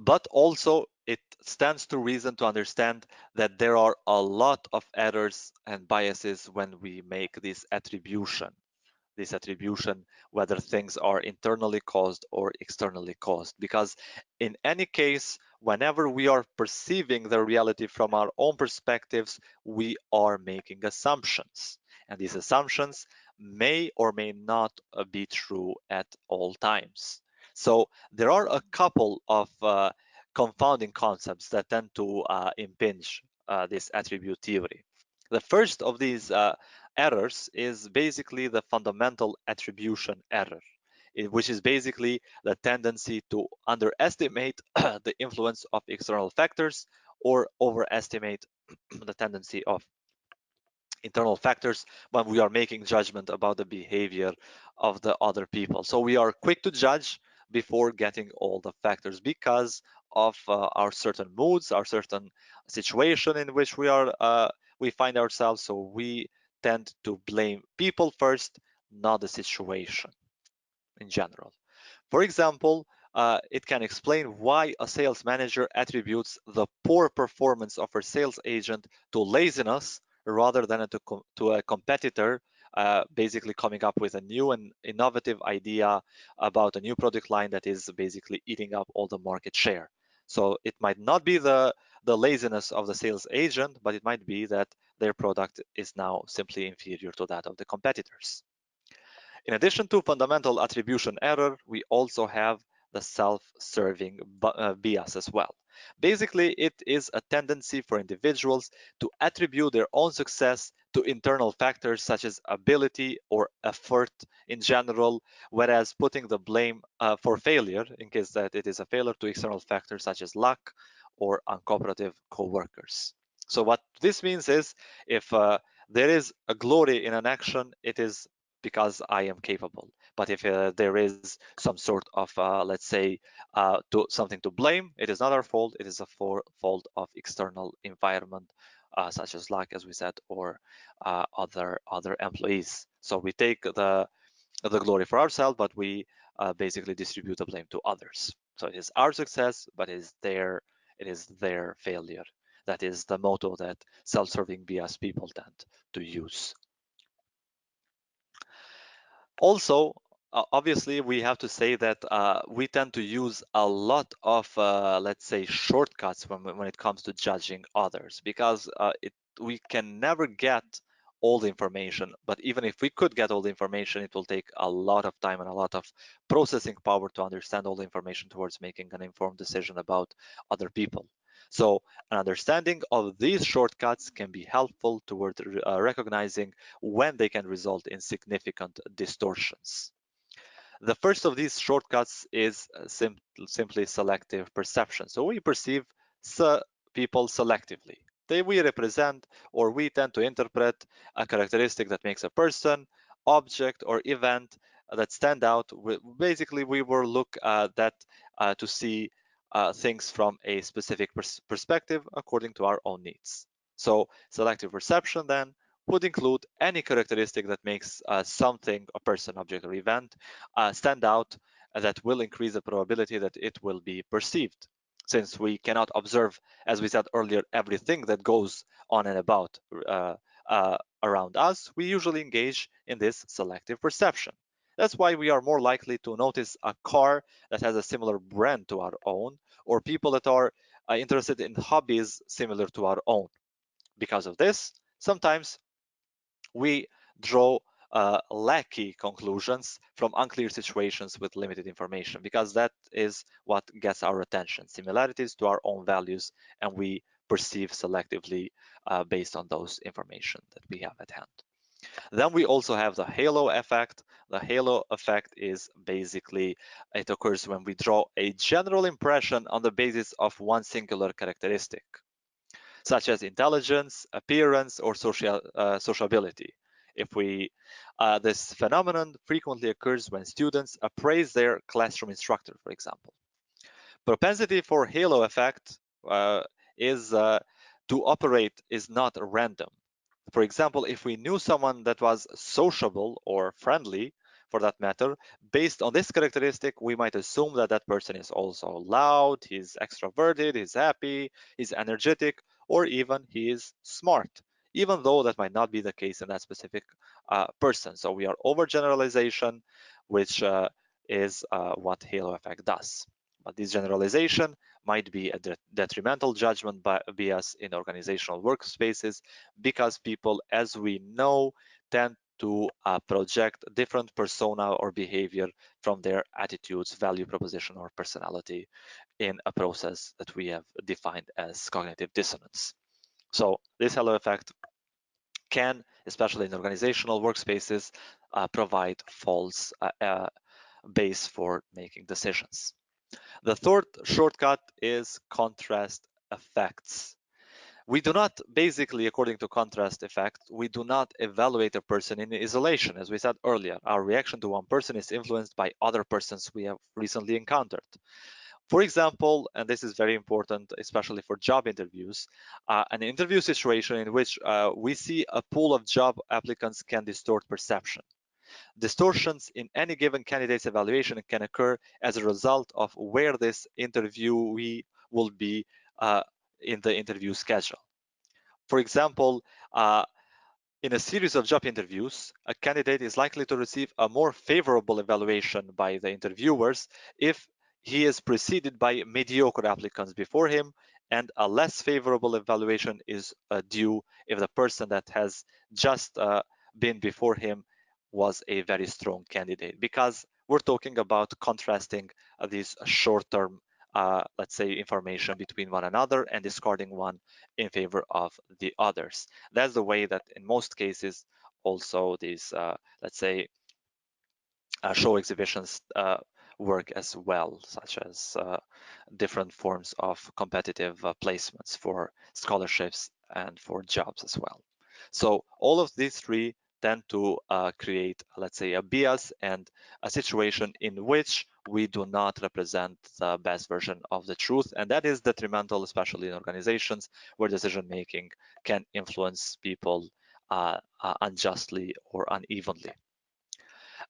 But also it stands to reason to understand that there are a lot of errors and biases when we make this attribution, whether things are internally caused or externally caused. Because in any case, whenever we are perceiving the reality from our own perspectives, we are making assumptions. And these assumptions may or may not be true at all times. So there are a couple of confounding concepts that tend to impinge this attribute theory. The first of these errors is basically the fundamental attribution error, which is basically the tendency to underestimate the influence of external factors or overestimate the tendency of internal factors when we are making judgment about the behavior of the other people. So we are quick to judge before getting all the factors because of our certain moods, our certain situation in which we find ourselves. So we tend to blame people first, not the situation in general. For example, it can explain why a sales manager attributes the poor performance of her sales agent to laziness rather than to a competitor, basically coming up with a new and innovative idea about a new product line that is basically eating up all the market share. So it might not be the laziness of the sales agent, but it might be that their product is now simply inferior to that of the competitors. In addition to fundamental attribution error, we also have the self-serving bias as well. Basically, it is a tendency for individuals to attribute their own success to internal factors such as ability or effort in general, whereas putting the blame for failure, in case that it is a failure, to external factors such as luck or uncooperative co-workers. So what this means is if there is a glory in an action, it is because I am capable. But if there is some sort of, let's say, something to blame, it is not our fault. It is a fault of external environment, such as luck, as we said, or other employees. So we take the glory for ourselves, but we basically distribute the blame to others. So it is our success, but it is their failure. That is the motto that self-serving bias people tend to use. Also, obviously, we have to say that we tend to use a lot of, let's say, shortcuts when it comes to judging others, because we can never get all the information. But even if we could get all the information, it will take a lot of time and a lot of processing power to understand all the information towards making an informed decision about other people. So an understanding of these shortcuts can be helpful toward recognizing when they can result in significant distortions. The first of these shortcuts is simply selective perception. So we perceive people selectively. We represent or we tend to interpret a characteristic that makes a person, object, or event that stand out. Basically, we will look at that to see things from a specific perspective according to our own needs. So selective perception then would include any characteristic that makes something, a person, object, or event stand out that will increase the probability that it will be perceived. Since we cannot observe, as we said earlier, everything that goes on and about around us, we usually engage in this selective perception. That's why we are more likely to notice a car that has a similar brand to our own, or people that are interested in hobbies similar to our own. Because of this, sometimes we draw lacky conclusions from unclear situations with limited information, because that is what gets our attention, similarities to our own values, and we perceive selectively based on those information that we have at hand. Then we also have the halo effect. The halo effect is basically, it occurs when we draw a general impression on the basis of one singular characteristic, such as intelligence, appearance, or sociability. This phenomenon frequently occurs when students appraise their classroom instructor, for example. Propensity for halo effect is to operate is not random. For example, if we knew someone that was sociable or friendly, for that matter, based on this characteristic, we might assume that that person is also loud, he's extroverted, he's happy, he's energetic, or even he is smart, even though that might not be the case in that specific person. So we are overgeneralization, which is what halo effect does. But this generalization might be a detrimental judgment bias in organizational workspaces because people, as we know, tend to project different persona or behavior from their attitudes, value proposition, or personality in a process that we have defined as cognitive dissonance. So this halo effect can, especially in organizational workspaces, provide false base for making decisions. The third shortcut is contrast effects. We do not, basically, according to contrast effect, we do not evaluate a person in isolation. As we said earlier, our reaction to one person is influenced by other persons we have recently encountered. For example, and this is very important, especially for job interviews, an interview situation in which we see a pool of job applicants can distort perception. Distortions in any given candidate's evaluation can occur as a result of where this interviewee will be in the interview schedule. For example, in a series of job interviews, a candidate is likely to receive a more favorable evaluation by the interviewers if he is preceded by mediocre applicants before him, and a less favorable evaluation is due if the person that has just been before him was a very strong candidate, because we're talking about contrasting these short-term let's say information between one another and discarding one in favor of the others. That's the way that in most cases also these let's say show exhibitions work as well, such as different forms of competitive placements for scholarships and for jobs as well. So all of these three tend to create, let's say, a bias and a situation in which we do not represent the best version of the truth, and that is detrimental, especially in organizations where decision making can influence people unjustly or unevenly.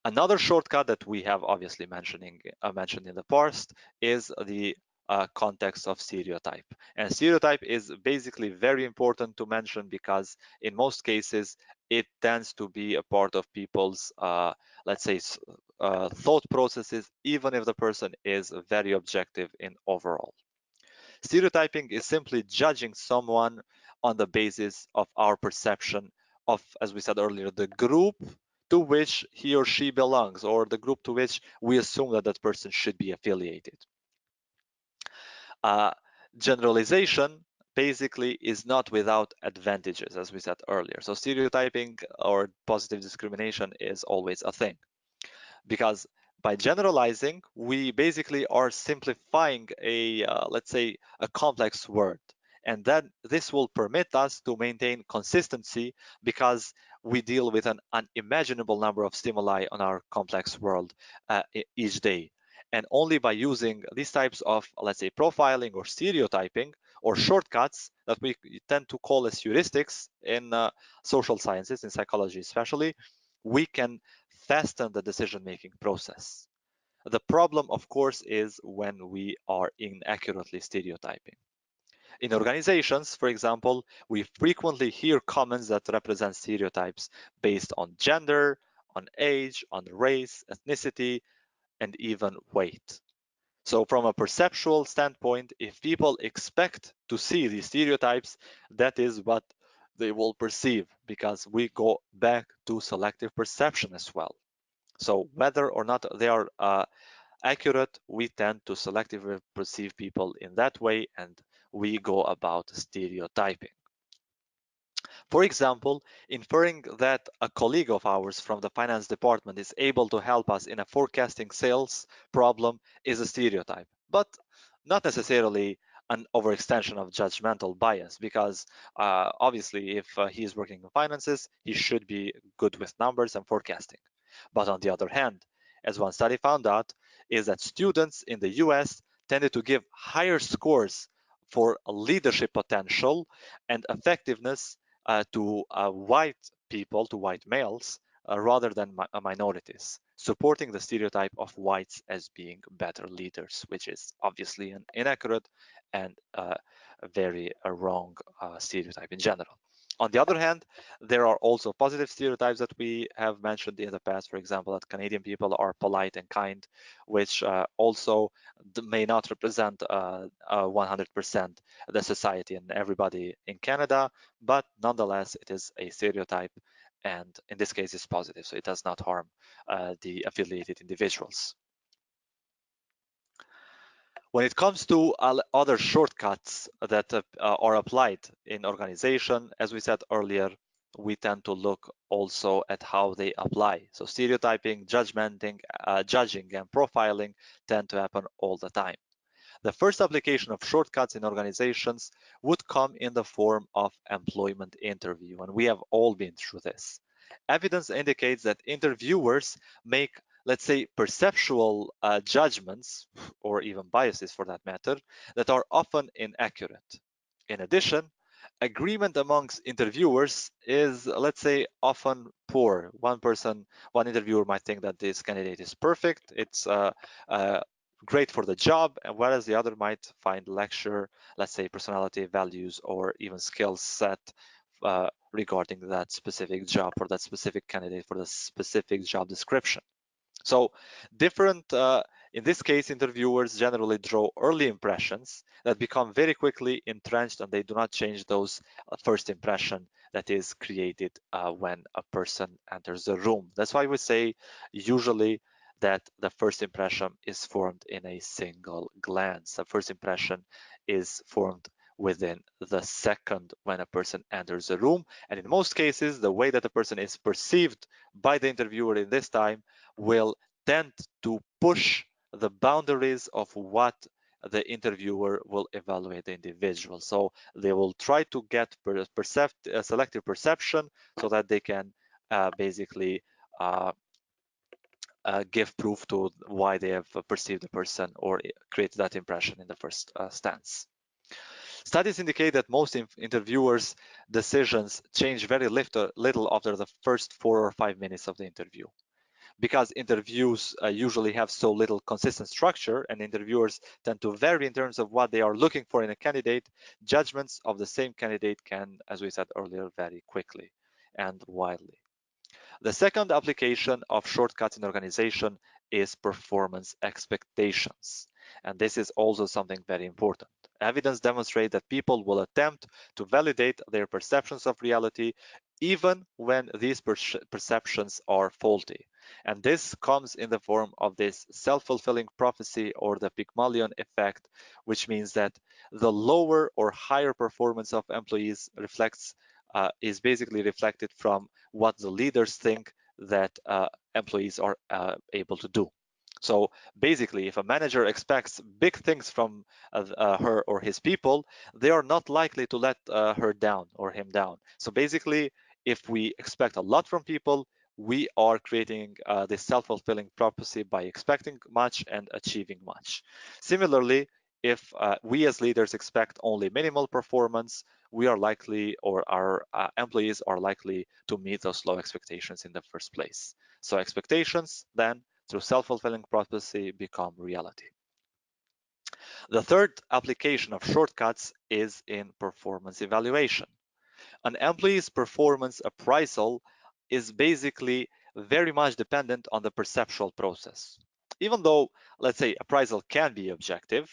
Another shortcut that we have obviously mentioned in the past is the context of stereotype. And stereotype is basically very important to mention because in most cases it tends to be a part of people's, let's say, thought processes, even if the person is very objective in overall. Stereotyping is simply judging someone on the basis of our perception of, as we said earlier, the group to which he or she belongs, or the group to which we assume that that person should be affiliated. Generalization basically is not without advantages, as we said earlier. So stereotyping or positive discrimination is always a thing, because by generalizing, we basically are simplifying a, let's say, a complex word. And then this will permit us to maintain consistency because we deal with an unimaginable number of stimuli on our complex world each day. And only by using these types of, let's say, profiling or stereotyping or shortcuts that we tend to call as heuristics in social sciences, in psychology especially, we can fasten the decision-making process. The problem, of course, is when we are inaccurately stereotyping. In organizations, for example, we frequently hear comments that represent stereotypes based on gender, on age, on race, ethnicity, and even weight. So from a perceptual standpoint, if people expect to see these stereotypes, that is what they will perceive, because we go back to selective perception as well. So whether or not they are accurate, we tend to selectively perceive people in that way, and we go about stereotyping. For example, inferring that a colleague of ours from the finance department is able to help us in a forecasting sales problem is a stereotype, but not necessarily an overextension of judgmental bias, because obviously if he is working in finances, he should be good with numbers and forecasting. But on the other hand, as one study found out, is that students in the US tended to give higher scores for leadership potential and effectiveness to white people, to white males, rather than minorities, supporting the stereotype of whites as being better leaders, which is obviously an inaccurate and a very wrong stereotype in general. On the other hand, there are also positive stereotypes that we have mentioned in the past. For example, that Canadian people are polite and kind, which also may not represent 100% the society and everybody in Canada, but nonetheless, it is a stereotype, and in this case, it's positive, so it does not harm the affiliated individuals. When it comes to other shortcuts that are applied in organization, as we said earlier, we tend to look also at how they apply. So stereotyping, judging, and profiling tend to happen all the time. The first application of shortcuts in organizations would come in the form of employment interview, and we have all been through this. Evidence indicates that interviewers make, let's say, perceptual judgments, or even biases for that matter, that are often inaccurate. In addition, agreement amongst interviewers is, let's say, often poor. One interviewer might think that this candidate is perfect, it's great for the job, and whereas the other might find lecture, let's say, personality, values, or even skill set regarding that specific job or that specific candidate for the specific job description. So different, in this case, interviewers generally draw early impressions that become very quickly entrenched, and they do not change those first impression that is created when a person enters the room. That's why we say usually that the first impression is formed in a single glance. The first impression is formed within the second when a person enters the room. And in most cases, the way that a person is perceived by the interviewer in this time will tend to push the boundaries of what the interviewer will evaluate the individual. So they will try to get selective perception so that they can basically give proof to why they have perceived the person or create that impression in the first stance. Studies indicate that most interviewers' decisions change very little after the first 4 or 5 minutes of the interview. Because interviews usually have so little consistent structure and interviewers tend to vary in terms of what they are looking for in a candidate, judgments of the same candidate can, as we said earlier, vary quickly and widely. The second application of shortcuts in organization is performance expectations. And this is also something very important. Evidence demonstrates that people will attempt to validate their perceptions of reality even when these perceptions are faulty. And this comes in the form of this self-fulfilling prophecy or the Pygmalion effect, which means that the lower or higher performance of employees is basically reflected from what the leaders think that employees are able to do. So basically, if a manager expects big things from her or his people, they are not likely to let her down or him down. So basically, if we expect a lot from people, we are creating this self-fulfilling prophecy by expecting much and achieving much. Similarly, if we as leaders expect only minimal performance, we are likely, or our employees are likely to meet those low expectations in the first place. So expectations then, through self-fulfilling prophecy, become reality. The third application of shortcuts is in performance evaluation. An employee's performance appraisal is basically very much dependent on the perceptual process. Even though, let's say, appraisal can be objective,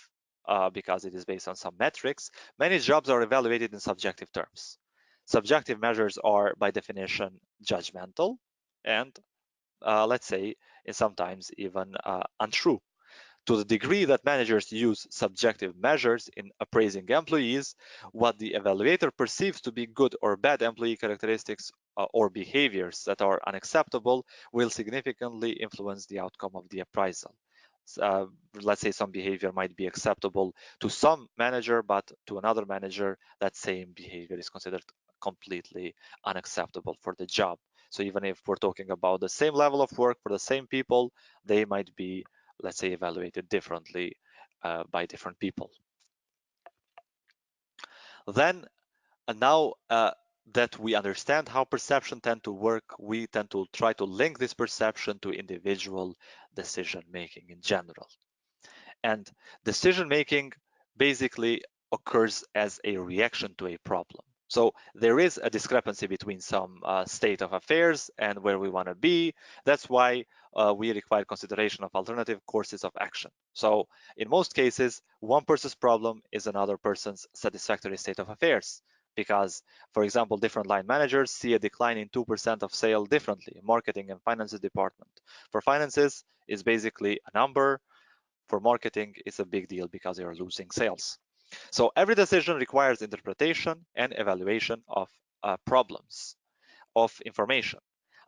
because it is based on some metrics, many jobs are evaluated in subjective terms. Subjective measures are, by definition, judgmental and, let's say, sometimes even untrue. To the degree that managers use subjective measures in appraising employees, what the evaluator perceives to be good or bad employee characteristics or behaviors that are unacceptable will significantly influence the outcome of the appraisal. Let's say some behavior might be acceptable to some manager, but to another manager, that same behavior is considered completely unacceptable for the job. So even if we're talking about the same level of work for the same people, they might be, let's say, evaluated differently by different people. Then now that we understand how perception tend to work, we tend to try to link this perception to individual decision making in general. And decision making basically occurs as a reaction to a problem. So there is a discrepancy between some state of affairs and where we want to be. That's why we require consideration of alternative courses of action. So in most cases, one person's problem is another person's satisfactory state of affairs. Because, for example, different line managers see a decline in 2% of sale differently, marketing and finances department. For finances, it's basically a number. For marketing, it's a big deal because you're losing sales. So every decision requires interpretation and evaluation of problems, of information.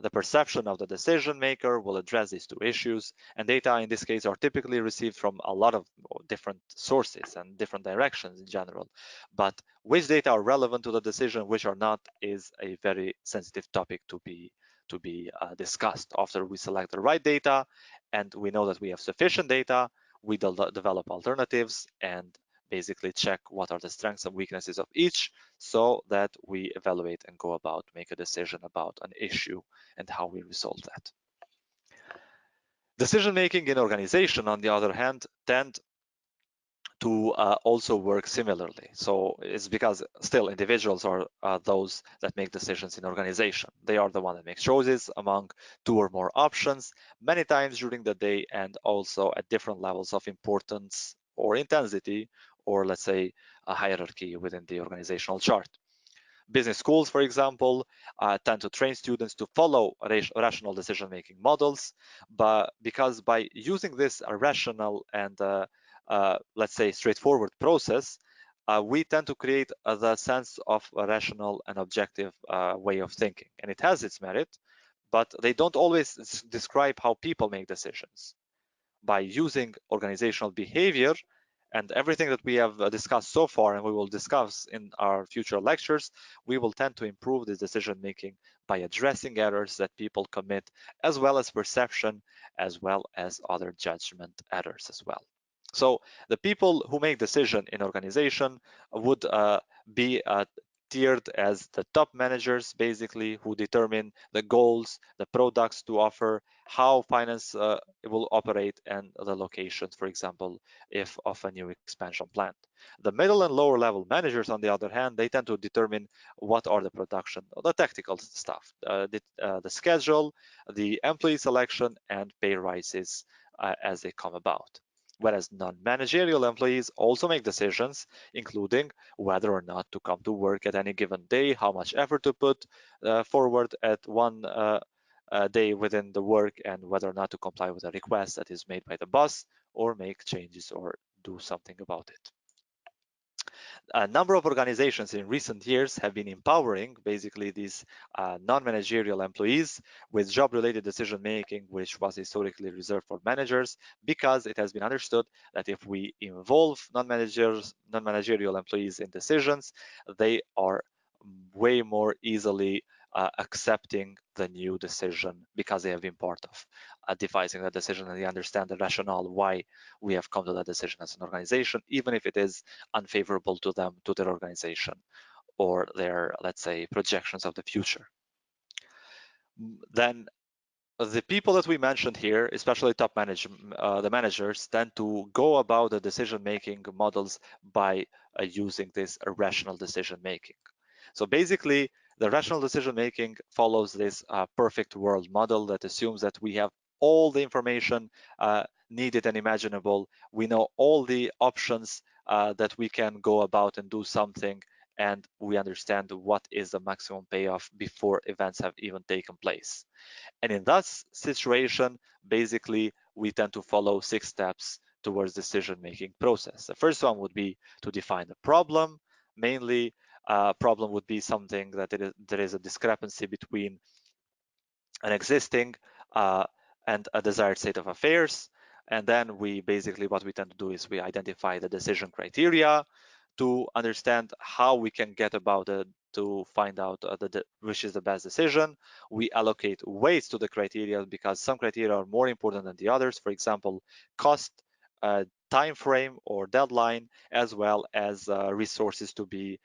The perception of the decision maker will address these two issues, and data in this case are typically received from a lot of different sources and different directions in general. But which data are relevant to the decision, which are not, is a very sensitive topic to be discussed. After we select the right data and we know that we have sufficient data, we develop alternatives and basically check what are the strengths and weaknesses of each so that we evaluate and go about make a decision about an issue and how we resolve that. Decision making in organization, on the other hand, tend to also work similarly. So it's because still individuals are those that make decisions in organization. They are the one that makes choices among two or more options many times during the day and also at different levels of importance or intensity, or let's say a hierarchy within the organizational chart. Business schools, for example, tend to train students to follow rational decision-making models, but because by using this rational and let's say straightforward process, we tend to create the sense of a rational and objective way of thinking. And it has its merit, but they don't always describe how people make decisions. By using organizational behavior and everything that we have discussed so far and we will discuss in our future lectures, we will tend to improve this decision making by addressing errors that people commit, as well as perception, as well as other judgment errors as well. So the people who make decision in organization would be tiered as the top managers, basically, who determine the goals, the products to offer, how finance will operate, and the locations, for example, if of a new expansion plan. The middle and lower level managers, on the other hand, they tend to determine what are the production, the tactical stuff, the schedule, the employee selection, and pay rises as they come about. Whereas non-managerial employees also make decisions, including whether or not to come to work at any given day, how much effort to put forward at one day within the work, and whether or not to comply with a request that is made by the boss or make changes or do something about it. A number of organizations in recent years have been empowering basically these non-managerial employees with job-related decision-making, which was historically reserved for managers, because it has been understood that if we involve non-managerial employees in decisions, they are way more easily accepting the new decision because they have been part of devising the decision and they understand the rationale why we have come to that decision as an organization, even if it is unfavorable to them, to their organization, or their, let's say, projections of the future. Then the people that we mentioned here, especially top the managers, tend to go about the decision-making models by using this rational decision-making. So basically, the rational decision-making follows this perfect world model that assumes that we have all the information needed and imaginable. We know all the options that we can go about and do something, and we understand what is the maximum payoff before events have even taken place. And in that situation, basically, we tend to follow 6 steps towards decision-making process. The first one would be to define the problem. Mainly, problem would be something that there is a discrepancy between an existing and a desired state of affairs. And then we basically, what we tend to do is we identify the decision criteria to understand how we can get about it to find out which is the best decision. We allocate weights to the criteria because some criteria are more important than the others. For example, cost time frame or deadline, as well as resources to be,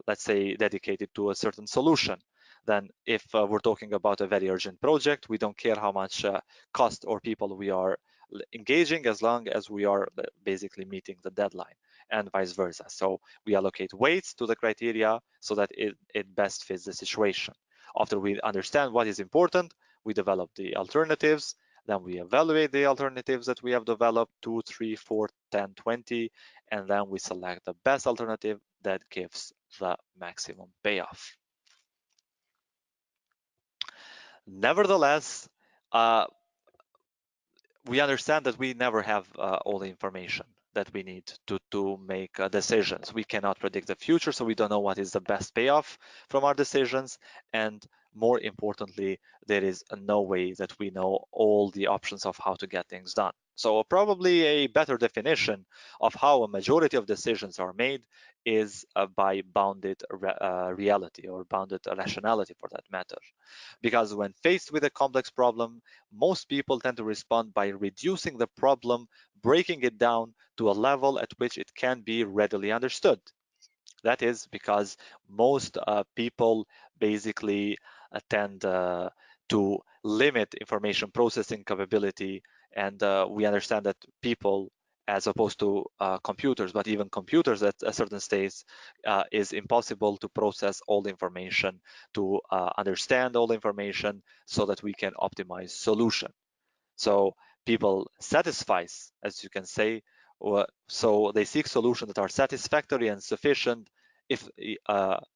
let's say, dedicated to a certain solution. Then if we're talking about a very urgent project, we don't care how much cost or people we are engaging, as long as we are basically meeting the deadline, and vice versa. So we allocate weights to the criteria so that it best fits the situation. After we understand what is important, we develop the alternatives, then we evaluate the alternatives that we have developed, 2, 3, 4, 10, 20, and then we select the best alternative that gives the maximum payoff. Nevertheless, we understand that we never have all the information that we need to make decisions. We cannot predict the future, so we don't know what is the best payoff from our decisions. And more importantly, there is no way that we know all the options of how to get things done. So probably a better definition of how a majority of decisions are made is by bounded reality, or bounded rationality for that matter. Because when faced with a complex problem, most people tend to respond by reducing the problem, breaking it down to a level at which it can be readily understood. That is because most people basically tend to limit information processing capability, and we understand that people, as opposed to computers, but even computers at a certain stage, is impossible to process all the information, to understand all the information, so that we can optimize solution. So people satisfies, as you can say, so they seek solutions that are satisfactory and sufficient, if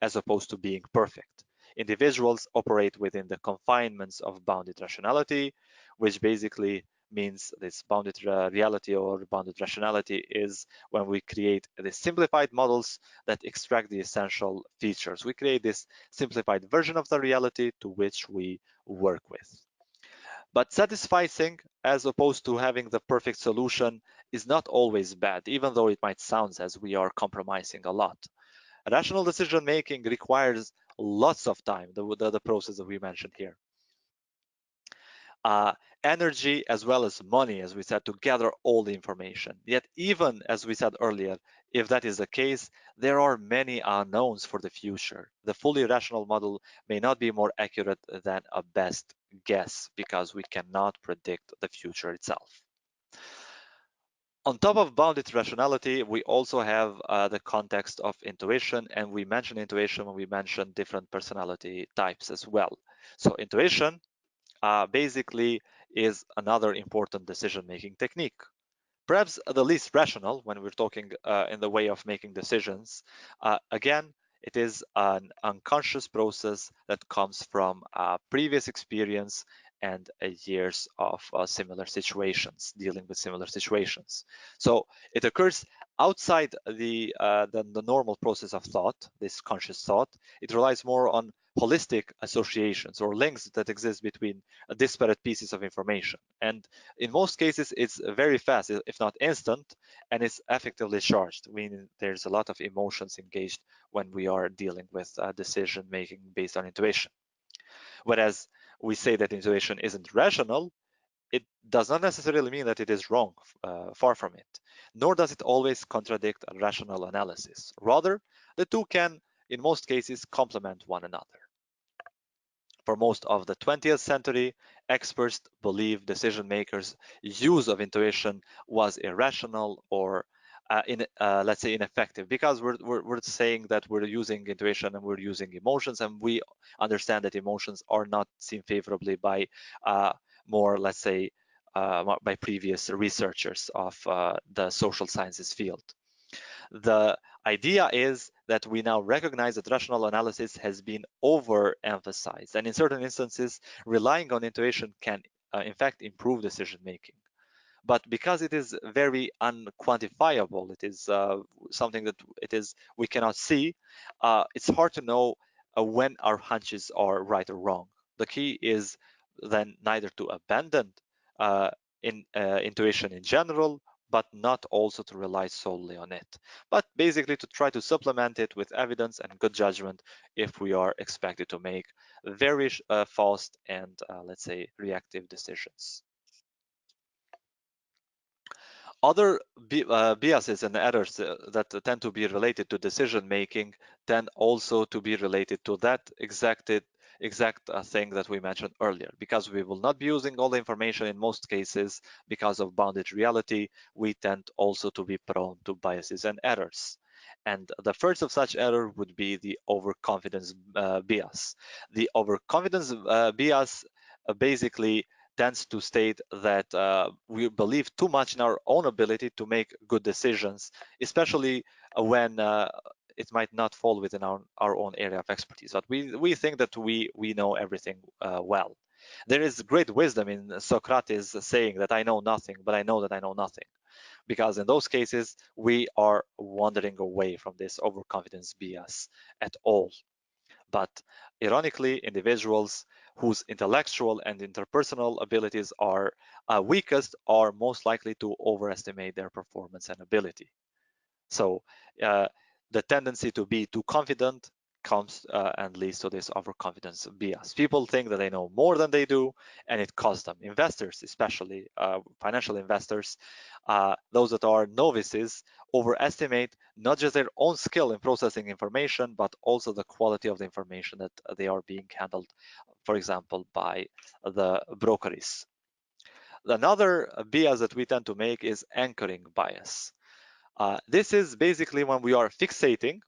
as opposed to being perfect. Individuals operate within the confinements of bounded rationality, which basically means this bounded reality or bounded rationality is when we create the simplified models that extract the essential features. We create this simplified version of the reality to which we work with. But satisficing, as opposed to having the perfect solution, is not always bad, even though it might sound as we are compromising a lot. Rational decision making requires lots of time, the process that we mentioned here. Energy as well as money, as we said, to gather all the information. Yet even as we said earlier, if that is the case, there are many unknowns for the future. The fully rational model may not be more accurate than a best guess, because we cannot predict the future itself. On top of bounded rationality, we also have the context of intuition, and we mentioned intuition when we mentioned different personality types as well. So intuition basically is another important decision-making technique. Perhaps the least rational when we're talking in the way of making decisions. Again, it is an unconscious process that comes from previous experience and years of similar situations, dealing with similar situations. So it occurs outside the normal process of thought, this conscious thought. It relies more on holistic associations or links that exist between disparate pieces of information. And in most cases, it's very fast, if not instant, and it's effectively charged, meaning there's a lot of emotions engaged when we are dealing with decision making based on intuition. Whereas we say that intuition isn't rational, it does not necessarily mean that it is wrong, far from it, nor does it always contradict a rational analysis. Rather, the two can, in most cases, complement one another. For most of the 20th century, experts believe decision makers' use of intuition was irrational or let's say ineffective, because we're saying that we're using intuition and we're using emotions, and we understand that emotions are not seen favorably by more, let's say, by previous researchers of the social sciences field. The idea is that we now recognize that rational analysis has been overemphasized, and in certain instances, relying on intuition can, in fact, improve decision making. But because it is very unquantifiable, it is something that we cannot see. It's hard to know when our hunches are right or wrong. The key is then neither to abandon intuition in general, but not also to rely solely on it, but basically to try to supplement it with evidence and good judgment if we are expected to make very fast and, let's say, reactive decisions. Other biases and errors that tend to be related to decision making tend also to be related to that exact thing that we mentioned earlier. Because we will not be using all the information in most cases because of bounded reality, we tend also to be prone to biases and errors. And the first of such error would be the overconfidence bias. The overconfidence bias basically tends to state that we believe too much in our own ability to make good decisions, especially when it might not fall within our own area of expertise. But we think that we know everything well. There is great wisdom in Socrates saying that I know nothing, but I know that I know nothing. Because in those cases, we are wandering away from this overconfidence bias at all. But ironically, individuals whose intellectual and interpersonal abilities are weakest are most likely to overestimate their performance and ability. So the tendency to be too confident comes and leads to this overconfidence bias. People think that they know more than they do, and it costs them. Investors, especially financial investors, those that are novices, overestimate not just their own skill in processing information, but also the quality of the information that they are being handled, for example, by the brokeries. Another bias that we tend to make is anchoring bias. This is basically when we are fixating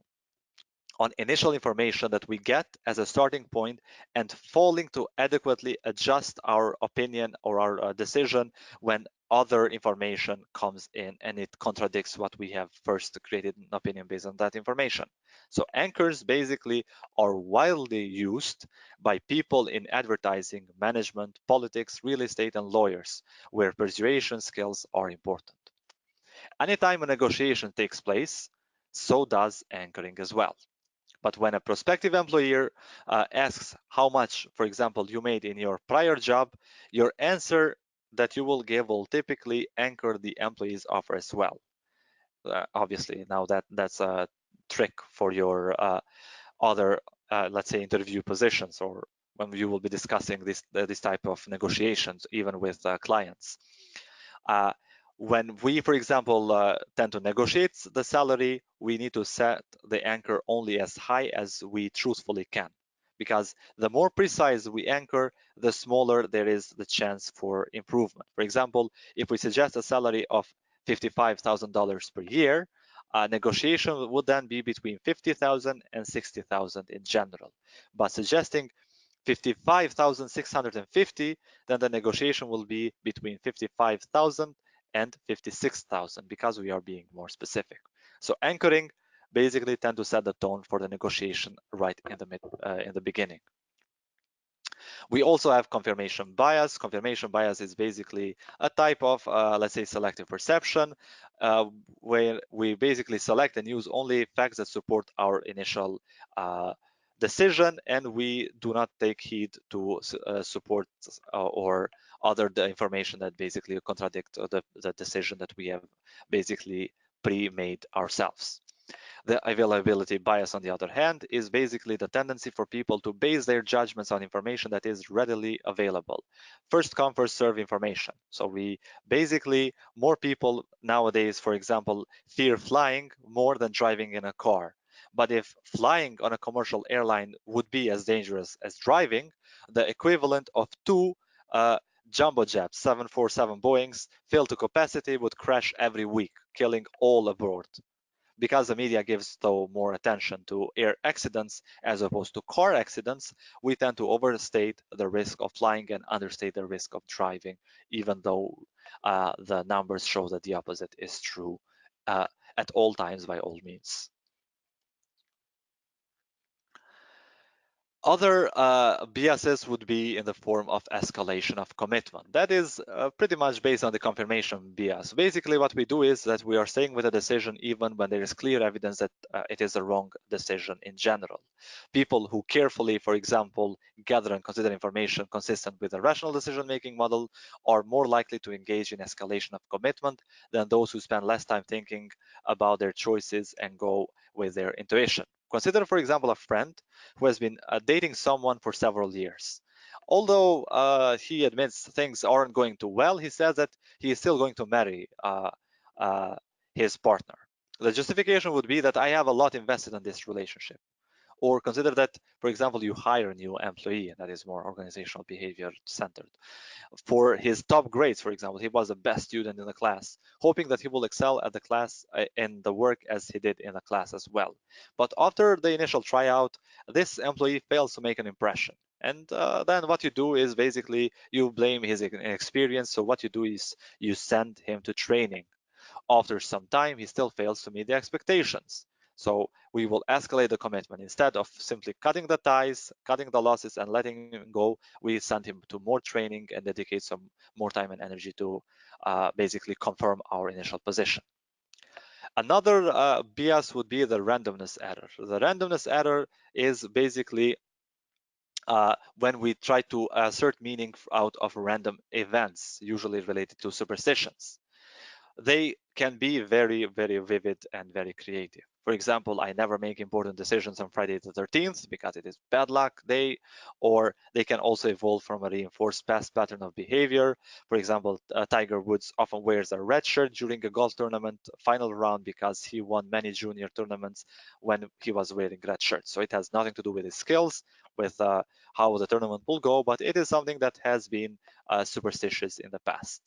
on initial information that we get as a starting point and failing to adequately adjust our opinion or our decision when other information comes in and it contradicts what we have first created an opinion based on that information. So anchors basically are widely used by people in advertising, management, politics, real estate, and lawyers, where persuasion skills are important. Anytime a negotiation takes place, so does anchoring as well. But when a prospective employer asks how much, for example, you made in your prior job, your answer that you will give will typically anchor the employee's offer as well. Obviously, now that's a trick for your other, let's say, interview positions or when you will be discussing this type of negotiations, even with clients. Uh, when we, for example, tend to negotiate the salary, we need to set the anchor only as high as we truthfully can. Because the more precise we anchor, the smaller there is the chance for improvement. For example, if we suggest a salary of $55,000 per year, negotiation would then be between 50,000 and 60,000 in general. But suggesting 55,650, then the negotiation will be between 55,000 and 56,000 because we are being more specific. So anchoring basically tend to set the tone for the negotiation right in the beginning. We also have confirmation bias. Confirmation bias is basically a type of, let's say, selective perception, where we basically select and use only facts that support our initial decision, and we do not take heed to support or other the information that basically contradict the decision that we have basically pre-made ourselves. The availability bias, on the other hand, is basically the tendency for people to base their judgments on information that is readily available. First come, first serve information. So we basically, more people nowadays, for example, fear flying more than driving in a car. But if flying on a commercial airline would be as dangerous as driving, the equivalent of two jumbo jets, 747 Boeings, filled to capacity would crash every week, killing all aboard. Because the media gives though more attention to air accidents as opposed to car accidents, we tend to overstate the risk of flying and understate the risk of driving, even though the numbers show that the opposite is true at all times by all means. Other biases would be in the form of escalation of commitment. That is pretty much based on the confirmation bias. Basically, what we do is that we are staying with a decision even when there is clear evidence that it is a wrong decision in general. People who carefully, for example, gather and consider information consistent with a rational decision-making model are more likely to engage in escalation of commitment than those who spend less time thinking about their choices and go with their intuition. Consider, for example, a friend who has been dating someone for several years. Although he admits things aren't going too well, he says that he is still going to marry his partner. The justification would be that I have a lot invested in this relationship. Or consider that, for example, you hire a new employee, and that is more organizational behavior centered. For his top grades, for example, he was the best student in the class, hoping that he will excel at the class in the work as he did in the class as well. But after the initial tryout, this employee fails to make an impression. And then what you do is basically you blame his inexperience. So what you do is you send him to training. After some time, he still fails to meet the expectations. So we will escalate the commitment. Instead of simply cutting the ties, cutting the losses, and letting him go, we send him to more training and dedicate some more time and energy to basically confirm our initial position. Another bias would be the randomness error. The randomness error is basically when we try to assert meaning out of random events, usually related to superstitions. They can be very, very vivid and very creative. For example, I never make important decisions on Friday the 13th because it is bad luck day, or they can also evolve from a reinforced past pattern of behavior. For example, Tiger Woods often wears a red shirt during a golf tournament final round because he won many junior tournaments when he was wearing red shirts. So it has nothing to do with his skills, with how the tournament will go, but it is something that has been superstitious in the past.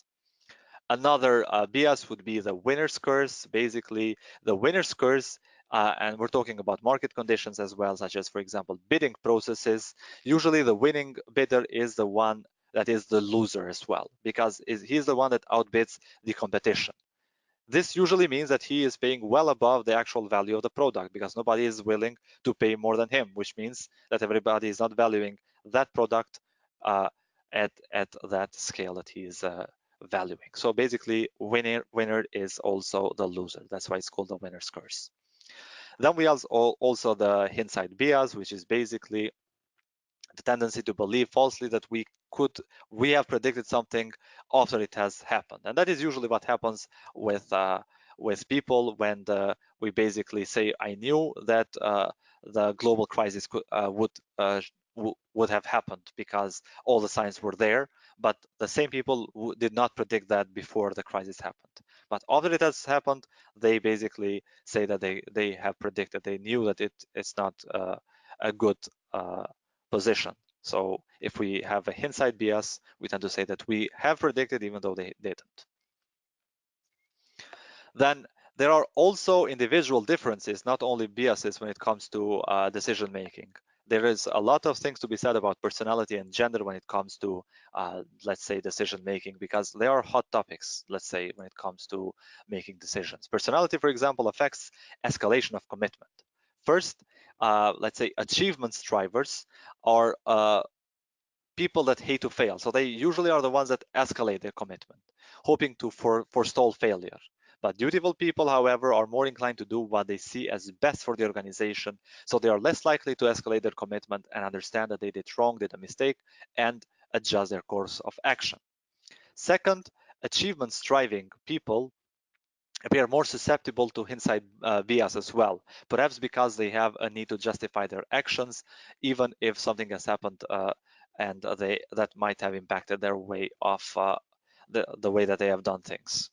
Another bias would be the winner's curse. Basically, the winner's curse, and we're talking about market conditions as well, such as, for example, bidding processes. Usually the winning bidder is the one that is the loser as well, because he's the one that outbids the competition. This usually means that he is paying well above the actual value of the product because nobody is willing to pay more than him, which means that everybody is not valuing that product at that scale that he is valuing. So basically, winner is also the loser. That's why it's called the winner's curse. Then we also the hindsight bias, which is basically the tendency to believe falsely that we have predicted something after it has happened, and that is usually what happens with people when we basically say, I knew that the global crisis would have happened because all the signs were there, but the same people did not predict that before the crisis happened. But after it has happened, they basically say that they have predicted, they knew that it's not a good position. So if we have a hindsight bias, we tend to say that we have predicted even though they didn't. Then there are also individual differences, not only biases when it comes to decision making. There is a lot of things to be said about personality and gender when it comes to, let's say, decision making, because they are hot topics, let's say, when it comes to making decisions. Personality, for example, affects escalation of commitment. First, let's say achievement strivers are people that hate to fail. So they usually are the ones that escalate their commitment, hoping to forestall failure. But dutiful people, however, are more inclined to do what they see as best for the organization. So they are less likely to escalate their commitment and understand that they did wrong, did a mistake, and adjust their course of action. Second, achievement striving people appear more susceptible to hindsight bias as well, perhaps because they have a need to justify their actions, even if something has happened and that might have impacted their way of the way that they have done things.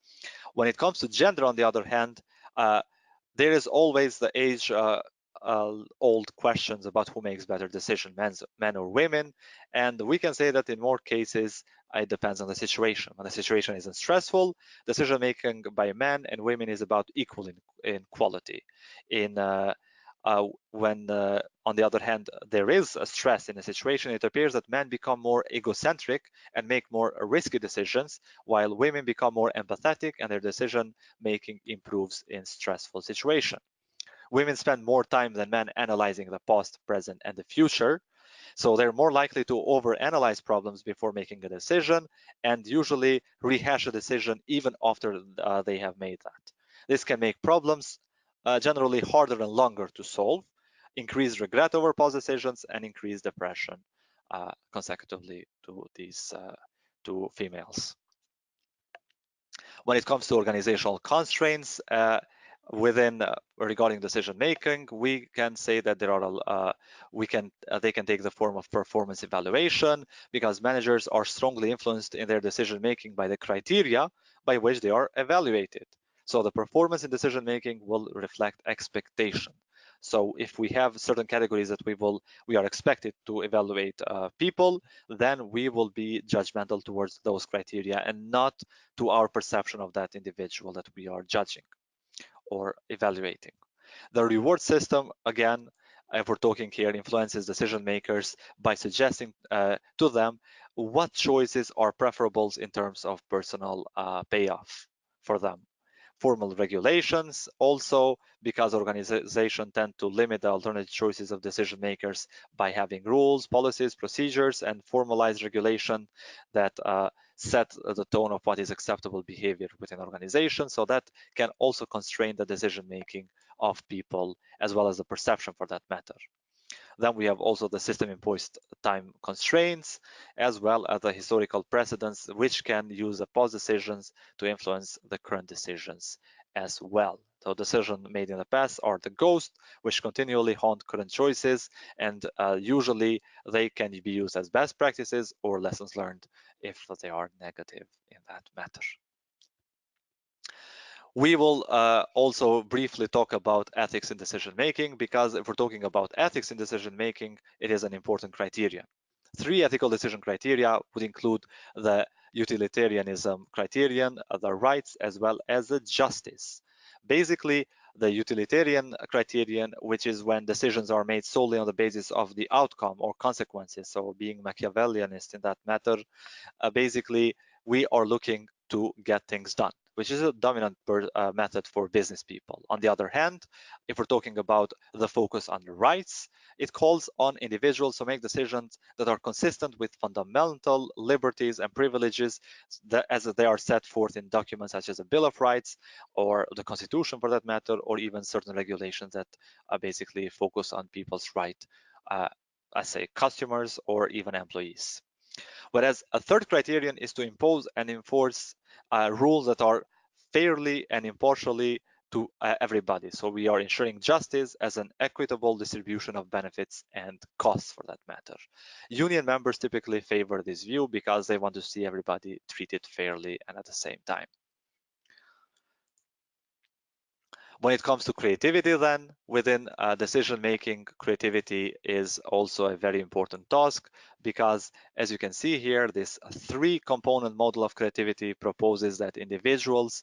When it comes to gender, on the other hand, there is always the age-old questions about who makes better decisions, men or women, and we can say that in more cases it depends on the situation. When the situation isn't stressful, decision making by men and women is about equal in quality. When on the other hand there is a stress in a situation, it appears that men become more egocentric and make more risky decisions, while women become more empathetic and their decision making improves in stressful situations. Women spend more time than men analyzing the past, present, and the future, so they're more likely to overanalyze problems before making a decision and usually rehash a decision even after they have made that. This can make problems generally harder and longer to solve, increase regret over past decisions, and increase depression consecutively to these two females. When it comes to organizational constraints regarding decision making, we can say that there are they can take the form of performance evaluation, because managers are strongly influenced in their decision making by the criteria by which they are evaluated. So the performance in decision making will reflect expectation. So if we have certain categories that we are expected to evaluate people, then we will be judgmental towards those criteria and not to our perception of that individual that we are judging or evaluating. The reward system, again, if we're talking here, influences decision makers by suggesting to them what choices are preferable in terms of personal payoff for them. Formal regulations also, because organizations tend to limit the alternative choices of decision makers by having rules, policies, procedures, and formalized regulation that set the tone of what is acceptable behavior within organizations. So that can also constrain the decision making of people as well as the perception for that matter. Then we have also the system-imposed time constraints, as well as the historical precedents, which can use the past decisions to influence the current decisions as well. So decisions made in the past are the ghost, which continually haunt current choices, and usually they can be used as best practices or lessons learned if they are negative in that matter. We will also briefly talk about ethics in decision making, because if we're talking about ethics in decision making, it is an important criterion. 3 ethical decision criteria would include the utilitarianism criterion, the rights, as well as the justice. Basically, the utilitarian criterion, which is when decisions are made solely on the basis of the outcome or consequences, so being Machiavellianist in that matter, basically we are looking to get things done, which is a dominant method for business people. On the other hand, if we're talking about the focus on the rights, it calls on individuals to make decisions that are consistent with fundamental liberties and privileges as they are set forth in documents such as the Bill of Rights or the Constitution for that matter, or even certain regulations that basically focus on people's right as say customers or even employees. Whereas a third criterion is to impose and enforce rules that are fairly and impartially to everybody. So we are ensuring justice as an equitable distribution of benefits and costs for that matter. Union members typically favor this view because they want to see everybody treated fairly and at the same time. When it comes to creativity then, within decision-making, creativity is also a very important task because, as you can see here, this 3-component model of creativity proposes that individuals'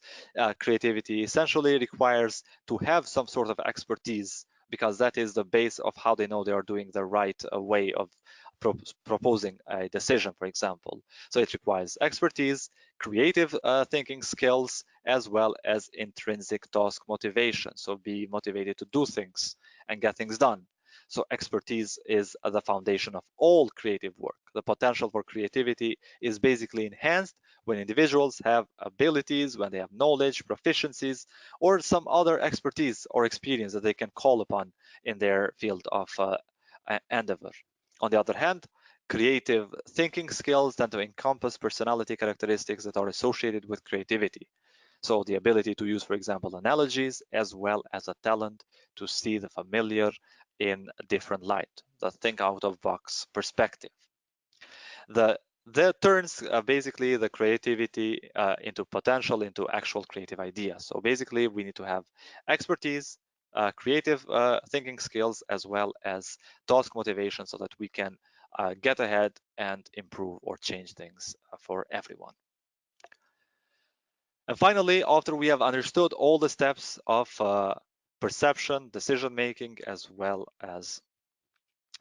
creativity essentially requires to have some sort of expertise, because that is the base of how they know they are doing the right way of proposing a decision, for example. So it requires expertise, creative thinking skills, as well as intrinsic task motivation. So be motivated to do things and get things done. So expertise is the foundation of all creative work. The potential for creativity is basically enhanced when individuals have abilities, when they have knowledge, proficiencies, or some other expertise or experience that they can call upon in their field of endeavor. On the other hand, creative thinking skills tend to encompass personality characteristics that are associated with creativity. So the ability to use, for example, analogies, as well as a talent to see the familiar in a different light, the think out of box perspective. That turns basically the creativity into potential, into actual creative ideas. So basically we need to have expertise, creative thinking skills, as well as task motivation so that we can get ahead and improve or change things for everyone. And finally, after we have understood all the steps of perception, decision making, as well as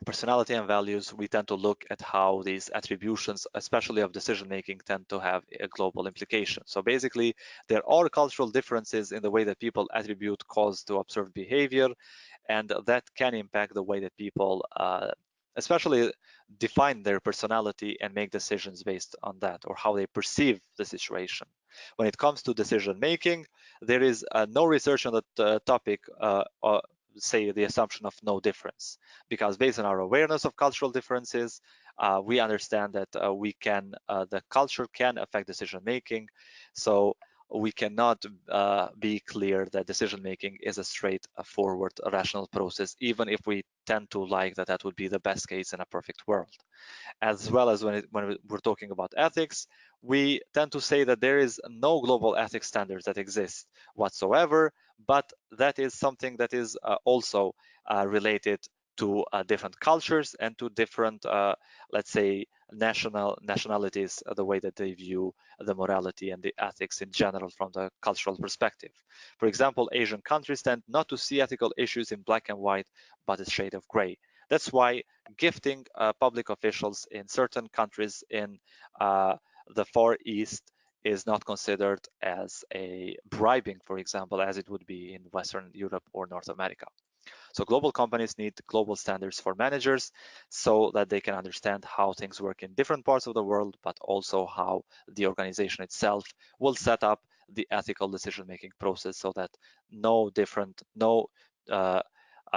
personality and values, we tend to look at how these attributions, especially of decision making, tend to have a global implication. So basically, there are cultural differences in the way that people attribute cause to observed behavior, and that can impact the way that people especially define their personality and make decisions based on that, or how they perceive the situation. When it comes to decision making, there is no research on that topic, say the assumption of no difference, because based on our awareness of cultural differences, we understand that the culture can affect decision making. So we cannot be clear that decision making is a straightforward rational process, even if we tend to like that that would be the best case in a perfect world. As well as when we're talking about ethics, we tend to say that there is no global ethics standards that exist whatsoever, but that is something that is also related to different cultures and to different, let's say, nationalities, the way that they view the morality and the ethics in general from the cultural perspective. For example, Asian countries tend not to see ethical issues in black and white, but a shade of gray. That's why gifting public officials in certain countries in the Far East is not considered as a bribing, for example, as it would be in Western Europe or North America. So global companies need global standards for managers so that they can understand how things work in different parts of the world, but also how the organization itself will set up the ethical decision-making process so that no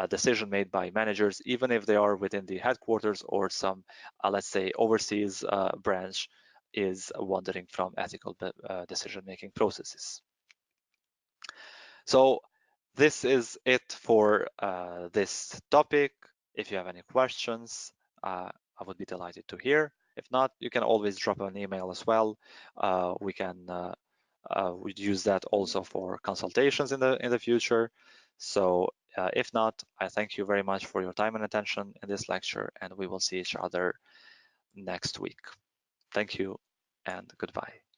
decision made by managers, even if they are within the headquarters or some, let's say, overseas branch, is wandering from ethical decision-making processes. So this is it for this topic. If you have any questions, I would be delighted to hear. If not, you can always drop an email as well. We can we'd use that also for consultations in the future. So if not, I thank you very much for your time and attention in this lecture, and we will see each other next week. Thank you and goodbye.